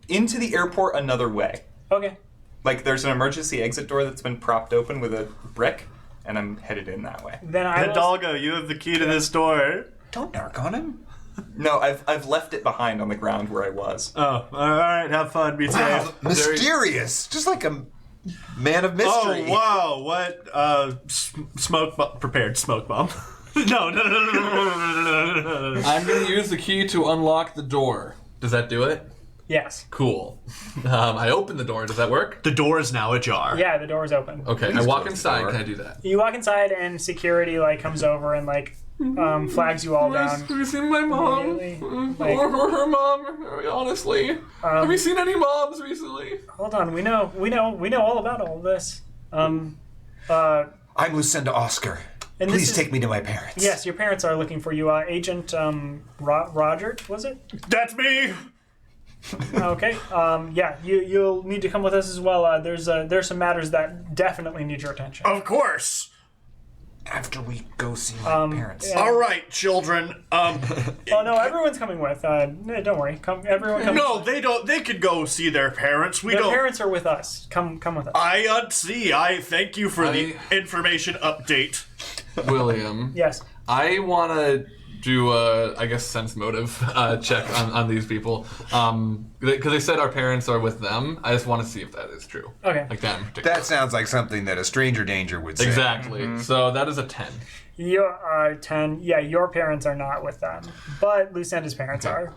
Into the airport another way. Okay. Like, there's an emergency exit door that's been propped open with a brick, and I'm headed in that way. Then I will... Hidalgo, you have the key to this door. Don't narc on him. No, I've left it behind on the ground where I was. Oh, all right. Have fun. Be safe. Wow, mysterious. Just like a man of mystery. Oh, wow. What? Prepared smoke bomb. No. I'm going to use the key to unlock the door. Does that do it? Yes. Cool. I open the door. Does that work? The door is now ajar. Yeah, the door's open. Okay, Please I walk close the inside. door. Can I do that? You walk inside and security like comes over and like flags you all down. Have you seen my mom? Immediately, like- or her mom? Honestly, have you seen any moms recently? Hold on, we know all about all of this. I'm Lucinda Oscar. And Please this is- take me to my parents. Yes, your parents are looking for you. Agent Roger, was it? That's me. Okay. Yeah, you'll need to come with us as well. There's some matters that definitely need your attention. Of course. After we go see my parents. yeah. All right, children. Oh no, everyone's coming with. No, don't worry. Everyone come. No, they don't. They could go see their parents. We Their don't. parents are with us. Come with us. I thank you for the information update. William, Yes. I want to do a, I guess, sense motive check on these people. Because they said our parents are with them. I just want to see if that is true. Okay. Like that in particular. That sounds like something that a stranger danger would say. Exactly. So that is a 10. You're 10. Yeah, your parents are not with them, but Lucinda's parents are.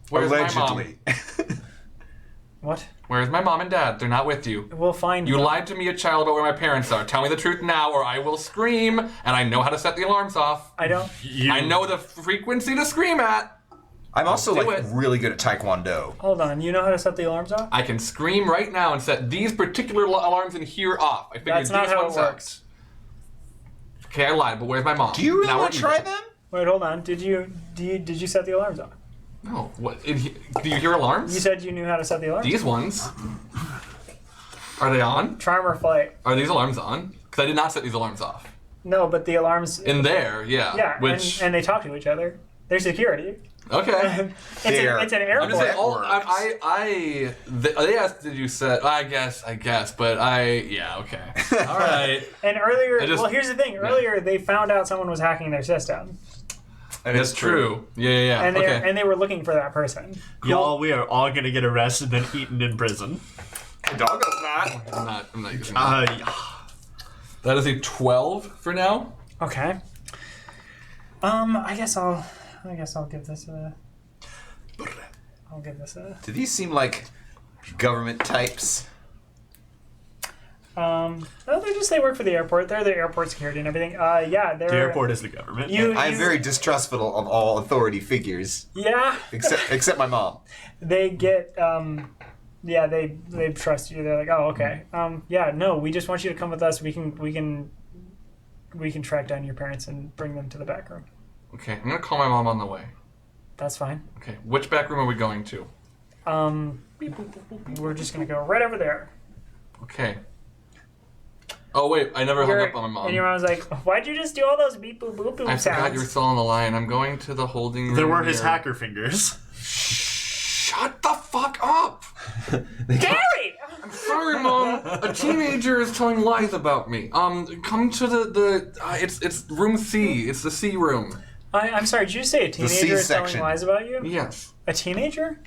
Where's Allegedly. my mom? What? Where's my mom and dad? They're not with you. We'll find You them. lied to me, a child, about where my parents are. Tell me the truth now, or I will scream, and I know how to set the alarms off. I don't. I know the frequency to scream at. I'm also Do like it. really good at Taekwondo. Hold on. You know how to set the alarms off? I can scream right now and set these particular alarms in here off. I figured That's not these how it ones out. works. Okay, I lied, but where's my mom? Do you really Now want to we're try even. them? Wait, hold on. Did you set the alarms off? No. What? Do you hear alarms? You said you knew how to set the alarms. These ones. Are they on? Charm or flight? Are these alarms on? Because I did not set these alarms off. No, but the alarms. In there, yeah. Yeah, Which. and they talk to each other. They're security. Okay. It's an airport. I'm just saying, works. they asked, did you set? I guess, but yeah, okay. All right. And earlier, I just- well, here's the thing. Earlier, they found out someone was hacking their system, That's true. Yeah. and Okay. they were looking for that person. Y'all, we are all gonna get arrested and eaten in prison. Doggo's not. I'm not using that. Yeah. That is a 12 for now. Okay. I guess I'll give this a. I'll give this a. Do these seem like government types? No, they work for the airport. They're the airport security and everything. Yeah, they're. The airport is the government. I'm very distrustful of all authority figures, Yeah. except my mom. They get. Yeah, they trust you. They're like, oh, okay. Yeah, no, we just want you to come with us. We can track down your parents and bring them to the back room. Okay, I'm gonna call my mom on the way. That's fine. Okay, which back room are we going to? We're just gonna go right over there. Okay. Oh wait, I never hung up on my And your mom. mom's like, why'd you just do all those beep boop boop boop I sounds? forgot you were still on the line. I'm going to the holding room. There were his near- hacker fingers. Shut the fuck up! Gary! Sorry, Mom. A teenager is telling lies about me. Come to it's room C. It's the C room. I'm sorry, did you say a C teenager is telling section. lies about you? Yes. A teenager?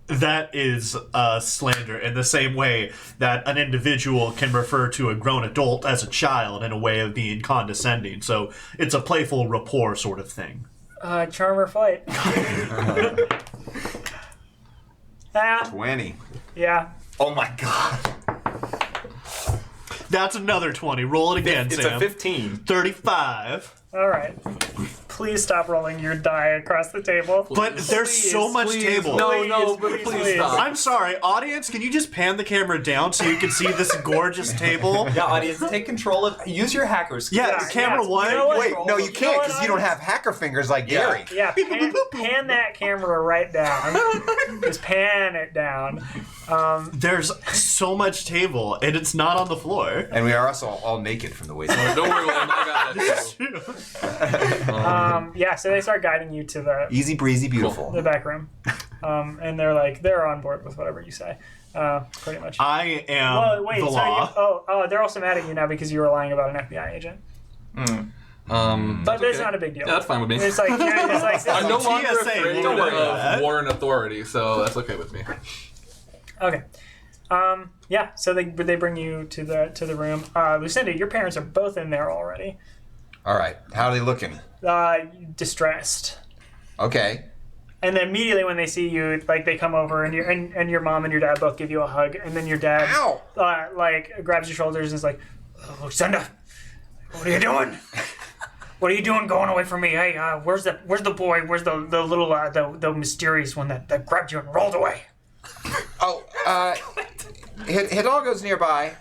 That is slander in the same way that an individual can refer to a grown adult as a child in a way of being condescending. So it's a playful rapport sort of thing. Charm or flight? 20. Yeah. Oh my god. That's another 20. Roll it again, It's Sam. a 15. 35. All right. please stop rolling your die across the table. But there's so much table. No, but Please, please please. stop. I'm sorry, audience. Can you just pan the camera down so you can see this gorgeous table? Yeah, audience, take control of. Use your hacker skills. Yeah, camera yeah. one. You know what? Wait, no, you can't what, because you don't have hacker fingers like Gary. Yeah, pan that camera right down. Just pan it down. There's so much table, and it's not on the floor. And we are also all naked from the waist down. Don't worry, William. I got that too. Yeah, so they start guiding you to the Easy breezy, beautiful. back room, and they're on board with whatever you say, pretty much. I am Well, wait, the so law. they're also mad at you now because you were lying about an FBI agent. But it's not a big deal. Yeah, that's fine with me. It's like, I'm no longer TSA, afraid don't worry about of that. Warren authority, so that's okay with me. okay. Yeah, so they bring you to the room. Lucinda, your parents are both in there already. All right, how are they looking? Distressed. Okay. And then immediately when they see you, like they come over and your mom and your dad both give you a hug, and then your dad Ow! like grabs your shoulders and is like, Lucinda, what are you doing? What are you doing going away from me? Hey, where's the boy? Where's the little the mysterious one that grabbed you and rolled away? Oh, Hidalgo's nearby.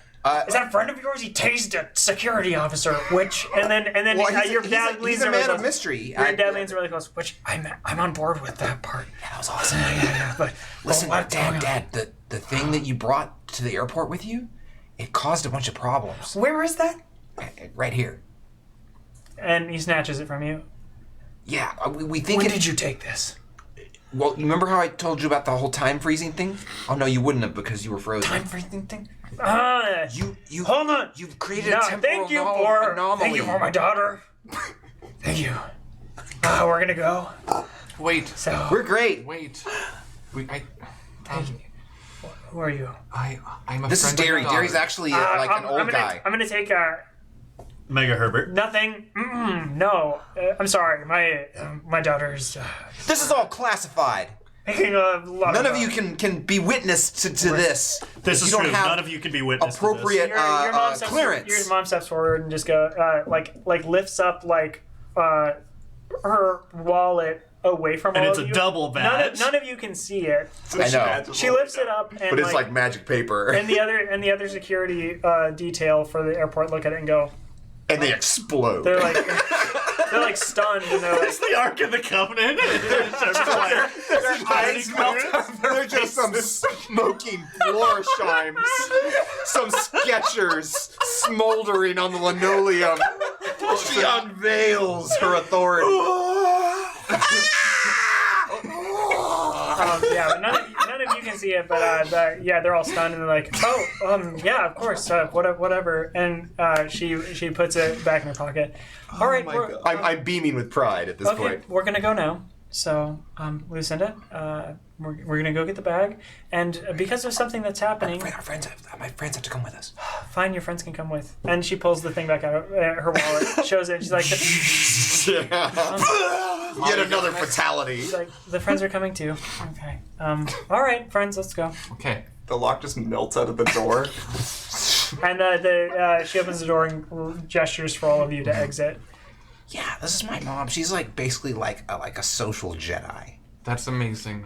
Is that a friend of yours? He tased a security officer. Which and then Well, your dad leans he's a really man of close. mystery. Your dad leans really close. Which I'm on board with that part. Yeah, that was awesome. Yeah. But Listen, what's going on? Dad, the thing that you brought to the airport with you, it caused a bunch of problems. Where is that? Right here. And he snatches it from you. Yeah, we think When it. did you take this? Well, you remember how I told you about the whole time freezing thing? Oh no, you wouldn't have because you were frozen. Time freezing thing? You Hold on. You've created No, a temporal anomaly. thank you for my daughter. Thank you. We're gonna go. Wait, So We're great. wait. who are you? I'm a This is friend of Derry. your Derry's daughter. actually like an old guy. I'm gonna take Mega Herbert. nothing. No, I'm sorry. My daughter's This is all classified. making a lot. None of you can be witness to this. This You is don't true. have None of you can be witness appropriate Your mom steps, clearance. Your mom steps forward and just go like lifts up her wallet away from And all it's of a you. double badge. None of you can see it. I know, She lifts it up, and but it's like magic paper, and the other security detail for the airport look at it and go. and they explode. They're like stunned, and they're like, It's the Ark of the Covenant. Their eyes melt out. They're just some smoking floor shimes, some Skechers smoldering on the linoleum. She unveils her authority. yeah, but none of you can see it, but yeah, they're all stunned and they're like, yeah, of course, whatever. And she puts it back in her pocket. All right, I'm beaming with pride at this okay, point. we're gonna go now. So, Lucinda, we're gonna go get the bag, and because of something that's happening, My friends have to come with us. fine, your friends can come with. And she pulls the thing back out of her wallet, shows it, and she's like, Yet another fatality. she's like, the friends are coming too. Okay. All right, friends, let's go. Okay. The lock just melts out of the door. And she opens the door and gestures for all of you to exit. Yeah, this is my mom. She's like basically like a social Jedi. That's amazing.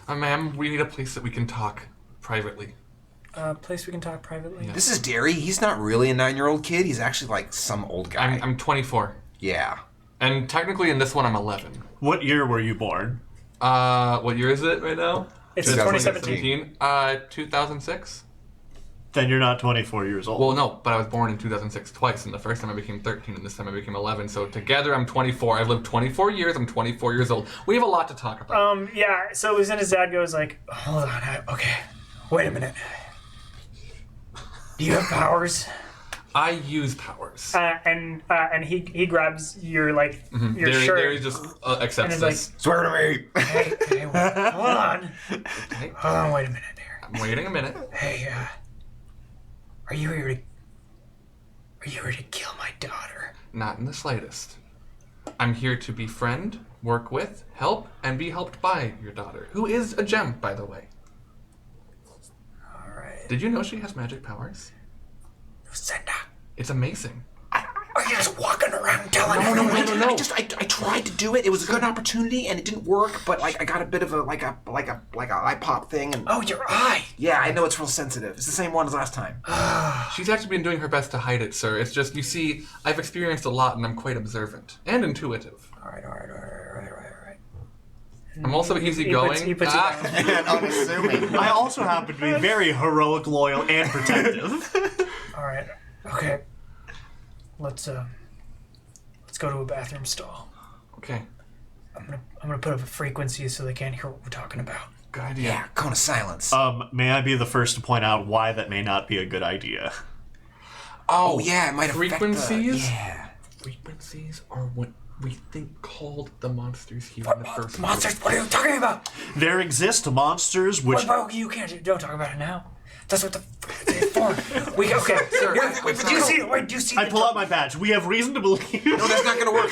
Ma'am, we need a place that we can talk privately. Place we can talk privately. Yeah. This is Derry. He's not really a 9-year-old kid. He's actually like some old guy. I'm 24. Yeah. And technically in this one I'm 11. What year were you born? What year is it right now? It's 2017. 2006? Then you're not 24 years old. Well, no, but I was born in 2006 twice, and the first time I became 13, and this time I became 11. So together, I'm 24. I've lived 24 years. I'm 24 years old. We have a lot to talk about. Yeah, so Lucinda's dad goes like, hold on, okay, wait a minute. Do you have powers? I use powers. And he grabs your your Derry, shirt. Derry just accepts And is this. Swear to me. Hey, hold on. Okay, Hold on, wait a minute there. I'm waiting a minute. Hey, are you here to kill my daughter? Not in the slightest. I'm here to befriend, work with, help, and be helped by your daughter, who is a gem, by the way. All right. Did you know she has magic powers? Lucinda, It's amazing. are you just walking around telling No, everyone? no. I tried to do it. It was a good opportunity, and it didn't work. But like, I got a bit of a eye pop thing. And Oh, your eye. yeah, I know it's real sensitive. It's the same one as last time. She's actually been doing her best to hide it, sir. It's just, you see, I've experienced a lot, and I'm quite observant and intuitive. All right. I'm also easygoing. He puts you down. And unassuming. I also happen to be very heroic, loyal, and protective. All right. Okay. Let's go to a bathroom stall. Okay, I'm gonna put up a frequency so they can't hear what we're talking about. good idea. Yeah, cone of silence. May I be the first to point out why that may not be a good idea? oh yeah, it might frequencies? affect the... Yeah. Frequencies are what we think called the monsters here in the first Monsters? place. What are you talking about? There exist monsters which... Well, you can't. Don't talk about it now. That's what the it's for. Okay, Sir, do you see? Wait, do you see? I pull out my badge. We have reason to believe... No, that's not gonna work.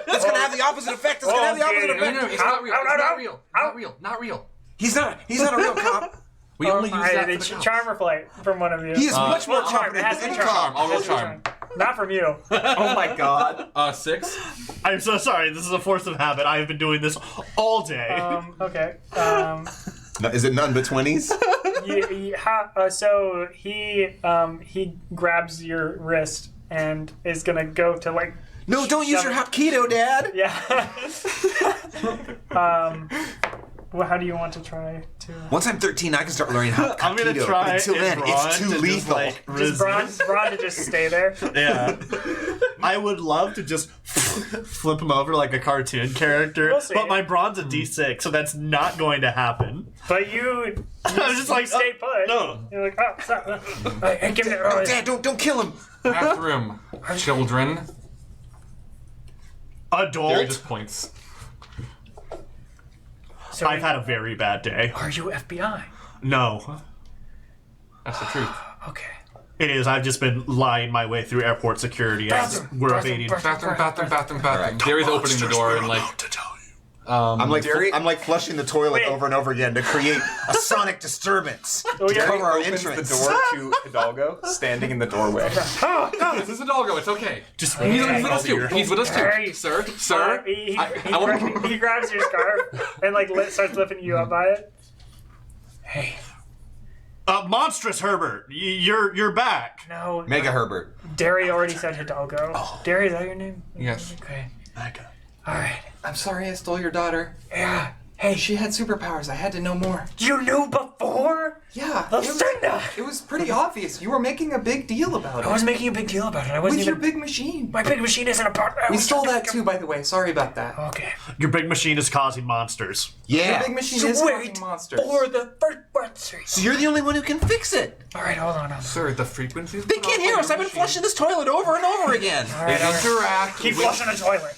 That's gonna have the opposite effect. It's gonna have the opposite Okay. effect. No, it's not real. It's not real. Not real. Not real. He's not a real cop. We only use that for the It's cops. charm or flight from one of you. He is much more Well, charm. It competent has to than be any charm. cop. I'll roll It has to be charm. Not from you. Oh my god. 6. I'm so sorry. This is a force of habit. I have been doing this all day. Okay. Is it none but 20s? So he grabs your wrist and is gonna go to like. No, don't use your hot keto, Dad. Yeah. Well, how do you want to try to? Once I'm 13, I can start learning hot I'm gonna keto. try But until then, Braun it's too to just, lethal. like, Just Braun to just stay there. Yeah. I would love to just flip him over like a cartoon character, We'll see. but my brawn's a D6, so that's not going to happen. But you I was just like, stay put. no. You're like, oh, stop. Hey, give me that. Oh, Dad, don't kill him. Bathroom. Children. There Adult. just points. So I've had a very bad day. Are you FBI? No. That's the truth. Okay. It is. I've just been lying my way through airport security as we're evading. Bathroom. Gary's opening the door and like. To tell you. I'm like flushing the toilet over and over again to create a sonic disturbance to yeah. cover our Opens entrance. the door to Hidalgo, standing in the doorway. This is a doggo. It's okay. Just He's with us too. He's with us Hey. too, sir. He grabs your scarf and like starts lifting you up by it. Hey. Monstrous Herbert, you're back. No, Mega Herbert. Derry already said Hidalgo. Derry, is that your name? Yes. Okay. Mega. All right. I'm sorry I stole your daughter. Yeah. Hey, She had superpowers. I had to know more. you knew before? Yeah. Lucinda! It was pretty obvious. You were making a big deal about I was it. making a big deal about it. I wasn't With your even. big machine. My big machine isn't a part. We stole that too, by the way. Sorry about that. Okay. Your big machine is causing monsters. Your Yeah. big machine is Wait causing monsters. for the frequency. So you're the only one who can fix it. All right, hold on. Sir, the frequencies. They can't hear us. I've been flushing this toilet over and over again. They interact. Keep with, flushing the toilet.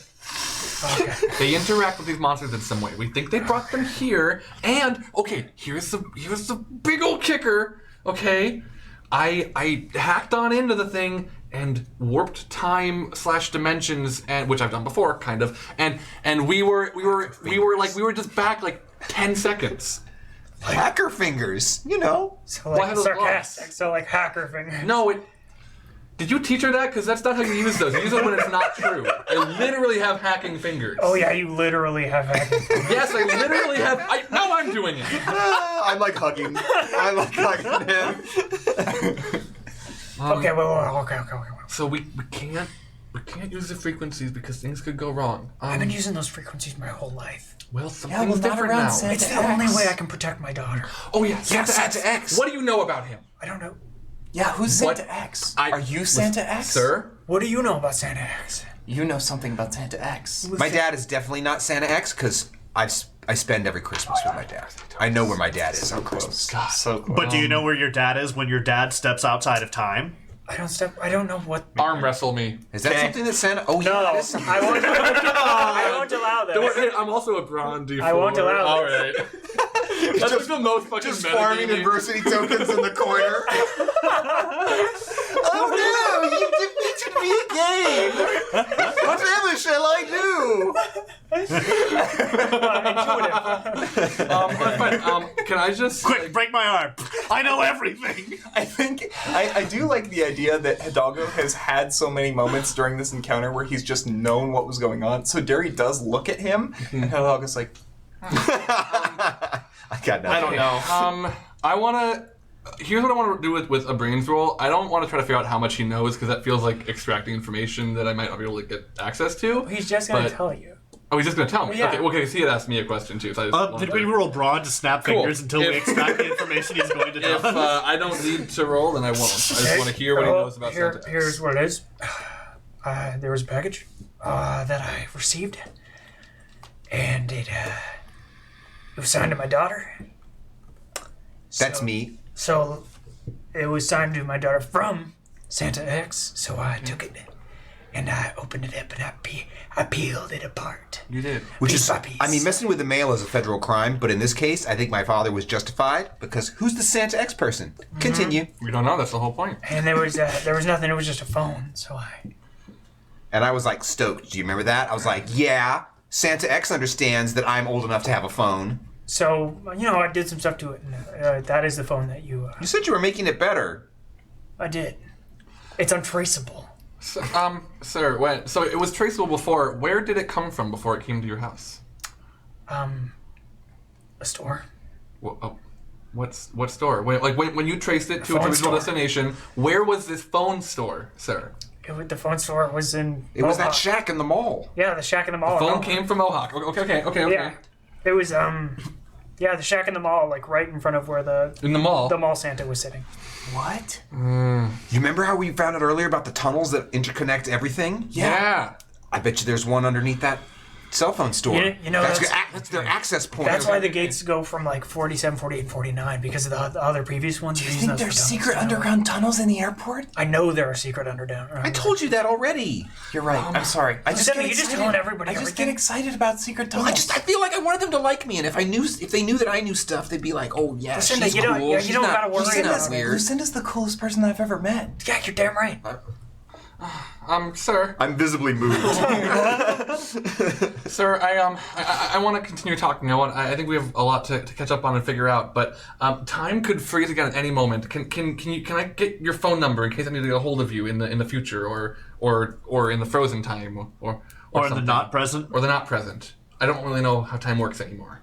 They interact with these monsters in some way. We think they brought them here, and okay, here's the big old kicker. Okay, I hacked on into the thing and warped time / dimensions, and which I've done before, kind of, and we were just back like 10 seconds. Hacker fingers, you know. So Why like have those sarcastic. lost? So like hacker finger. No, did you teach her that? Because that's not how you use those. You use them when it's not true. I literally have hacking fingers. Oh yeah, you literally have hacking. Yes, I literally have. Now I'm doing it. I'm like hugging. I'm like hugging him. Okay, okay. So we can't use the frequencies because things could go wrong. I've been using those frequencies my whole life. Well, something's not different around now. Santa It's the only way I can protect my daughter. Oh yeah, Santa Santa X. What do you know about him? I don't know. Yeah, who's What? Santa X? I- Are you Santa X? Sir? What do you know about Santa X? You know something about Santa X. My dad is definitely not Santa X because I spend every Christmas with my dad. I know where my dad is on Christmas. So close. But do you know where your dad is when your dad steps outside of time? I don't know what. Arm wrestle me. Is that something that Santa? Oh No, yeah, it is something. I won't. I won't allow this. Hey, I'm also a Braun D4. I won't allow All this. right. That's just the most fucking Just farming metagaming. adversity tokens in the corner. Oh no! You defeated me again. Whatever shall I do? Intuitive. Can I just Quick, break my arm. I know everything. I think I do like the idea that Hidalgo has had so many moments during this encounter where he's just known what was going on. So Derry does look at him, and Hidalgo's like, I got nothing. I don't know. I want to. Here's what I want to do with a brains roll. I don't want to try to figure out how much he knows because that feels like extracting information that I might not be able to get access to. He's just going to But- tell you. Oh, he's just going to tell me. Yeah. Okay, so he had asked me a question too. So I just wanted Did to- we roll Brawn to snap Cool. fingers until we If- extract the information he's going to tell If us? I don't need to roll, then I won't. I just want to hear what he knows about Santa X. Here's what it is. There was a package that I received, and it was signed to my daughter. That's So- me. So it was signed to my daughter from Santa X. So I took it and I opened it up and I peeled it apart. You did. Which Piece is, by piece. I mean, messing with the mail is a federal crime, but in this case, I think my father was justified because who's the Santa X person? Continue. We don't know. That's the whole point. And there was nothing. It was just a phone. So And I was like stoked. Do you remember that? I was like, yeah, Santa X understands that I'm old enough to have a phone. So I did some stuff to it, and that is the phone that you. You said you were making it better. I did. It's untraceable. So, sir, so it was traceable before. Where did it come from before it came to your house? A store. What store? When you traced it to its phone original store. destination, where was this phone store, sir? The phone store was in. It was that Mohawk. shack in the mall. Yeah, the shack in the mall. Phone Mohawk. came from Mohawk. Okay. Yeah, it was the shack in the mall, like right in front of where In the mall. the mall Santa was sitting. What? You remember how we found out earlier about the tunnels that interconnect everything? Yeah. I bet you there's one underneath that cell phone store. You know, that's their access point. That's why the gates go from like 47, 48, and 49 because of the other previous ones. Do you think there's secret underground tunnels in the airport? I know there are secret underground. I told you that already. You're right. I'm sorry. I just You're get just excited. telling everybody I just everything. get excited about secret Well, tunnels. I feel like I wanted them to like me, and if they knew that I knew stuff, they'd be like, "Oh yeah, Lucinda, she's you don't- cool. yeah, you she's don't not, gotta worry she's about not it. weird." Lucinda's the coolest person I've ever met. Yeah, you're damn right. Sir, I'm visibly moved. sir, I want to continue talking. I think we have a lot to catch up on and figure out. But time could freeze again at any moment. Can I get your phone number in case I need to get a hold of you in the future or in the frozen time or Or the something. not present. Or the not present. I don't really know how time works anymore.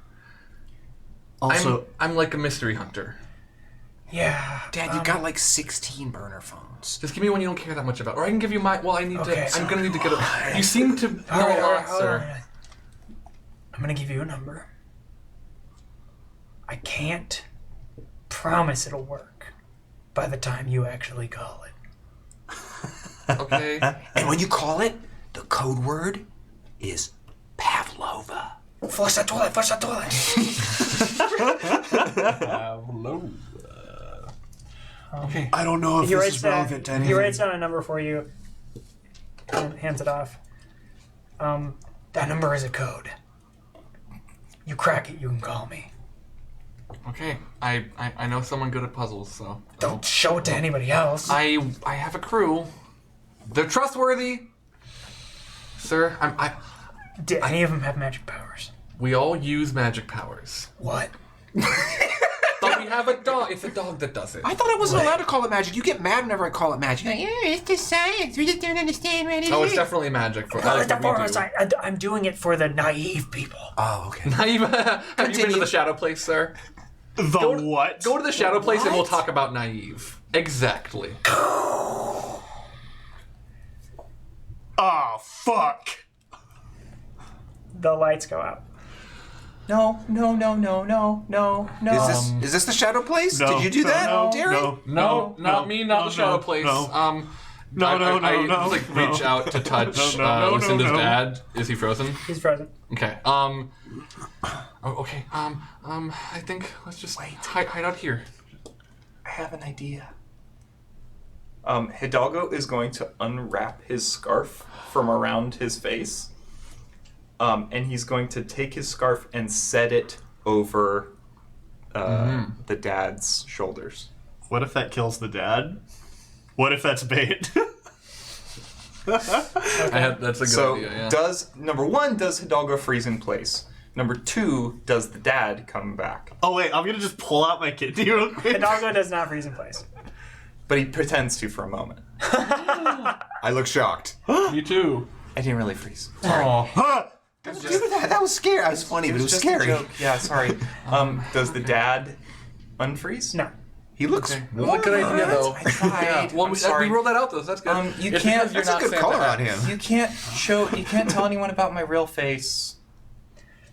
Also, I'm like a mystery hunter. Yeah. Dad, you got like 16 burner phones. Just give me one you don't care that much about, or I can give you my. Well, I need Okay, to. I'm gonna need to get a. You seem to know a lot, sir. I'm gonna give you a number. I can't promise it'll work by the time you actually call it. Okay. And when you call it, the code word is Pavlova. Flush that toilet, flush that toilet. Okay. I don't know if He this writes is down, relevant to anything. he writes down a number for you and hands it off. That number is a code. You crack it, you can call me. Okay. I know someone good at puzzles, so. Don't show it to anybody else. I have a crew. They're trustworthy. Sir, Do any of them have magic powers? we all use magic powers. What? But we have a dog. It's a dog that does it. I thought I wasn't allowed to call it magic. You get mad whenever I call it magic. You're like, yeah, it's just science. We just don't understand what it is. Oh, it's definitely magic. For Well, that it's is a what form we of do. science. I'm doing it for the naive people. Oh, okay. Have you been to Continue. the Shadow Place, sir? The what? Go to the Shadow Place and we'll What? talk about naive. Exactly. Oh, fuck. The lights go out. No. Is this the Shadow Place? No, Did you do no, that, no, Derry? No, Not me, not the Shadow Place. No, I reach out to touch No, Lucinda's no. dad. Is he frozen? He's frozen. Okay. Okay. I think let's just hide out here. I have an idea. Hidalgo is going to unwrap his scarf from around his face. And he's going to take his scarf and set it over the dad's shoulders. What if that kills the dad? What if that's bait? That's a good So idea. Yeah. does number 1, does Hidalgo freeze in place? Number 2, does the dad come back? Oh wait, I'm gonna just pull out my kidney real quick. Hidalgo does not freeze in place. But he pretends to for a moment. I look shocked. Me too. I didn't really freeze. Oh. That was scary. That was funny, but it was just scary. a joke. Yeah, sorry. Does the dad unfreeze? No. He looks What a good idea, though. I tried. Yeah. Well, I'm we sorry. rolled that out though. So that's good. You It's can't- because you're That's a not good Santa color hat. on him. You can't tell anyone about my real face.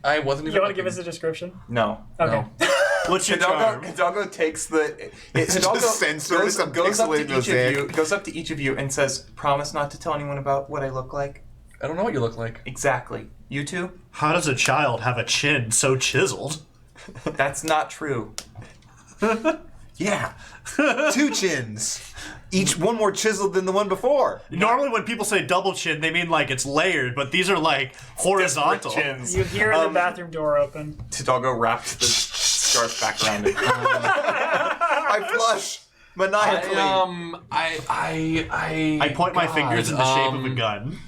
I wasn't even. You want to give us looking. a description? No. Okay. No. What's your Hidalgo, charm? Hidalgo takes the. Just censored, some goes up to pixelated each of mosaic. you. Goes up to each of you and says, "Promise not to tell anyone about what I look like." I don't know what you look like. Exactly. You two? How does a child have a chin so chiseled? That's not true. Yeah. 2 chins. Each one more chiseled than the one before. Normally, when people say double chin, they mean like it's layered, but these are like horizontal. Chins. You hear the bathroom door open. Hidalgo wrapped the scarf back around it. I flush maniacally. I point my fingers in the shape of a gun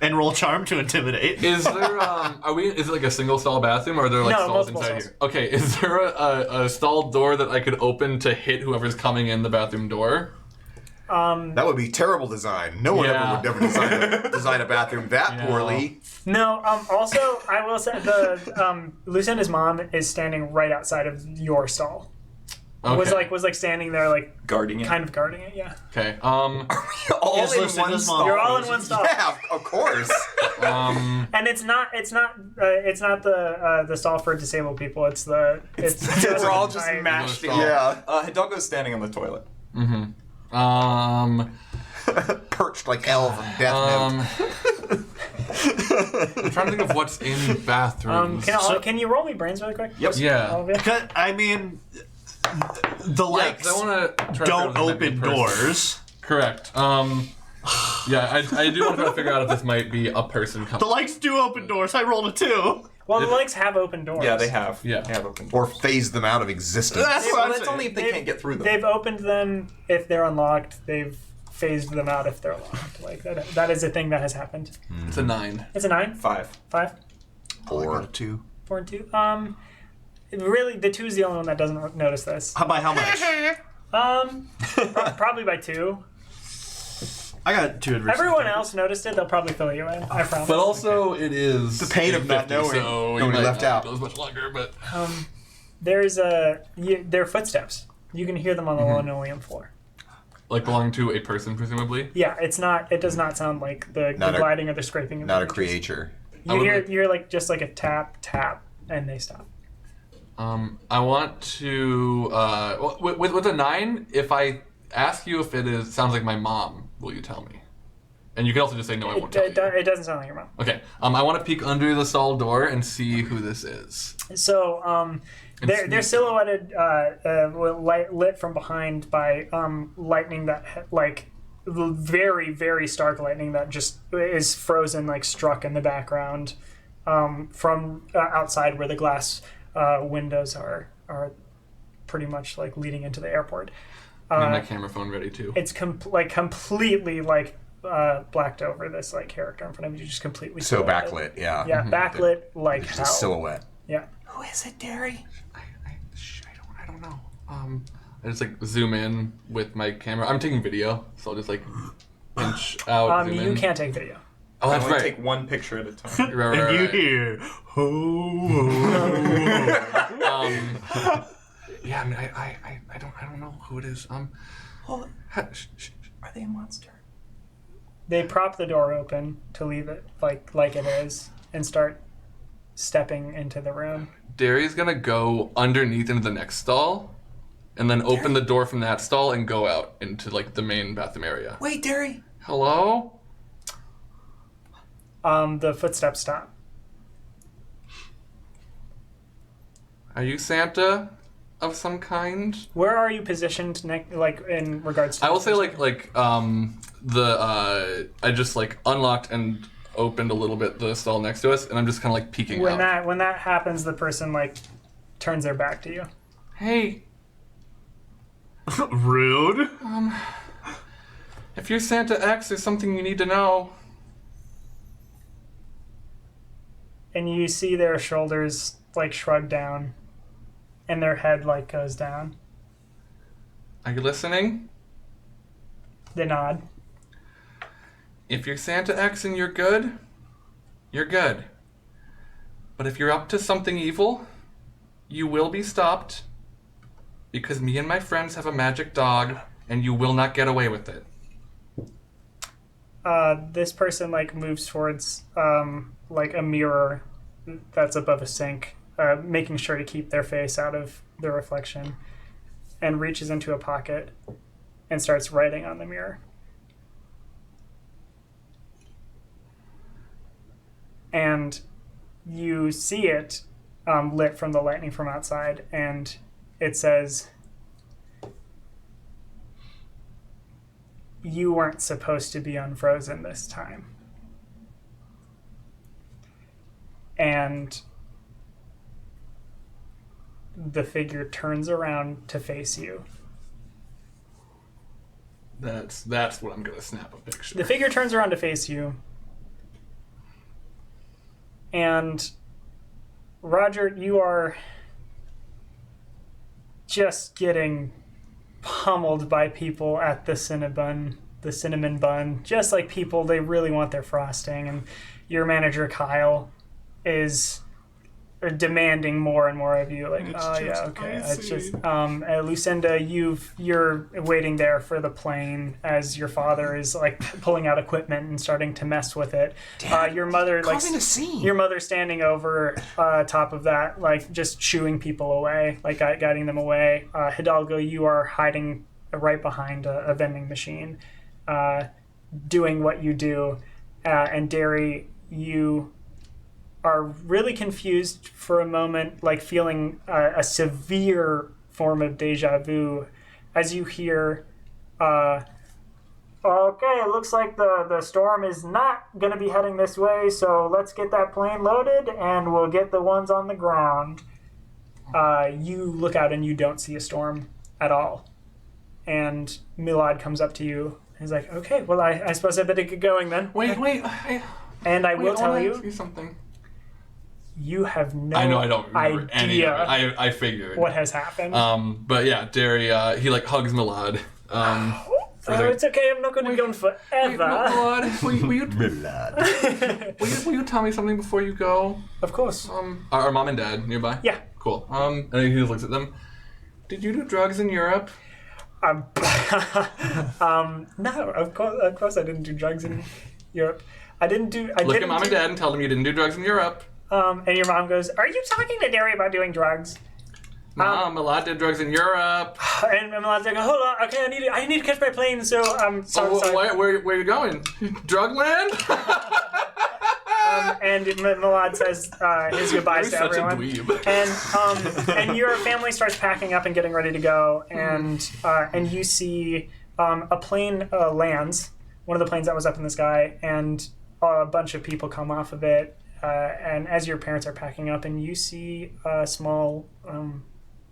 and roll charm to intimidate. Is there is it like a single stall bathroom or are there like No, stalls multiple inside stalls. here? Okay, is there a stall door that I could open to hit whoever's coming in the bathroom door? That would be terrible design. No one Yeah. ever would ever design a bathroom that Yeah. poorly. No, also, I will say the Lucinda's mom is standing right outside of your stall. Okay. Was like standing there, like Guarding it. kind of guarding it. Yeah, Okay. all Is in Lucinda's one mom- stall. you're all in one stall, Yeah, of course. and it's not the stall for disabled people. It's We're all just I- mashed in. Yeah. Hidalgo's standing on the toilet. Perched like L from Death Note. I'm trying to think of what's in bathrooms. Can you roll me brains really quick? Yep. Yeah. All of you? I mean, the Yeah, likes 'cause I want to don't open doors. Correct. Yeah, I do want to try to figure out if this might be a person coming. The likes do open doors. I rolled a 2. Well, the legs have open doors. Yeah, they have. Yeah. They have open. Or phase them out of existence. That's what Well, I'm that's saying. only if they can't get through them. They've opened them if they're unlocked. They've phased them out if they're locked. Like that is a thing that has happened. It's a 9. It's a 9, 5. 5, Or 2. 4, and 2. Really, the 2 is the only one that doesn't notice this. By how much? Probably by 2. I got 2 adversity. Everyone else noticed it. They'll probably fill you in. I promise. But also, it is The pain of not 8:50, knowing. so you Nobody might left not out. go as much longer, but There's there are footsteps. You can hear them on the linoleum floor. like belonging to a person, presumably. Yeah, it's not. It does not sound like the Not a- gliding or the scraping. Of not the a hinges. creature. I You would hear like- you hear like just like a tap tap, and they stop. I want to with a 9. If I ask you if it sounds like my mom, will you tell me? And you can also just say no. I won't tell you. It doesn't sound like your mom. Okay. I want to peek under the stall door and see who this is. So they're silhouetted, lit from behind by lightning that like very very stark lightning that just is frozen, like struck in the background from outside where the glass windows are pretty much like leading into the airport. I have my camera phone ready too. It's completely like blacked over this like character in front of you, just completely So silhouetted. backlit, yeah. Yeah, backlit like Just hell. a silhouette. Yeah. Who is it, Derry? I don't know. I just like zoom in with my camera. I'm taking video, so I'll just like pinch out. Zoom You in. can't take video. Oh, I that's only right. take one picture at a time. Right, And you right. hear, ho, Yeah, I mean, I don't know who it is. Hold on. Shh. Are they a monster? They prop the door open to leave it like it is and start stepping into the room. Derry's gonna go underneath into the next stall, and then open the door from that stall and go out into like the main bathroom area. Wait, Derry. Hello? The footsteps stop. Are you Santa of some kind? Where are you positioned like in regards to I will say I just like unlocked and opened a little bit the stall next to us, and I'm just kind of like peeking out. when that happens, the person like turns their back to you. Hey, rude. If you're Santa X, there's something you need to know. And you see their shoulders like shrug down, and their head like goes down. Are you listening? They nod. If you're Santa X and you're good, you're good. But if you're up to something evil, you will be stopped, because me and my friends have a magic dog, and you will not get away with it. This person like moves towards like a mirror that's above a sink, making sure to keep their face out of the reflection, and reaches into a pocket and starts writing on the mirror. And you see it lit from the lightning from outside, and it says, "You weren't supposed to be unfrozen this time." And the figure turns around to face you. That's what I'm gonna snap a picture. The figure turns around to face you. And Roger, you are just getting pummeled by people at the cinnamon bun. Just like people, they really want their frosting. And your manager, Kyle, is demanding more and more of you. Like, oh yeah, okay. It's just Lucinda, you're waiting there for the plane as your father is like pulling out equipment and starting to mess with it. Your mother causing a scene. Your mother standing over top of that, like just shooing people away, like guiding them away. Hidalgo, you are hiding right behind a vending machine, doing what you do, and Derry, you are really confused for a moment, like feeling a severe form of deja vu as you hear, okay, it looks like the storm is not going to be heading this way, so let's get that plane loaded and we'll get the ones on the ground. You look out and you don't see a storm at all. And Milad comes up to you. He's like, okay, well, I suppose I better get going then. Wait. And I will tell you, ask you something. You have no I know I don't remember any of idea it. I figured. what has happened. But yeah, Derry, he like hugs Milad. It's okay, I'm not going to be gone forever. Milad, will you tell me something before you go? Of course. Are mom and dad nearby? Yeah. Cool. And he just looks at them. Did you do drugs in Europe? No, of course I didn't do drugs in Europe. Look at mom and dad and tell them you didn't do drugs in Europe. And your mom goes, "Are you talking to Derry about doing drugs?" Mom, Milad did drugs in Europe. And Milad's like, "Hold on, okay, I need to catch my plane." So sorry. Where are you going? Drugland? And Milad says his goodbyes to Such a everyone. dweeb. And your family starts packing up and getting ready to go, and you see a plane lands, one of the planes that was up in the sky, and a bunch of people come off of it. And as your parents are packing up, and you see a small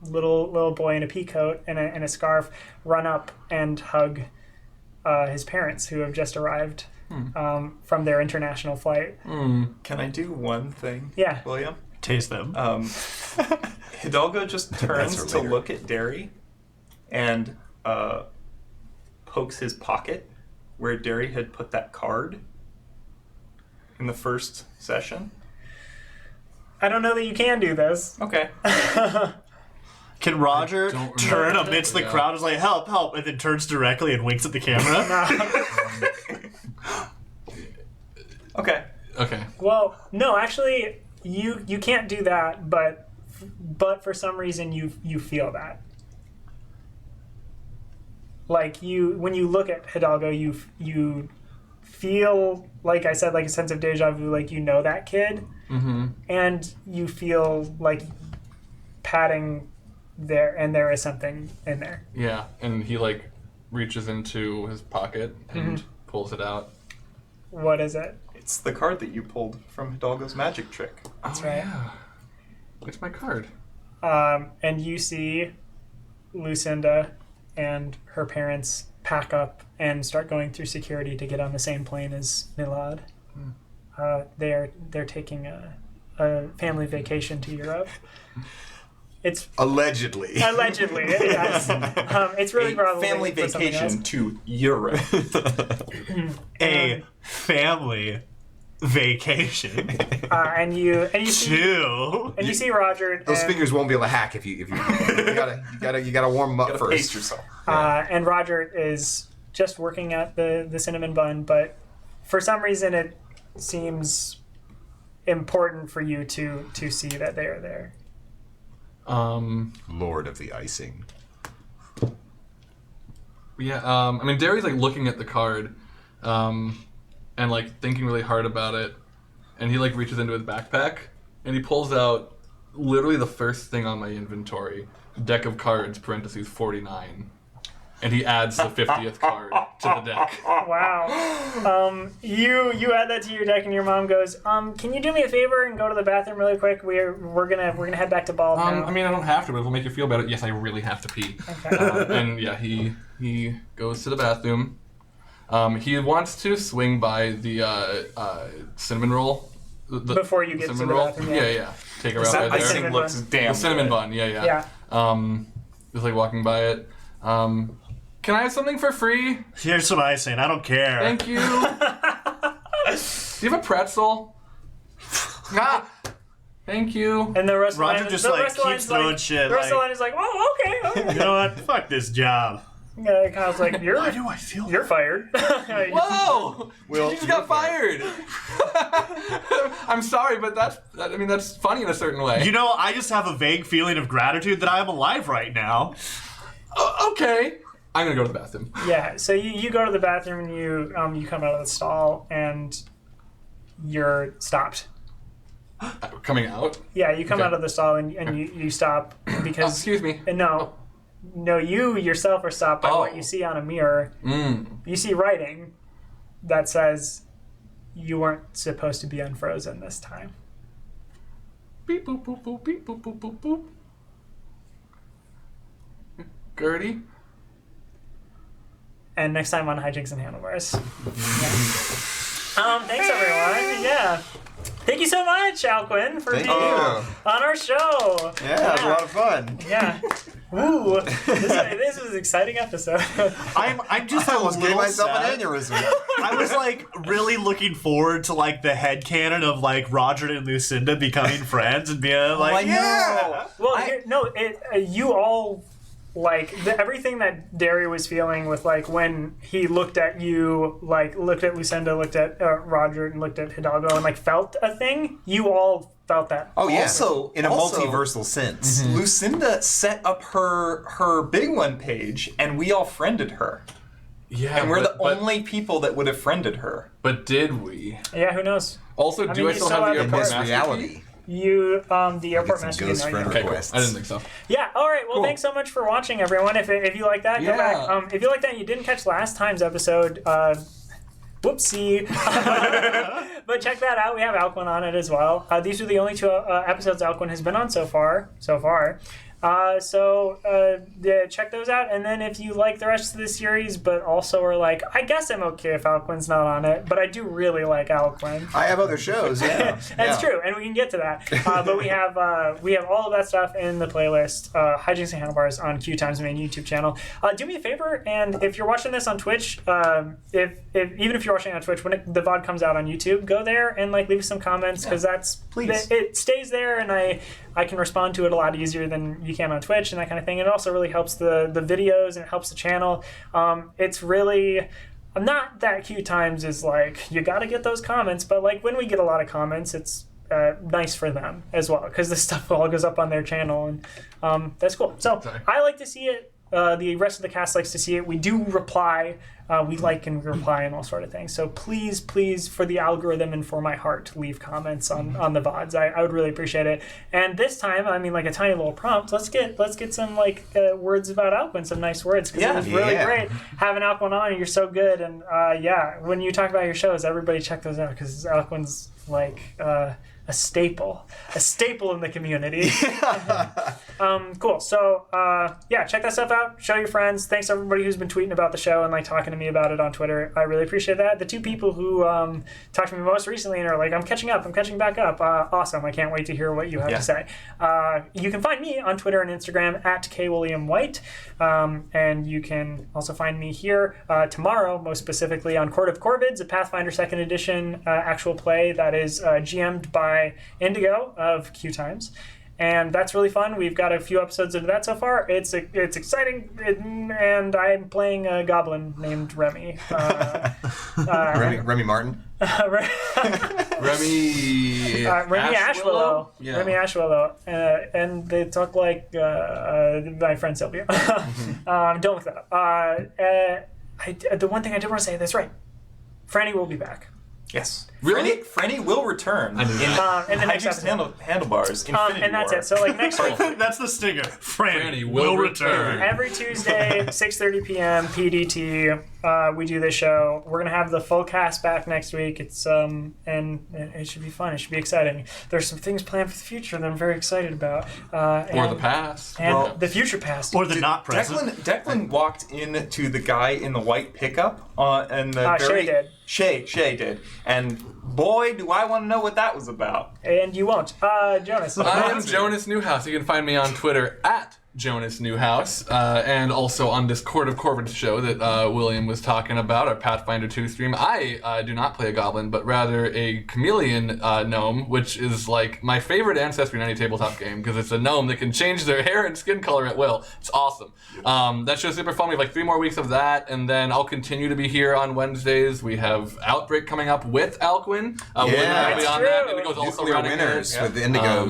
little boy in a pea coat and a scarf run up and hug his parents who have just arrived from their international flight. Can I do one thing? Yeah. William? Taste them. Hidalgo just turns to look at Derry and pokes his pocket where Derry had put that card in the first session. I don't know that you can do this. Okay. Can Roger turn amidst the crowd and is like, help, help, and then turns directly and winks at the camera? Okay. Okay. Well, no, actually, you can't do that, but for some reason you feel that. Like when you look at Hidalgo, you feel, like I said, like a sense of deja vu, like you know that kid, and you feel like patting there, and there is something in there. Yeah, and he like reaches into his pocket and pulls it out. What is it? It's the card that you pulled from Hidalgo's magic trick. That's right. Yeah. It's my card. And you see Lucinda and her parents pack up and start going through security to get on the same plane as Milad. They're taking a family vacation to Europe. It's Allegedly. yes. It's really probably family for something else. vacation to Europe. A family vacation. And you see Roger. Those and, fingers won't be able to hack if you gotta warm them up Gotta first. pace yourself. and Roger is just working at the cinnamon bun, but for some reason it seems important for you to see that they are there. Lord of the icing. Yeah, I mean, Derry's like looking at the card, and like thinking really hard about it, and he like reaches into his backpack and he pulls out literally the first thing on my inventory, deck of cards parentheses 49, and he adds the 50th card to the deck. Wow. You add that to your deck, and your mom goes, can you do me a favor and go to the bathroom really quick? We're gonna head back to Bald now. I mean, I don't have to, but it'll make you feel better. Yes, I really have to pee. Okay. And yeah, he goes to the bathroom. He wants to swing by the cinnamon roll. Before you get to the cinnamon roll. bathroom, Yeah. Take her out That right there. icing looks damn The cinnamon good. bun. Yeah. Just like walking by it. Can I have something for free? Here's some icing. I don't care. Thank you. Do you have a pretzel? Ah, thank you. And the rest of Roger the line, just the like rest of the keeps line's throwing like, shit. The rest of the Like, line is like, oh, okay. you know what? Fuck this job. Yeah, Kyle's like, Why do I feel? you're fired. Whoa! Will, you just you're got fired. I'm sorry, but that's funny in a certain way. You know, I just have a vague feeling of gratitude that I am alive right now. Okay. I'm gonna go to the bathroom. Yeah, so you go to the bathroom and you come out of the stall and you're stopped. Coming out. Yeah, you come Okay. out of the stall and you stop because Excuse me. and no, you yourself are stopped by what you see on a mirror. You see writing that says you weren't supposed to be unfrozen this time. Beep boop boop boop beep boop boop boop boop. Gertie. And next time on Hijinks and Handlebars. Thanks everyone. Yeah. Thank you so much, Alquin, for Thank being you. on our show. Yeah, it was a lot of fun. Yeah. Ooh, this was an exciting episode. I'm just I almost gave little myself sad. an aneurysm. I was like really looking forward to like the headcanon of like Roger and Lucinda becoming friends and being like, I know. yeah. Well, you all like everything that Derry was feeling with like when he looked at you, like looked at Lucinda, looked at Roger, and looked at Hidalgo, and like felt a thing. You all felt that. Oh yeah. Also- in a also- multiversal sense. Lucinda set up her big one page, and we all friended her. Yeah. And we're but, the only people that would have friended her. But did we? Yeah, who knows? Also, do mean, I you still still have the have In airport this master key? reality, You, the airport some master. ghost didn't know friend you. Okay, cool. requests. I didn't think so. Yeah. All right. Well, Cool. thanks so much for watching, everyone. If you like that, go Yeah. back. If you like that, and you didn't catch last time's episode. Whoopsie. But check that out. We have Alquin on it as well. These are the only two episodes Alquin has been on so far. Check those out. And then if you like the rest of the series, but also are like, I guess I'm okay if Alquin's not on it, but I do really like Alquin. I have other shows. Yeah, That's true, and we can get to that. But we have all of that stuff in the playlist, Hijinks and Handlebars on QueueTimes' main YouTube channel. Do me a favor, and if you're watching this on Twitch, even if you're watching on Twitch, when the VOD comes out on YouTube, go there and like leave some comments because Please. it stays there, and I can respond to it a lot easier than you can on Twitch and that kind of thing. It also really helps the videos and it helps the channel. It's really. Not that QueueTimes is like, you got to get those comments, but like when we get a lot of comments, it's nice for them as well because this stuff all goes up on their channel and that's cool. So Sorry. I like to see it. The rest of the cast likes to see it. We do reply. We like and reply and all sort of things. So please, for the algorithm and for my heart, leave comments on the VODs. I would really appreciate it. And this time, I mean, like a tiny little prompt. Let's get some like words about Alquin, some nice words because it was really great having Alquin on. You're so good, and when you talk about your shows, everybody check those out because Alquin's like. a staple in the community. Cool. So check that stuff out. Show your friends. Thanks everybody who's been tweeting about the show and like talking to me about it on Twitter. I really appreciate that. The two people who talked to me most recently and are like, I'm catching back up. Awesome. I can't wait to hear what you have to say. You can find me on Twitter and Instagram at KWilliamWhite. And you can also find me here tomorrow, most specifically on Court of Corvids, a Pathfinder 2nd Edition actual play that is GM'd by Indigo of QueueTimes. And that's really fun. We've got a few episodes into that so far. It's exciting, and I'm playing a goblin named Remy. Remy Martin. Remy Ashwillow. Yeah. Remy Ashwillow. And they talk like my friend Sylvia. Don't look that up. The one thing I did want to say, that's right. Franny will be back. Yes. Really? Franny will return in the next Hijinks episode. Handlebars. Infinity And that's War. it. So like next week, That's the stinger. Franny Franny will will return. return. every Tuesday, 6:30 p.m. PDT, we do this show. We're gonna have the full cast back next week. It's and it should be fun. It should be exciting. There's some things planned for the future that I'm very excited about. Or the past. and Well, the future past. Or the not present. Declan walked into the guy in the white pickup and the Shay did. Shay did, and boy, do I want to know what that was about. And you won't. Jonas. I am Jonas Newhouse. You can find me on Twitter at Jonas Newhouse, and also on this Court of Corvids show that William was talking about, our Pathfinder 2 stream. I do not play a goblin, but rather a chameleon gnome, which is like my favorite ancestry in any tabletop game, because it's a gnome that can change their hair and skin color at will. It's awesome. That show's super fun. We have like 3 more weeks of that, and then I'll continue to be here on Wednesdays. We have Outbreak coming up with Alcuin. William and I will be That's on that. true. Indigo's also Nuclear running winners it. with Indigo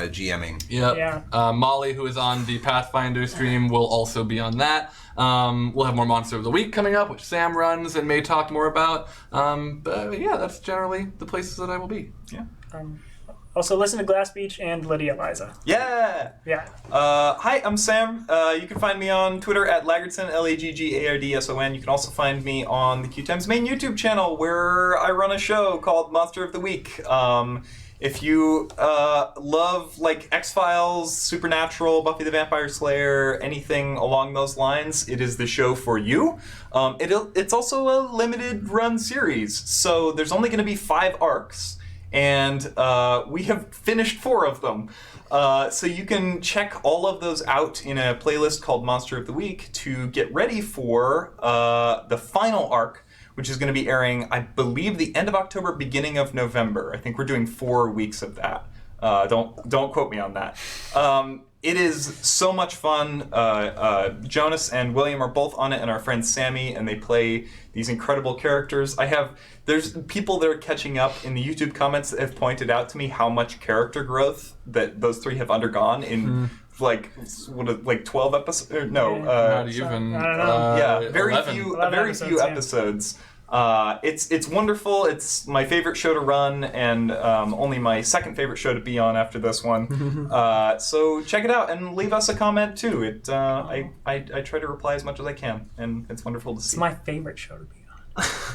GMing. Yep. Yeah. Molly, who is on the Pathfinder stream, will also be on that. We'll have more Monster of the Week coming up, which Sam runs and may talk more about. But yeah, that's generally the places that I will be. Yeah. Also, listen to Glass Beach and Lydia Liza. Yeah. Yeah. Hi, I'm Sam. You can find me on Twitter at Laggardson, LAGGARDSON. You can also find me on the QueueTimes main YouTube channel, where I run a show called Monster of the Week. If you love like X-Files, Supernatural, Buffy the Vampire Slayer, anything along those lines, it is the show for you. It's also a limited run series, so there's only going to be 5 arcs. And we have finished 4 of them. So you can check all of those out in a playlist called Monster of the Week to get ready for the final arc, which is going to be airing, I believe, the end of October, beginning of November. I think we're doing 4 weeks of that. Don't quote me on that. It is so much fun. Jonas and William are both on it, and our friend Sammy, and they play these incredible characters. There's people that are catching up in the YouTube comments that have pointed out to me how much character growth that those 3 have undergone in like 12 episodes. No, Not even. I don't know. very 11. few 11 few episodes, episodes. It's wonderful. It's my favorite show to run, and only my second favorite show to be on after this one. So check it out and leave us a comment too. I try to reply as much as I can, and it's wonderful to see. It's my favorite show to be on.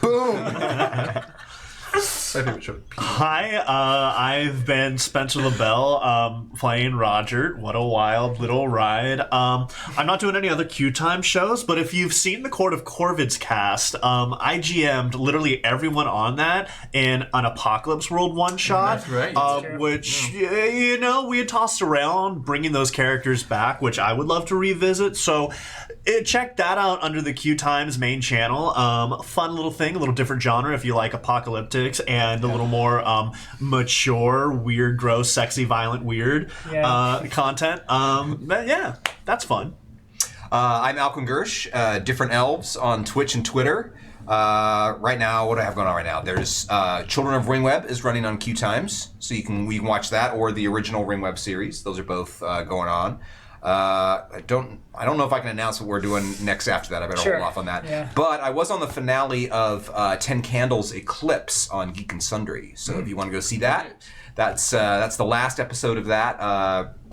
Boom! My favorite show. Hi, I've been Spencer LaBelle, playing Roger. What a wild little ride. I'm not doing any other QueueTime shows, but if you've seen the Court of Corvids cast, I GM'd literally everyone on that in an Apocalypse World one-shot. That's right. True. Which, you know, we had tossed around bringing those characters back, which I would love to revisit. So check that out under the QueueTimes main channel. Fun little thing, a little different genre if you like apocalyptics and a little more mature, weird, gross, sexy, violent, weird content. But yeah, that's fun. I'm Alquin Gersh, Different Elves on Twitch and Twitter. Right now, what do I have going on right now? There's Children of Ringweb is running on QueueTimes, so you can watch that, or the original Ringweb series. Those are both going on. I don't know if I can announce what we're doing next after that. I better hold off on that. Yeah. But I was on the finale of 10 Candles Eclipse on Geek and Sundry. So if you want to go see that, that's the last episode of that.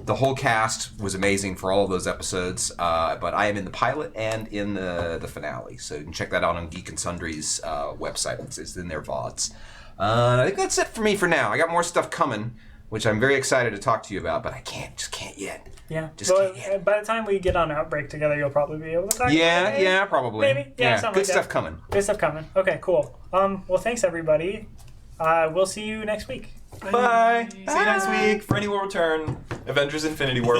The whole cast was amazing for all of those episodes. But I am in the pilot and in the finale. So you can check that out on Geek and Sundry's website. It's in their VODs. And I think that's it for me for now. I got more stuff coming, which I'm very excited to talk to you about, but I just can't yet. Yeah. Just Well, can't yet. by the time we get on Outbreak together, you'll probably be able to talk. Yeah, probably. Maybe. Yeah, something good like stuff that. coming. Good stuff coming. Okay, cool. Well, thanks everybody. We'll see you next week. Bye. See you next week. For Any Will Return, Avengers Infinity War.